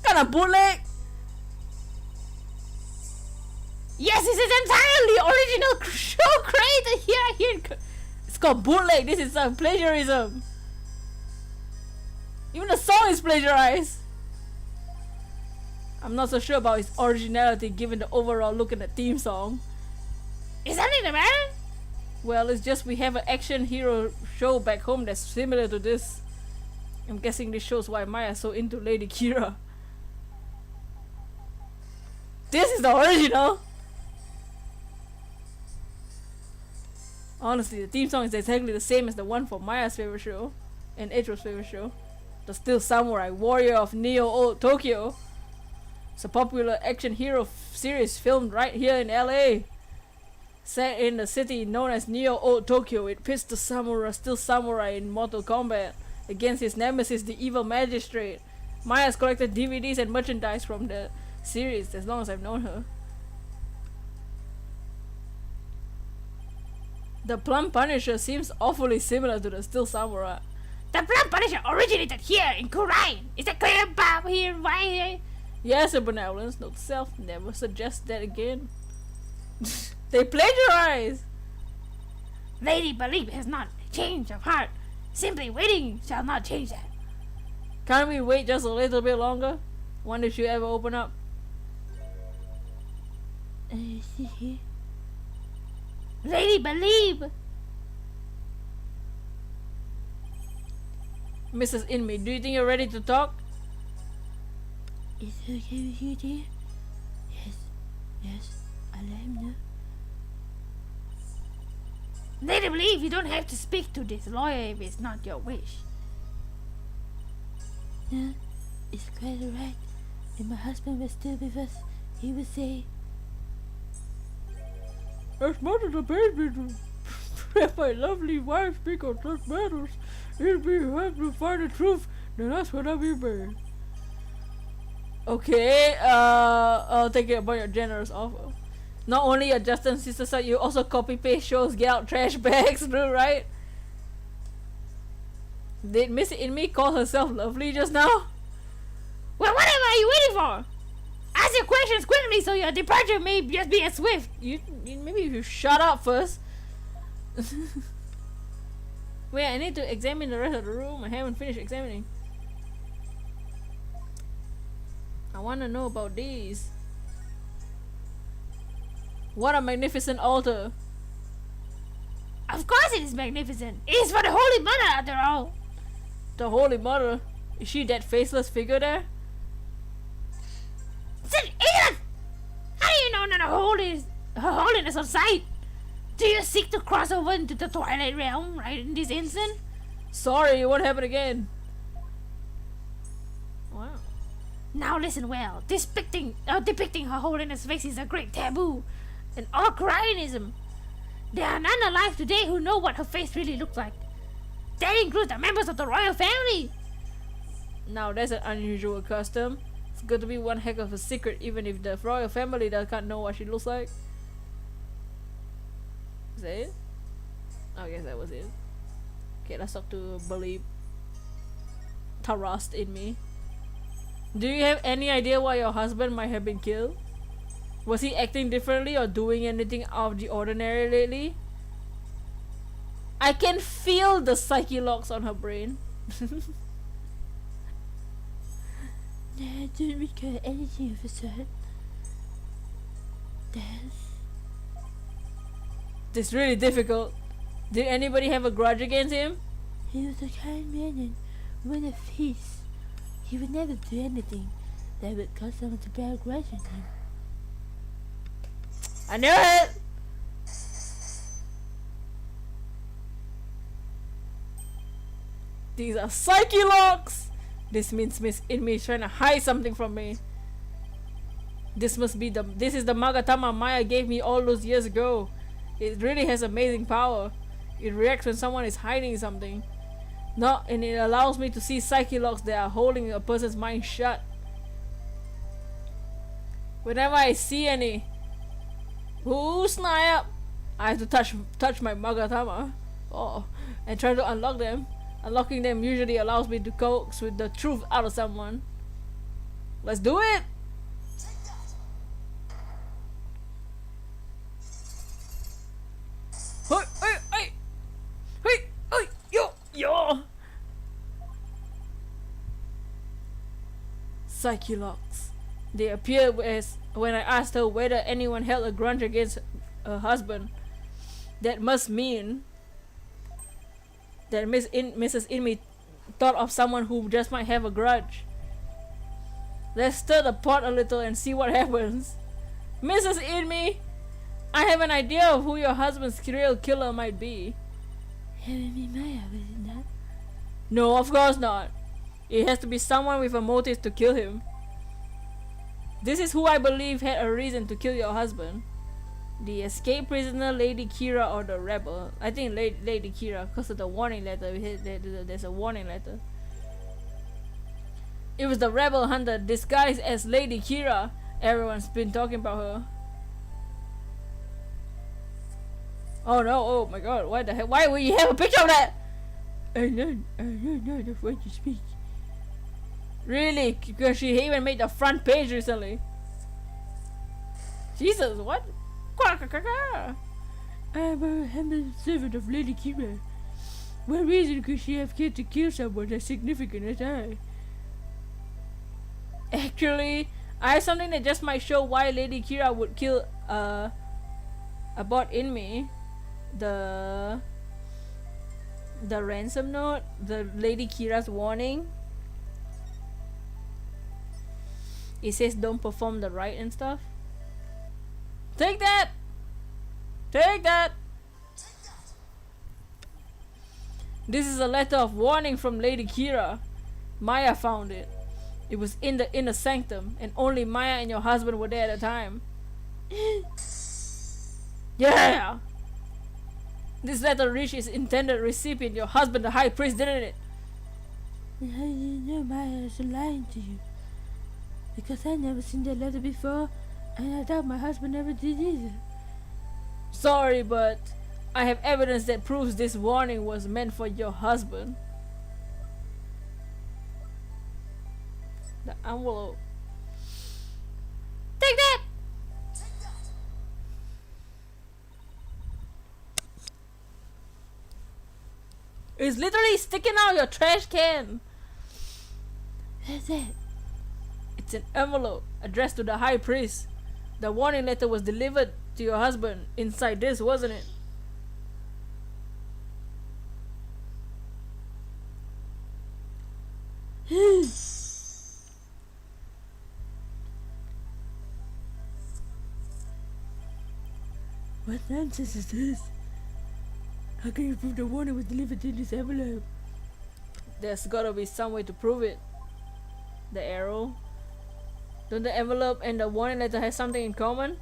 Kind of bootleg? Yes, this is entirely original show created here in It's called bootleg. This is plagiarism. Even the song is plagiarized. I'm not so sure about its originality given the overall look in the theme song. Is something the matter? Well, it's just we have an action hero show back home that's similar to this. I'm guessing this shows why Maya's so into Lady Kira. This is the original! Honestly, the theme song is exactly the same as the one for Maya's favorite show and Eiichirō's favorite show, the Steel Samurai Warrior of Neo Old Tokyo. It's a popular action hero series filmed right here in LA. Set in the city known as Neo Old Tokyo, it pits the Steel Samurai in Mortal Kombat against his nemesis, the Evil Magistrate. Maya's collected DVDs and merchandise from the series as long as I've known her. The Plum Punisher seems awfully similar to the Steel Samurai. The Plum Punisher originated here in Kurai. Is that clear, Bob? Here, right? Yes, Your Benevolence, note to self, never suggest that again. They plagiarize! Lady Believe has not changed of heart. Simply waiting shall not change that. Can't we wait just a little bit longer? Wonder if you ever open up. See here. Lady Believe! Mrs. Inmate, do you think you're ready to talk? Is it okay with you, dear? Yes, I'll let him know. Lady Believe, you don't have to speak to this lawyer if it's not your wish. No, it's quite alright. If my husband was still with us, he would say, As much as a baby to have my lovely wife speak on such matters, it'd be hard to find the truth, then that's what I mean by. Okay, I'll take it about your generous offer. Not only a Justin sister site, you also copy paste shows, get out trash bags, right? Did Miss Inmate call herself lovely just now? well, whatever are you waiting for? Ask your questions quickly so your departure may just be as swift. Maybe if you shut up first. Wait, I need to examine the rest of the room. I haven't finished examining. I want to know about these. What a magnificent altar. Of course it is magnificent. It is for the Holy Mother after all. The Holy Mother? Is she that faceless figure there? Sit ignorant! How do you know not her holiness on sight? Do you seek to cross over into the Twilight Realm right in this instant? Sorry, it won't happen again. Wow. Now listen well. Depicting her holiness face is a great taboo. And all Koreanism. There are none alive today who know what her face really looks like. That includes the members of the royal family. Now that's an unusual custom. It's got to be one heck of a secret even if the royal family can't know what she looks like. Is that it? I guess that was it. Okay, let's talk to Believe. Trust in me. Do you have any idea why your husband might have been killed? Was he acting differently or doing anything out of the ordinary lately? I can feel the psyche locks on her brain. I don't recall anything of the sort. This is really difficult. Did anybody have a grudge against him? He was a kind man and one of peace. He would never do anything that would cause someone to bear a grudge on him. I knew it! These are psyche locks! This means Miss Inmi is trying to hide something from me. This is the Magatama Maya gave me all those years ago. It really has amazing power. It reacts when someone is hiding something. And it allows me to see psyche locks that are holding a person's mind shut. Whenever I see any, snap! I have to touch my Magatama. And try to unlock them. Unlocking them usually allows me to coax with the truth out of someone. Let's do it! Psyche locks. They appeared as when I asked her whether anyone held a grudge against her husband, that must mean that Mrs. Inmee thought of someone who just might have a grudge. Let's stir the pot a little and see what happens. Mrs. Inmee, I have an idea of who your husband's serial killer might be. Having me Maya, was it not? No, of course not. It has to be someone with a motive to kill him. This is who I believe had a reason to kill your husband. The escaped prisoner, Lady Kira, or the rebel. I think Lady Kira, because of the warning letter. There's a warning letter. It was the rebel hunter disguised as Lady Kira. Everyone's been talking about her. Oh no, oh my god, what the heck? Why would you have a picture of that? I'm not afraid to speak. Really? Because she even made the front page recently. Jesus, what? I'm a humble servant of Lady Kira. What reason could she have cared to kill someone as significant as I? Actually, I have something that just might show why Lady Kira would kill a bot in me. The ransom note, the Lady Kira's warning. It says don't perform the rite and stuff. Take that! Take that! This is a letter of warning from Lady Kira. Maya found it. It was in the inner sanctum, and only Maya and your husband were there at the time. Yeah! This letter reached its intended recipient, your husband, the high priest, didn't it? How do you know Maya is lying to you? Because I never seen that letter before, and I doubt my husband never did either. Sorry, but I have evidence that proves this warning was meant for your husband. The envelope. Take that! It's literally sticking out your trash can. That's it. It's an envelope addressed to the high priest. The warning letter was delivered to your husband inside this, wasn't it? What nonsense is this? How can you prove the warning was delivered in this envelope? There's gotta be some way to prove it. The arrow. Don't the envelope and the warning letter have something in common?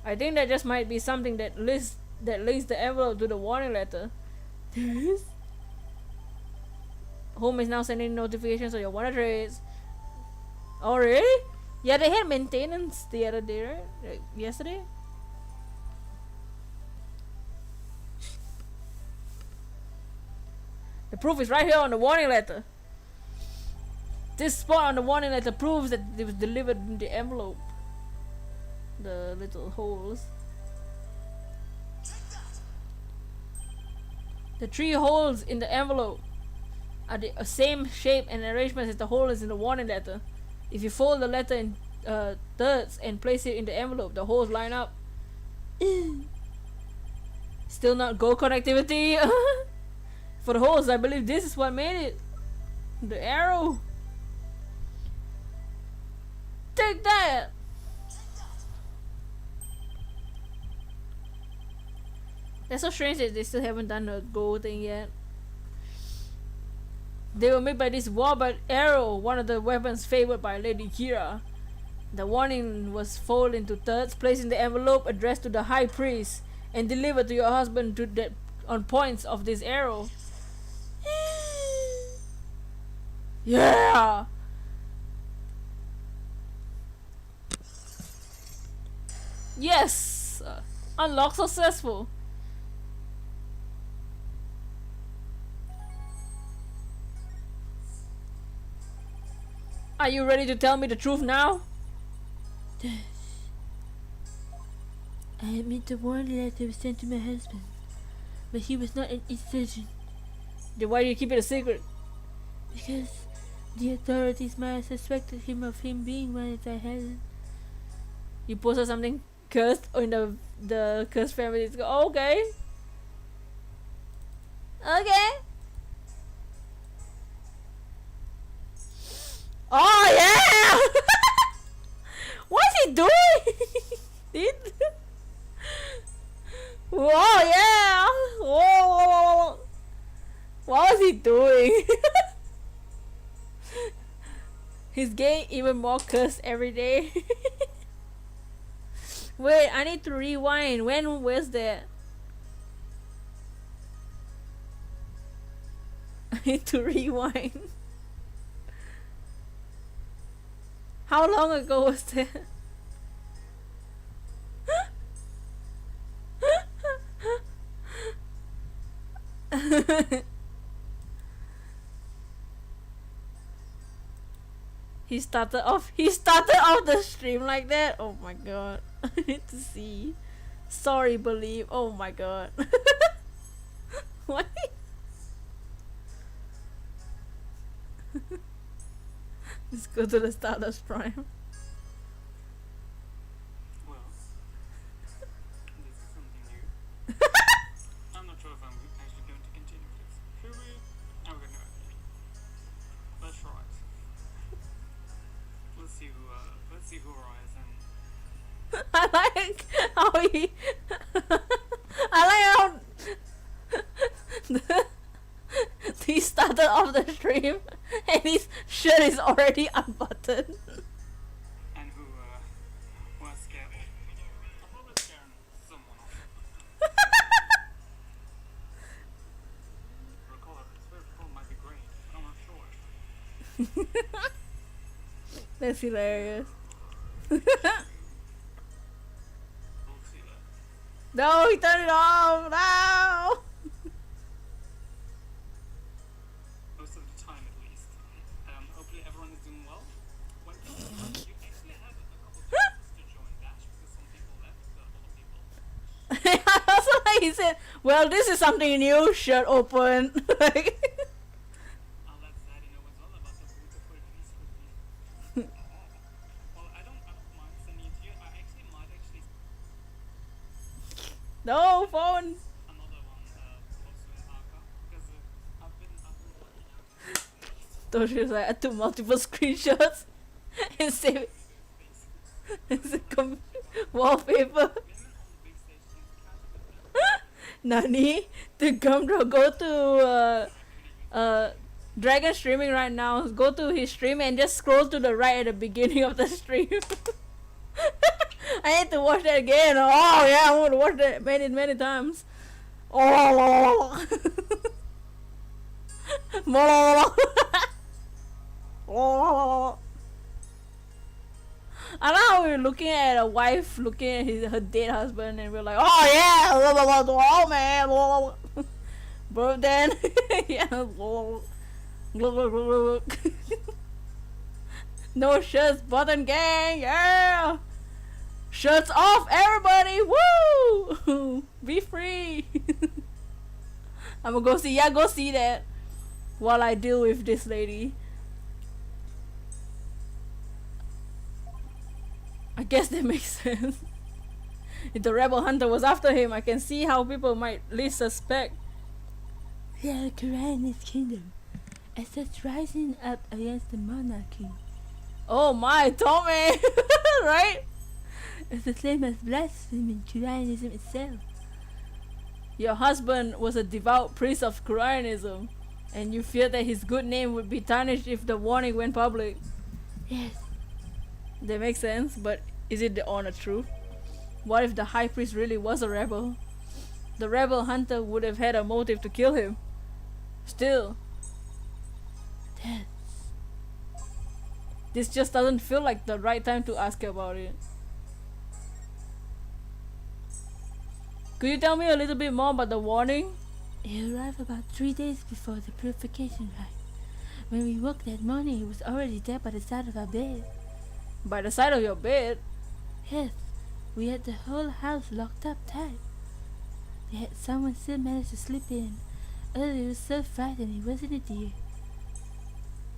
I think that just might be something that links the envelope to the warning letter. There is? Home is now sending notifications on your water trades. Oh really? Yeah, they had maintenance the other day, right? Like yesterday? The proof is right here on the warning letter. This spot on the warning letter proves that it was delivered in the envelope. The little holes. The 3 holes in the envelope are the same shape and arrangement as the holes in the warning letter. If you fold the letter in thirds and place it in the envelope, the holes line up. Still not go connectivity. For the holes, I believe this is what made it. The arrow. Take that! That's so strange that they still haven't done the gold thing yet. They were made by this warbird arrow, one of the weapons favored by Lady Kira. The warning was folded into thirds, placed in the envelope addressed to the high priest, and delivered to your husband on points of this arrow. Yeah! Yes! Unlock successful. Are you ready to tell me the truth now? I admit the warning letter was sent to my husband, but he was not an insurgent. Then why do you keep it a secret? Because the authorities might have suspected him of being one that I hadn't. You posted something cursed in the cursed family. It's go, okay. Okay. Oh yeah! What's he doing? Dude. Whoa, yeah! Whoa! What was he doing? He's getting even more cursed every day. Wait, I need to rewind. When was that? I need to rewind. How long ago was that? He started off the stream like that. Oh my god. I need to see. Sorry, believe. Oh my god. What? Let's go to the Stardust Prime. Well, this is something new. I'm not sure if I'm actually going to continue with this. Should we? I'm gonna. Let's try it. Let's see who arrives and. I like how he. I like how he started off the stream and his shirt is already unbuttoned. And who was scared. I'm probably scaring someone off. Recall that this very phone might be great, but I'm not sure. That's hilarious. We'll see that. No, he turned it off. No. Most of the time, at least. Hopefully everyone is doing well. When you actually have a couple of chances to join Dash because some people left, but a lot of people. Also, like he said, well, this is something new. Shirt open. Like. I'll let Zaddy know as well about the beautiful piece with me. Well, I don't mind sending it to you. I actually might No phone. another one also in Aka because I've been working out So she was like, I took multiple screenshots and saved it as a wallpaper. women on the big stage use cat. Nani? To Gumdro, go to Dragon streaming right now. Go to his stream and just scroll to the right at the beginning of the stream. I need to watch that again. Oh yeah, I want to watch that many times. Oh. I know how we're looking at a wife looking at her dead husband and we're like, oh yeah, oh man, bro then yeah, no shirts button gang, yeah, shirts off everybody, woo, be free. I'm gonna go see that while I deal with this lady. I guess that makes sense. If the rebel hunter was after him, I can see how people might least suspect. Yeah, Korean kingdom, as such rising up against the monarchy. Oh my, Tommy! Right? It's the same as blaspheming Koreanism itself. Your husband was a devout priest of Koreanism, and you feared that his good name would be tarnished if the warning went public. Yes. That makes sense, but is it the honor truth? What if the high priest really was a rebel? The rebel hunter would have had a motive to kill him. Still, this just doesn't feel like the right time to ask about it. Could you tell me a little bit more about the warning? It arrived about 3 days before the purification rite. When we woke that morning, it was already there by the side of our bed. By the side of your bed? Yes, we had the whole house locked up tight. Yet someone still managed to slip in. Earlier, was so frightening, wasn't it, dear?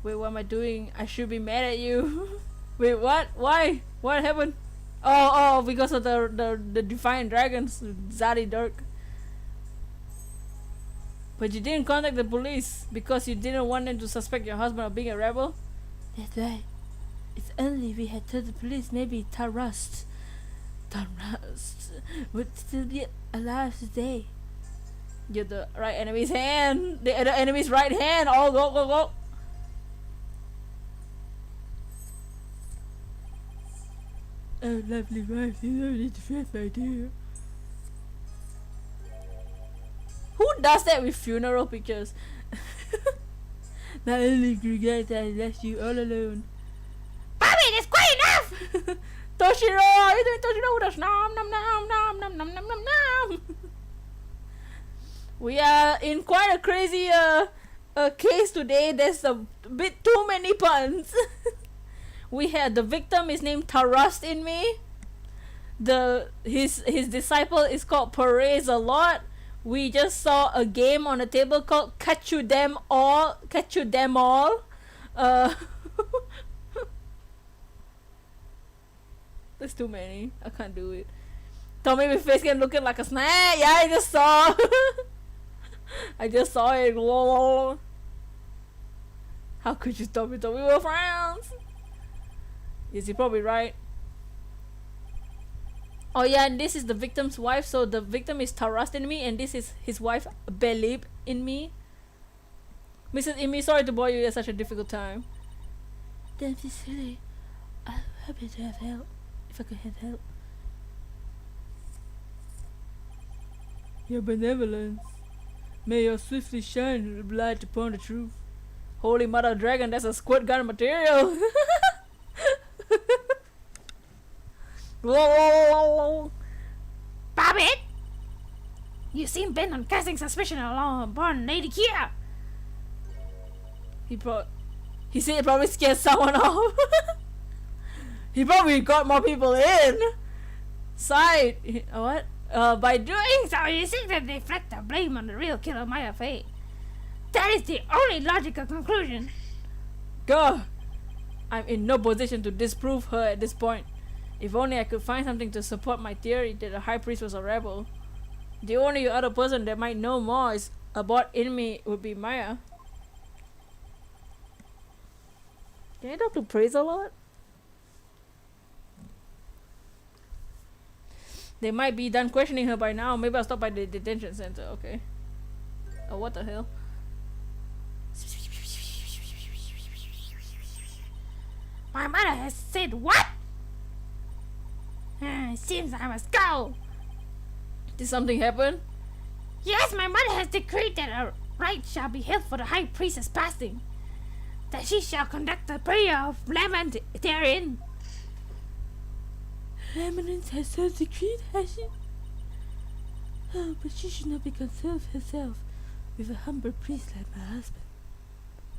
Wait, what am I doing? I should be mad at you. Wait, what? Why? What happened? Oh, because of the Defiant Dragons, Zaddy Dirk. But you didn't contact the police because you didn't want them to suspect your husband of being a rebel? That's right. If only we had told the police, maybe Tarrust would still be alive today. You're the right enemy's hand. The other enemy's right hand. Oh, go. Oh, lovely wife, you don't need to fret, my dear. Who does that with funeral pictures? Not only regret that I left you all alone. Bobby, that's quite enough! Toshiro, are you doing Toshiro with us? Nom nom nom nom nom nom nom nom nom. We are in quite a crazy case today. There's a bit too many puns. We had the victim is named Tarrust in me. His disciple is called Perez a lot. We just saw a game on a table called Catch You Them All. There's too many. I can't do it. Tommy with face cam looking like a snack. Yeah, I just saw. I just saw it. Lol. How could you stop me? We were friends. Yes, you're probably right. Oh yeah, and this is the victim's wife. So the victim is Tarrust in me, and this is his wife Belib in me. Mrs. Imi, sorry to bore you at such a difficult time. Don't be silly. I'm happy to have help. If I could have help. Your benevolence. May your swiftly shine light upon the truth. Holy Mother Dragon, that's a squirt gun material. Babbitt! You seem bent on casting suspicion upon Lady Kira. He said it probably scared someone off. He probably got more people in. What? By doing So you seek to deflect the blame on the real killer Maya Fey. That is the only logical conclusion. Go. I'm in no position to disprove her at this point. If only I could find something to support my theory that the High Priest was a rebel. The only other person that might know more about enemy would be Maya. Can I talk to Praise a lot? They might be done questioning her by now. Maybe I'll stop by the detention center. Okay. Oh, what the hell? My mother has said what? It seems I must go. Did something happen? Yes, my mother has decreed that a rite shall be held for the High Priestess passing. That she shall conduct the prayer of lament therein. Eminence has so decreed, has she? Oh, but she should not be concerned herself with a humble priest like my husband.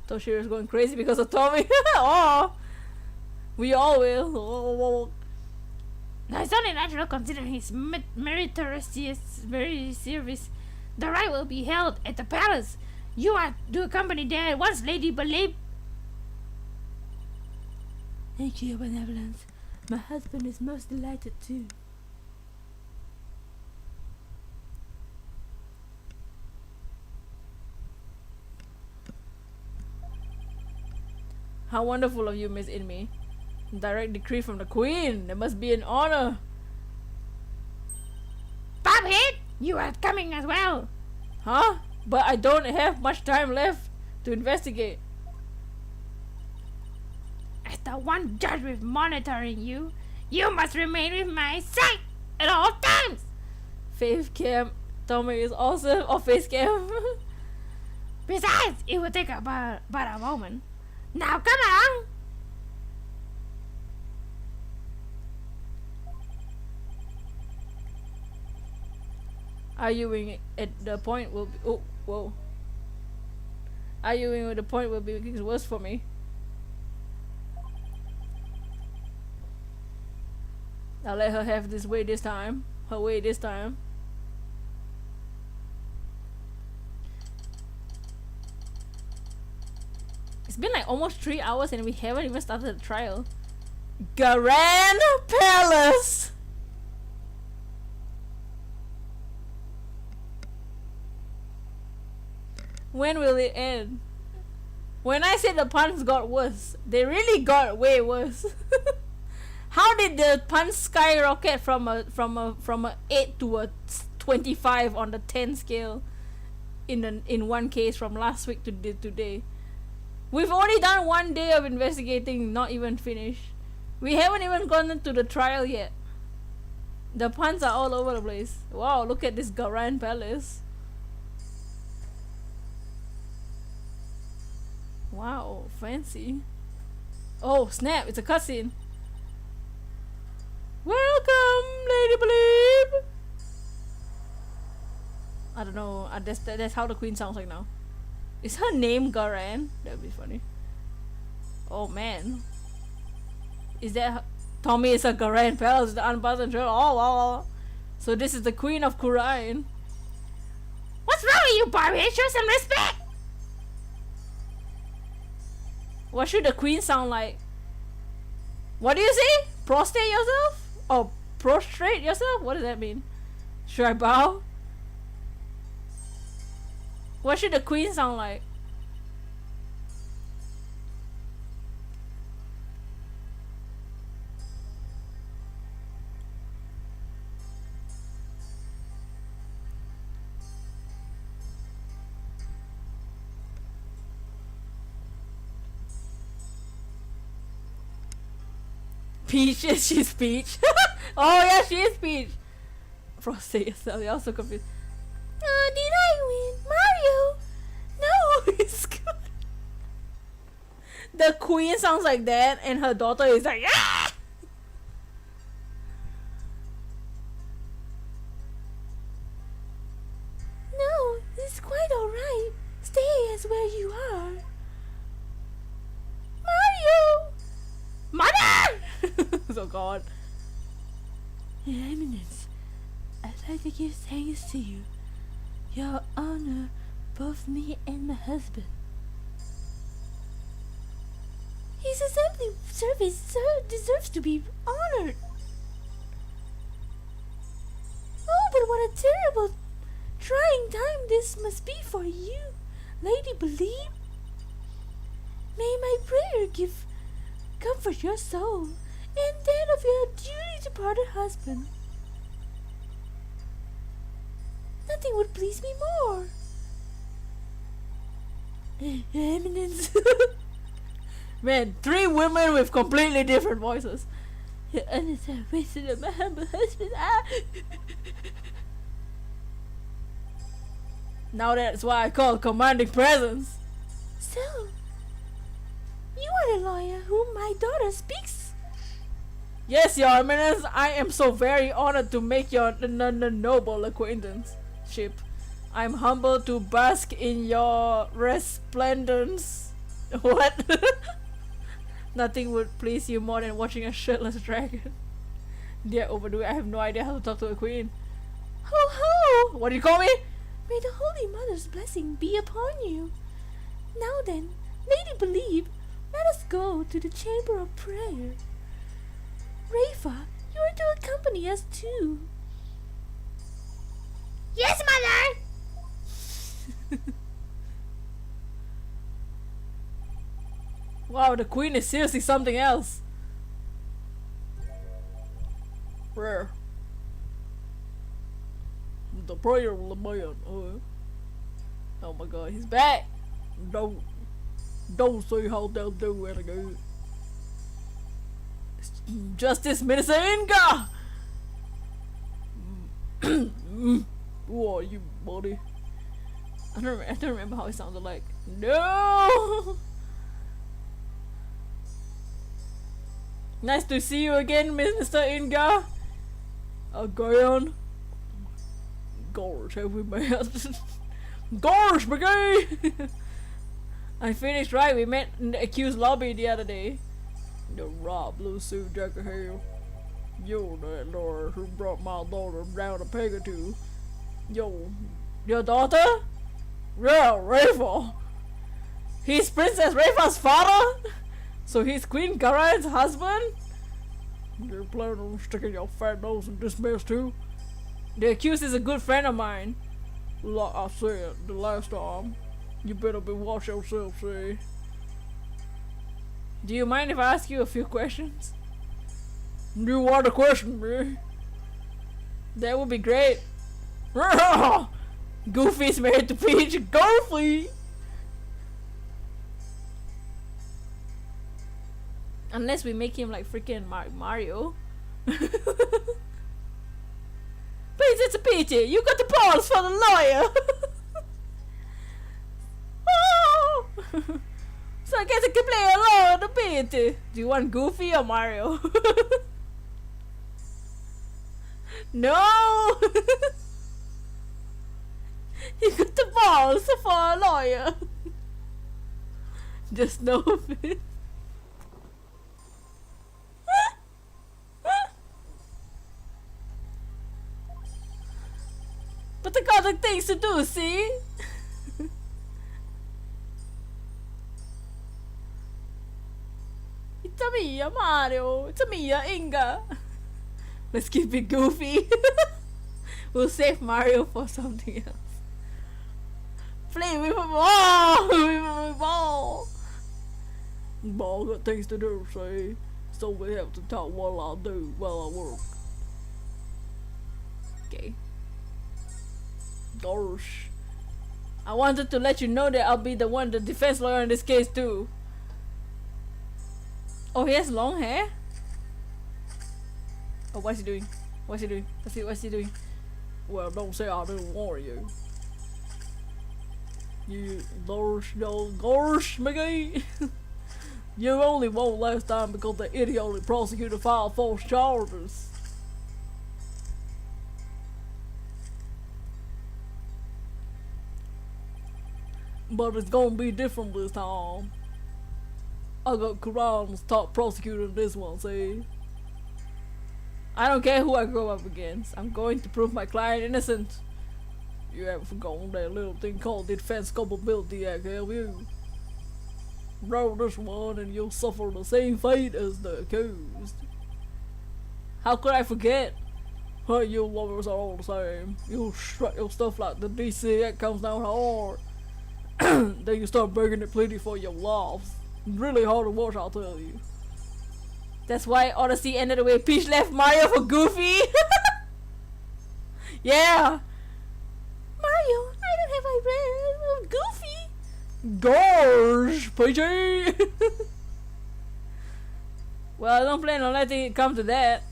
Toshiro's going crazy because of Tommy. Oh, we all will. Oh. Now it's only natural considering his meritorious service. The rite will be held at the palace. You are to accompany there at once, Lady Belib. Thank you, Your Benevolence. My husband is most delighted too. How wonderful of you, Miss Inmi. Direct decree from the Queen. That must be an honor. Bobhead, you are coming as well. Huh? But I don't have much time left to investigate. As the one judge with monitoring you, you must remain with my sight at all times. Faith Cam. Tommy is awesome. Or Face Cam. Besides, it will take about a moment. Now come along. Arguing at the point will be... Oh, whoa. Arguing at the point will be making it worse for me. I'll let her have this way this time. Her way this time. It's been like almost 3 hours and we haven't even started the trial. Grand Palace. When will it end? When I say the puns got worse, they really got way worse. How did the puns skyrocket from a 8 to a 25 on the 10 scale in one case from last week to today? We've only done 1 day of investigating, not even finished. We haven't even gone into the trial yet. The puns are all over the place. Wow, look at this Grand Palace. Wow, fancy. Oh snap, it's a cutscene. Welcome, Lady Believe. I don't know, that's how the queen sounds like now. Is her name Garan? That'd be funny. Oh man. Is that Tommy is a Garan Palace, the unpleasant truth. Oh wow. So this is the queen of Kurain. What's wrong with you, Barbie? Show some respect! What should the queen sound like? What do you say? Prostrate yourself? Oh, prostrate yourself? What does that mean? Should I bow? What should the queen sound like? Peach, she's Peach. Oh yeah, she is Peach. Prostrate yourself, you're also confused. Did I win? Mario? No, it's good. The queen sounds like that and her daughter is like, ah! No, it's quite alright. Stay as where you are. Mario! Mother! Oh god. Your Eminence, I'd like to give thanks to you. Your honor, both me and my husband. His assembly service deserves to be honored. Oh, but what a terrible, trying time this must be for you, Lady Believe. May my prayer give comfort your soul and that of your dearly departed husband. Nothing would please me more. Eminence. Man, 3 women with completely different voices. Your Eminence, I wasted on my humble husband. Now that's why I call commanding presence. So, you are the lawyer whom my daughter speaks? Yes, Your Eminence. I am so very honored to make your noble acquaintance. I'm humbled to bask in your resplendence. What? Nothing would please you more than watching a shirtless dragon. Dear overdo it, I have no idea how to talk to a queen. Ho ho! What do you call me? May the Holy Mother's blessing be upon you. Now then, Lady Believe, let us go to the chamber of prayer. Rafa, you are to accompany us too. Yes, Mother! Wow, the queen is seriously something else. Rare. The prayer of the man. Oh my god, he's back! Don't say how they'll do it again. Justice Minister Inga! Who are you, buddy? I don't remember how it sounded like. No! Nice to see you again, Mr. Inga. Again. Gosh, have we met? Gosh, McGee! I finished right. We met in the accused lobby the other day. The raw blue suit jacket hair. You're that lawyer who brought my daughter down a peg or two. Yo, your daughter? Yeah, Rafa. He's Princess Rafa's father? So he's Queen Garen's husband? You're planning on sticking your fat nose in this mess too? The accused is a good friend of mine. Like I said the last time, you better be watch yourself, see? Do you mind if I ask you a few questions? You want to question me? That would be great. Goofy's married to Peach. Goofy! Unless we make him like freaking Mario. Please, it's a pity. You got the balls for the lawyer. Oh! So I guess I can play alone a bit. Do you want Goofy or Mario? No! You got the balls for a lawyer. Just no offense. But I got other things to do, see? It's a Mia, Mario. It's a Mia, Inga. Let's keep it goofy. We'll save Mario for something else. Play with a ball! With a ball! Ball got things to do, see? So we have to talk while I work. Okay. Gosh. I wanted to let you know that I'll be the defense lawyer in this case too. Oh, he has long hair? Oh, what's he doing? What's he doing? What's he doing? Well, don't say I didn't warn you. You, gosh, McGee. You only won last time because the idiotic prosecutor filed false charges. But it's gonna be different this time. I got Quran's top prosecutor in this one, see? I don't care who I go up against. I'm going to prove my client innocent. You haven't forgotten that little thing called the Defense Culpability Act, have you? Roll this one and you'll suffer the same fate as the accused. How could I forget? Hey, you lawyers are all the same. You strut your stuff like the DC Act comes down hard. Then you start begging it plenty for your laughs. Really hard to watch, I'll tell you. That's why Odyssey ended the way Peach left Mario for Goofy. Yeah. Mario, I don't have my red Goofy. Gosh, Peachy. Well, I don't plan on letting it come to that.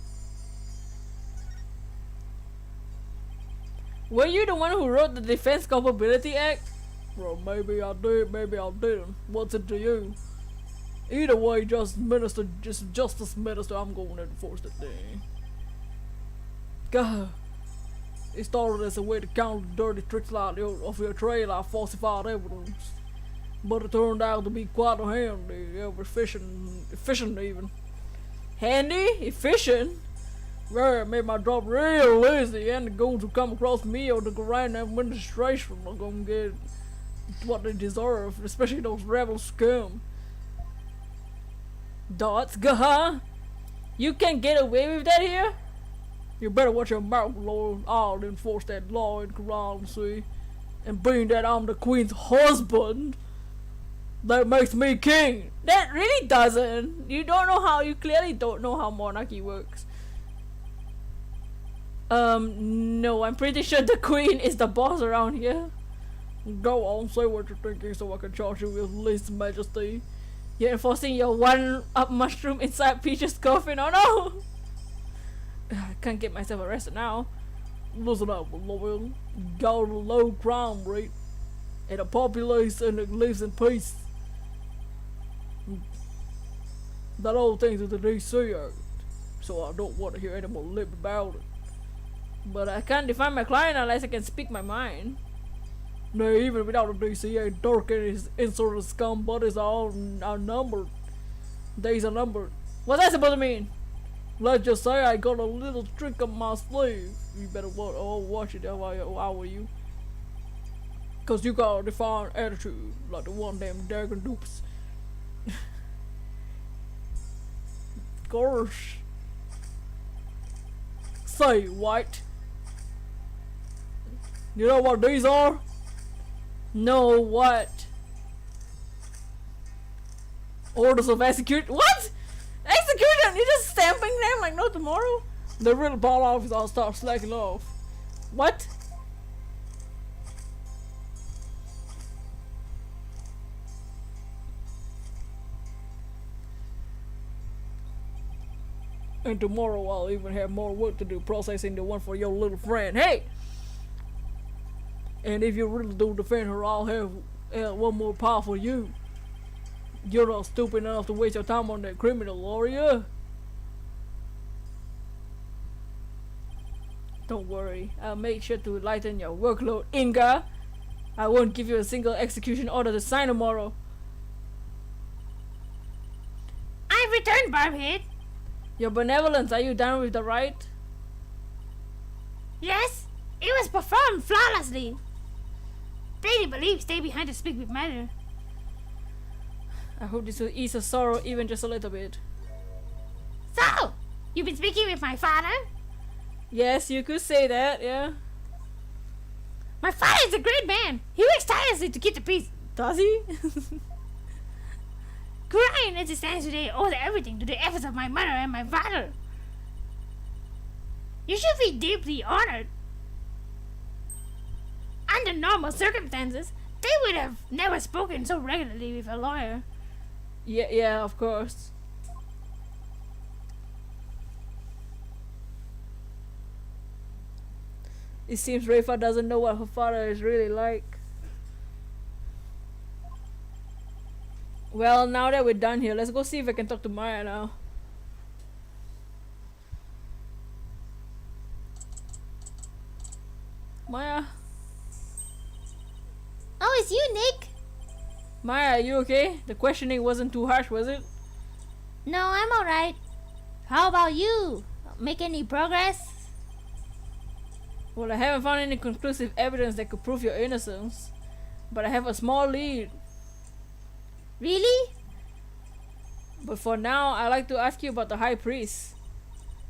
Were you the one who wrote the Defense Culpability Act? Well, maybe I did, maybe I didn't. What's it to you? Either way, Justice Minister, I'm going to enforce the thing. God. It started as a way to counter the dirty tricks like of your trade like falsified evidence. But it turned out to be quite handy, efficient even. Handy? Efficient? Well, it made my job real easy, and the goons who come across me or the grand administration are gonna get what they deserve, especially those rebel scum. Dots, huh? You can't get away with that here? You better watch your mouth, Lord. I'll enforce that law in Quran, see? And being that I'm the Queen's husband, that makes me king. That really doesn't. You clearly don't know how monarchy works. No, I'm pretty sure the Queen is the boss around here. Go on, say what you're thinking so I can charge you with least majesty. You're enforcing your one-up mushroom inside Peach's coffin, oh no! I can't get myself arrested now. Listen up, lawyer. Got a low crime rate and a population that lives in peace. That old thing's in the DC Act, so I don't want to hear any more lip about it. But I can't defend my client unless I can speak my mind. No, even without the DCA, Dirk and his insolent scum buddies are numbered. Days are numbered. What's that supposed to mean? Let's just say I got a little trick up my sleeve. You better watch it, how are you? Cause you got a defined attitude, like the one damn dragon dupes. Gosh. Say what? You know what these are? No, what? Orders of execution. What? Execution? You're just stamping them like no tomorrow? The real ball office, I'll start slacking off. What? And tomorrow I'll even have more work to do processing the one for your little friend. Hey! And if you really do defend her, I'll have one more power for you. You're not stupid enough to waste your time on that criminal, are you? Don't worry, I'll make sure to lighten your workload, Inga. I won't give you a single execution order to sign tomorrow. I've returned, Barbhead. Your benevolence, are you done with the rite? Yes, it was performed flawlessly. Brady believes stay behind to speak with matter. I hope this will ease her sorrow even just a little bit. So, you've been speaking with my father? Yes, you could say that, yeah. My father is a great man. He works tirelessly to keep the peace. Does he? Crying as it stands today owes everything to the efforts of my mother and my father. You should be deeply honored. Under normal circumstances, they would have never spoken so regularly with a lawyer. Yeah, of course. It seems Rafa doesn't know what her father is really like. Well, now that we're done here, let's go see if I can talk to Maya now. Maya? Oh, it's you, Nick. Maya, are you okay? The questioning wasn't too harsh, was it? No, I'm alright. How about you? Make any progress? Well, I haven't found any conclusive evidence that could prove your innocence. But I have a small lead. Really? But for now, I'd like to ask you about the High Priest.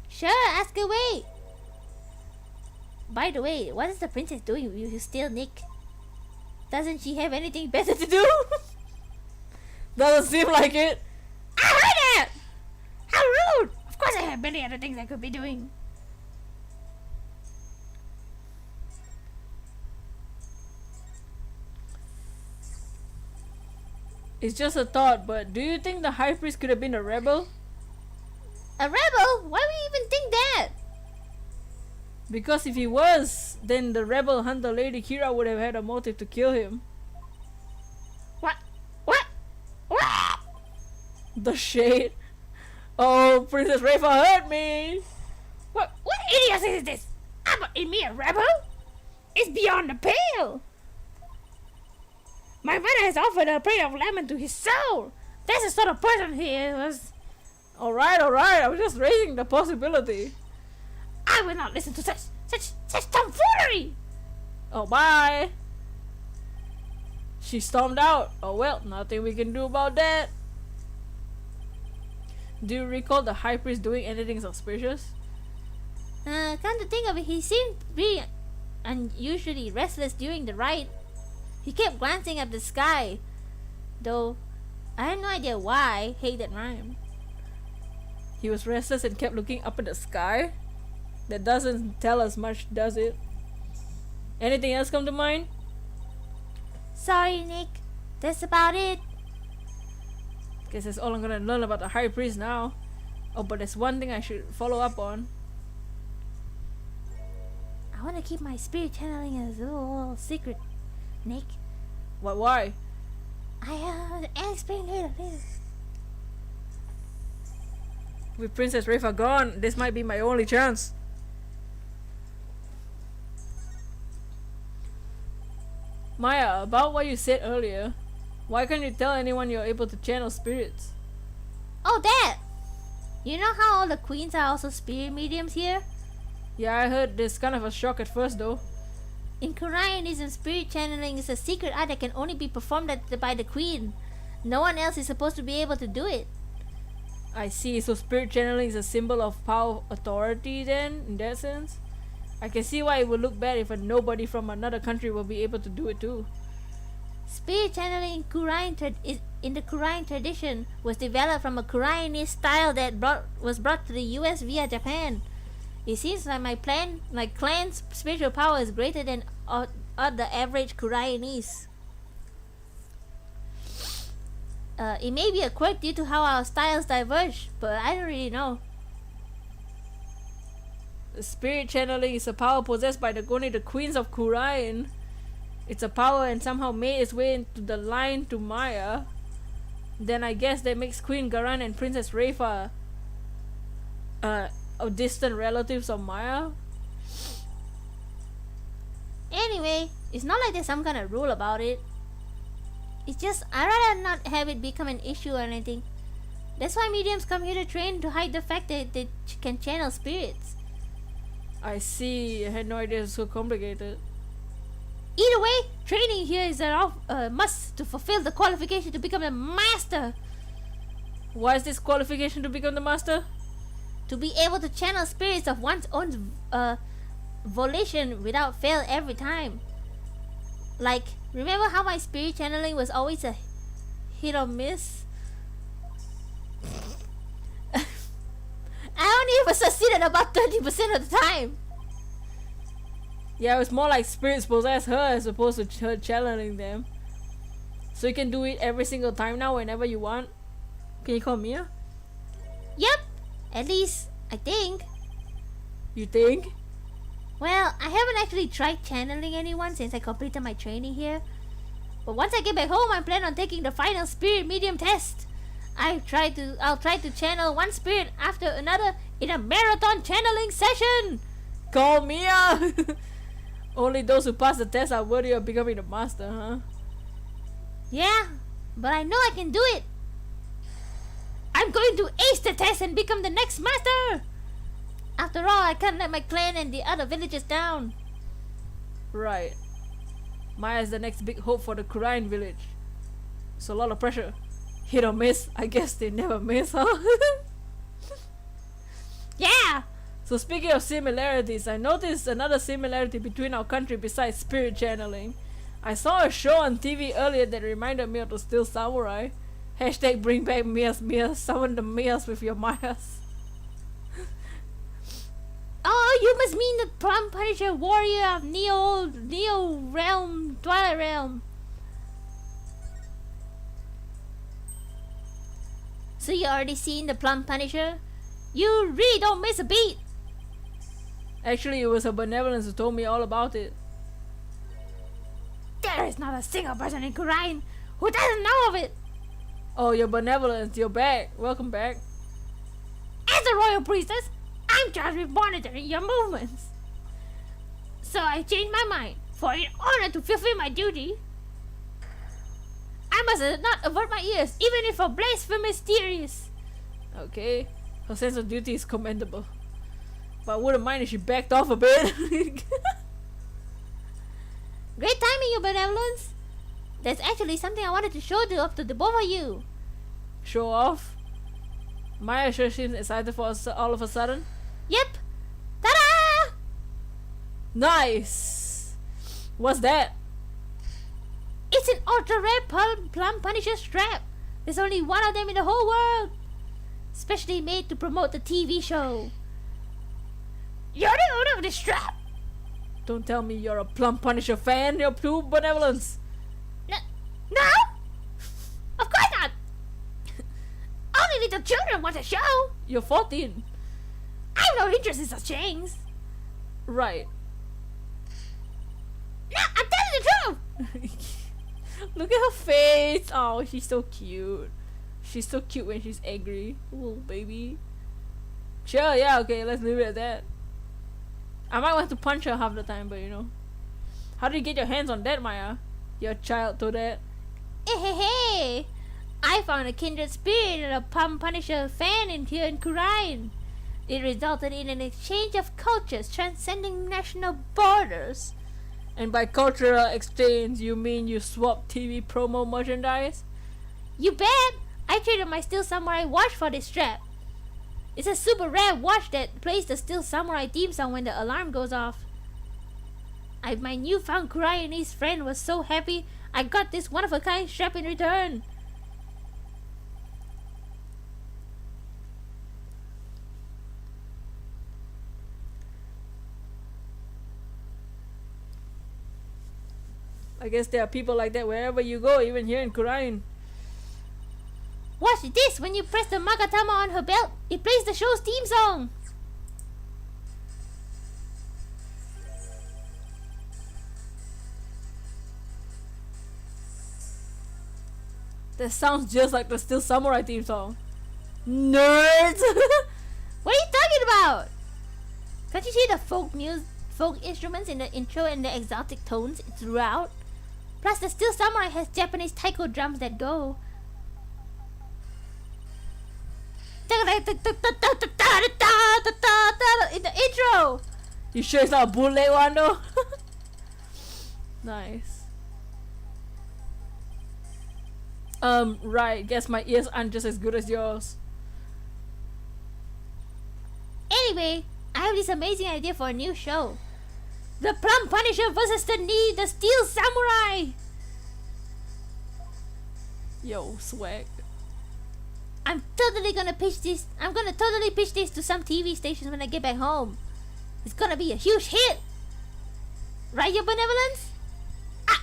Sure, ask away. By the way, what is the princess doing with you still, Nick? Doesn't she have anything better to do? Doesn't seem like it. I heard that! How rude! Of course I have many other things I could be doing. It's just a thought, but do you think the High Priest could have been a rebel? A rebel? Why would you even think that? Because if he was, then the rebel hunter Lady Kira would have had a motive to kill him. What? What? What? The shade. Oh, Princess Rafa hurt me. What idiocy is this? In me a rebel? It's beyond the pale. My mother has offered a plate of lemon to his soul. That's the sort of person he is. Alright, I was just raising the possibility. I will not listen to such tomfoolery. Oh, bye. She stormed out. Oh well, nothing we can do about that. Do you recall the High Priest doing anything suspicious? Come to think of it, he seemed pretty unusually restless during the ride. He kept glancing at the sky, though I have no idea why. Hate that rhyme. He was restless and kept looking up at the sky? That doesn't tell us much, does it? Anything else come to mind? Sorry, Nick. That's about it. Guess that's all I'm gonna learn about the High Priest now. Oh, but there's one thing I should follow up on. I want to keep my spirit channeling as a little secret, Nick. What? Why? I'll explain later. With Princess Rafa gone, this might be my only chance. Maya, about what you said earlier, why can't you tell anyone you're able to channel spirits? Oh, that! You know how all the queens are also spirit mediums here? Yeah, I heard this kind of a shock at first though. In Koreanism, spirit channeling is a secret art that can only be performed by the queen. No one else is supposed to be able to do it. I see. So spirit channeling is a symbol of power, authority. Then, in that sense, I can see why it would look bad if a nobody from another country will be able to do it too. Spirit channeling in the Korean tradition was developed from a Koreanese style that was brought to the US via Japan. It seems like my clan's spiritual power is greater than the average Koreanese. It may be a quirk due to how our styles diverge, but I don't really know. Spirit channeling is a power possessed by only the queens of Korean. It's a power and somehow made its way into the line to Maya. Then I guess that makes Queen Garan and Princess Rayfa distant relatives of Maya. Anyway, it's not like there's some kind of rule about it. It's just I'd rather not have it become an issue or anything. That's why mediums come here to train to hide the fact that they can channel spirits. I see. I had no idea it was so complicated. Either way, training here is a must to fulfill the qualification to become a master. Why is this qualification to become the master? To be able to channel spirits of one's own volition without fail every time. Like, remember how my spirit channeling was always a hit or miss? I only ever succeeded about 30% of the time. Yeah, it was more like spirits possess her as opposed to her channeling them. So you can do it every single time now whenever you want. Can you call Mia? Yep, at least I think. You think? Well, I haven't actually tried channeling anyone since I completed my training here. But once I get back home, I plan on taking the final spirit medium test. I'll try to channel one spirit after another in a marathon channeling session. Call Mia! Only those who pass the test are worthy of becoming the master, huh? Yeah, but I know I can do it. I'm going to ace the test and become the next master. After all, I can't let my clan and the other villages down. Right. Maya is the next big hope for the Korean village. It's a lot of pressure. Hit or miss? I guess they never miss, huh? Yeah! So speaking of similarities, I noticed another similarity between our country besides spirit channeling. I saw a show on TV earlier that reminded me of the Steel Samurai. Hashtag bring back Mia's, summon the Mias with your Mayas. Oh, you must mean the Plum Punisher warrior of Neo Realm, Twilight Realm. So you already seen the Plum Punisher? You really don't miss a beat. Actually, it was her benevolence who told me all about it. There is not a single person in Korean who doesn't know of it. Oh, your benevolence, you're back. Welcome back. As a royal priestess, I'm charged with monitoring your movements. So I changed my mind, for in order to fulfill my duty, I must not avert my ears, even if a blasphemous mysterious. Okay. Her sense of duty is commendable. But I wouldn't mind if she backed off a bit. Great timing, your benevolence. That's actually something I wanted to show to the both of you. Show off? Maya sure seems excited for us all of a sudden. Yep. Ta-da! Nice! What's that? It's an ultra rare Plum Punisher strap. There's only one of them in the whole world. Specially made to promote the TV show. You're the owner of this strap. Don't tell me you're a Plum Punisher fan, you're pure benevolence. No? Of course not. Only little children want a show. You're 14. I have no interest in such things. Right. No, I'm telling the truth. Look at her face. Oh, she's so cute. She's so cute when she's angry. Little baby. Sure, yeah, okay, let's leave it at that. I might want to punch her half the time, but you know. How did you get your hands on that, Maya? Your child to that. Hey. I found a kindred spirit and a Plum Punisher fan here in Korean. It resulted in an exchange of cultures transcending national borders. And by cultural exchange, you mean you swap TV promo merchandise? You bet! I I traded my Steel Samurai watch for this strap. It's a super rare watch that plays the Steel Samurai theme song when the alarm goes off. My newfound Koreanese friend was so happy I got this one-of-a-kind strap in return. I guess there are people like that wherever you go, even here in Korean. Watch this! When you press the Magatama on her belt, it plays the show's theme song! That sounds just like the Steel Samurai theme song. Nerds! What are you talking about? Can't you see the folk instruments in the intro and the exotic tones throughout? Plus, the Steel Samurai has Japanese taiko drums that go. In the intro! You sure it's not a bootleg one though? Nice. Right, guess my ears aren't just as good as yours. Anyway, I have this amazing idea for a new show. The Plum Punisher versus the Steel Samurai! Yo, swag. I'm totally gonna pitch this to some TV stations when I get back home. It's gonna be a huge hit! Right, your benevolence? I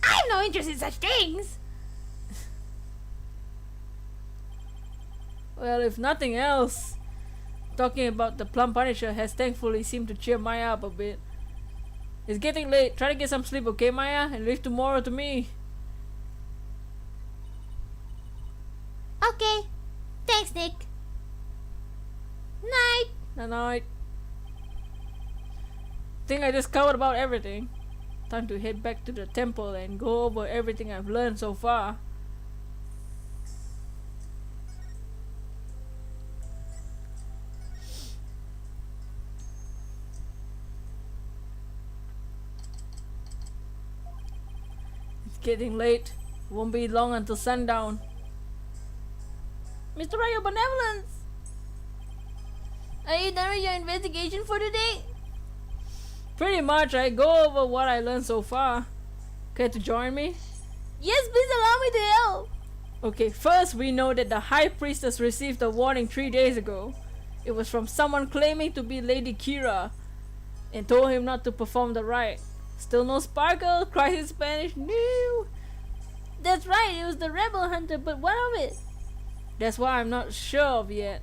have no interest in such things! Well, if nothing else, talking about the Plum Punisher has thankfully seemed to cheer Maya up a bit. It's getting late. Try to get some sleep, okay, Maya? And leave tomorrow to me. Okay. Thanks, Nick. Night. Night. Think I just covered about everything. Time to head back to the temple and go over everything I've learned so far. It's getting late. Won't be long until sundown. Mr. Rayo Benevolence! Are you done with your investigation for today? Pretty much. I go over what I learned so far. Care to join me? Yes, please allow me to help. Okay, first we know that the High Priestess received a warning 3 days ago. It was from someone claiming to be Lady Kira and told him not to perform the rite. Still no sparkle? Cries in Spanish. No. That's right, it was the rebel hunter, but what of it? That's what I'm not sure of yet.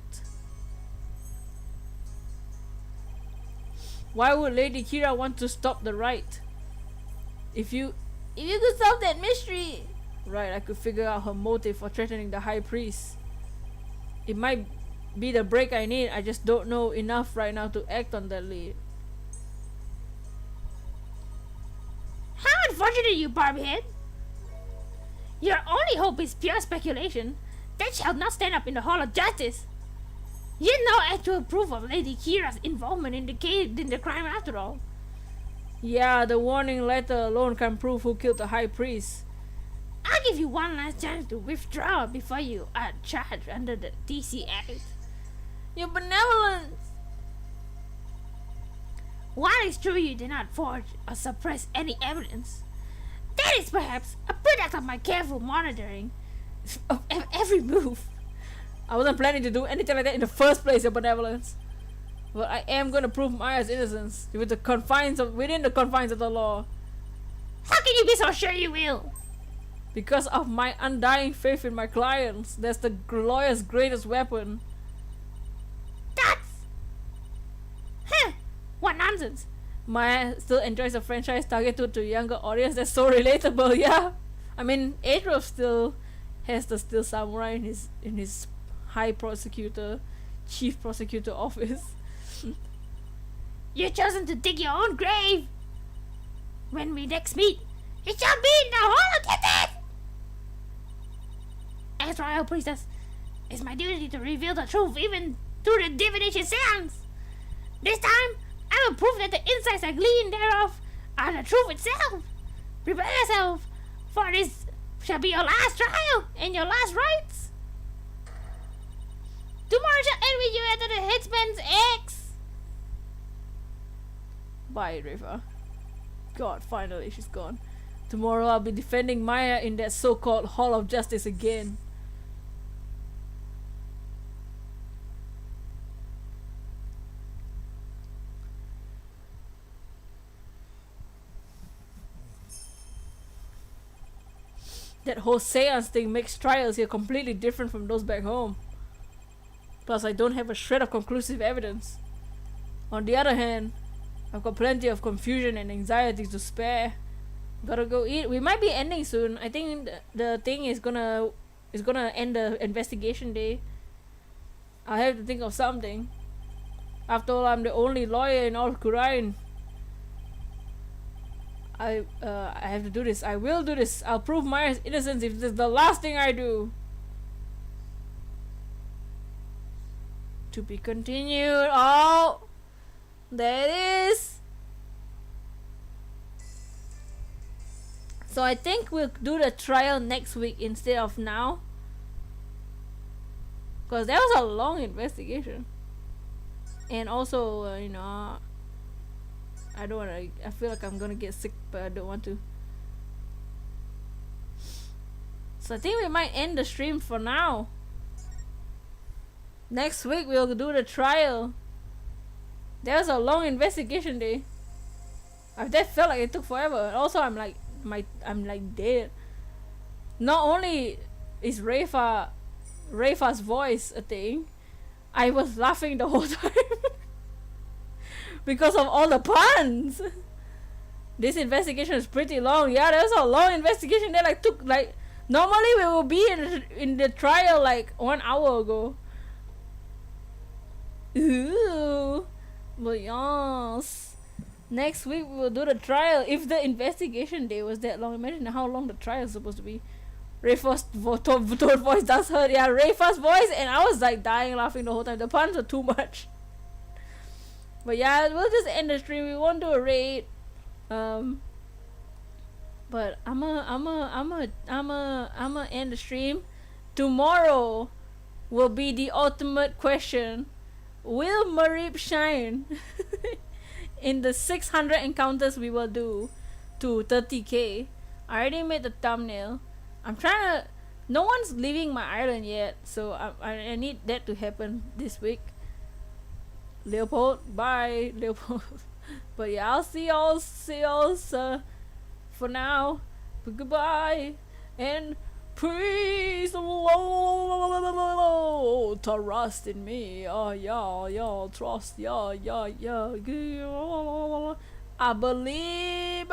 Why would Lady Kira want to stop the rite? If you could solve that mystery, right, I could figure out her motive for threatening the High Priest. It might be the break I need. I just don't know enough right now to act on that lead. How unfortunate, you Barbiehead! Your only hope is pure speculation. That shall not stand up in the Hall of Justice. You have no actual proof of Lady Kira's involvement in the crime after all. Yeah, the warning letter alone can prove who killed the High Priest. I'll give you one last chance to withdraw before you are charged under the DC Act. Your benevolence! While it's true you did not forge or suppress any evidence, that is perhaps a product of my careful monitoring of every move. I wasn't planning to do anything like that in the first place, your benevolence. But I am going to prove Maya's innocence within the confines of the law. How can you be so sure you will? Because of my undying faith in my clients. That's the lawyer's greatest weapon. That's... What nonsense. Maya still enjoys a franchise targeted to a younger audience. That's so relatable, yeah. I mean, Adolf still has the Steel Samurai in his chief prosecutor office. You've chosen to dig your own grave. When we next meet, it shall be in the Hall of Justice. As Royal Priestess, it's my duty to reveal the truth even through the divination seance. This time, I will prove that the insights I gleaned thereof are the truth itself. Prepare yourself for this shall be your last trial and your last rites. Tomorrow shall end with you after the headsman's X. Bye, Riva. God, finally she's gone. Tomorrow I'll be defending Maya in that so-called Hall of Justice again. That whole seance thing makes trials here completely different from those back home. Plus, I don't have a shred of conclusive evidence. On the other hand, I've got plenty of confusion and anxiety to spare. Gotta go eat. We might be ending soon. I think the thing is gonna end the investigation day. I have to think of something. After all, I'm the only lawyer in all Kurain. I have to do this. I will do this. I'll prove Maya's innocence if this is the last thing I do. To be continued. Oh, there it is. So I think we'll do the trial next week instead of now. Because that was a long investigation. And also, you know, I don't want to, I feel like I'm gonna get sick, but I don't want to. So I think we might end the stream for now. Next week we'll do the trial. That was a long investigation day. That felt like it took forever. Also, I'm like dead. Not only is Rafa's voice a thing, I was laughing the whole time because of all the puns. This investigation is pretty long. Yeah, that was a long investigation that took normally we will be in the trial 1 hour ago. Ooh, but yes. Next week we will do the trial. If the investigation day was that long, imagine how long the trial is supposed to be. Rafa's tone voice does hurt. Yeah, Rafa's voice, and I was dying laughing the whole time. The puns are too much. But yeah, we'll just end the stream. We won't do a raid. But I'ma end the stream. Tomorrow will be the ultimate question. Will Marib shine in the 600 encounters we will do to 30k? I already made the thumbnail. I'm trying to. No one's leaving my island yet, so I need that to happen this week. Leopold, bye, Leopold. But yeah, I'll see y'all for now. But goodbye and peace. Trust in me. Oh yeah, trust. Yeah. I believe.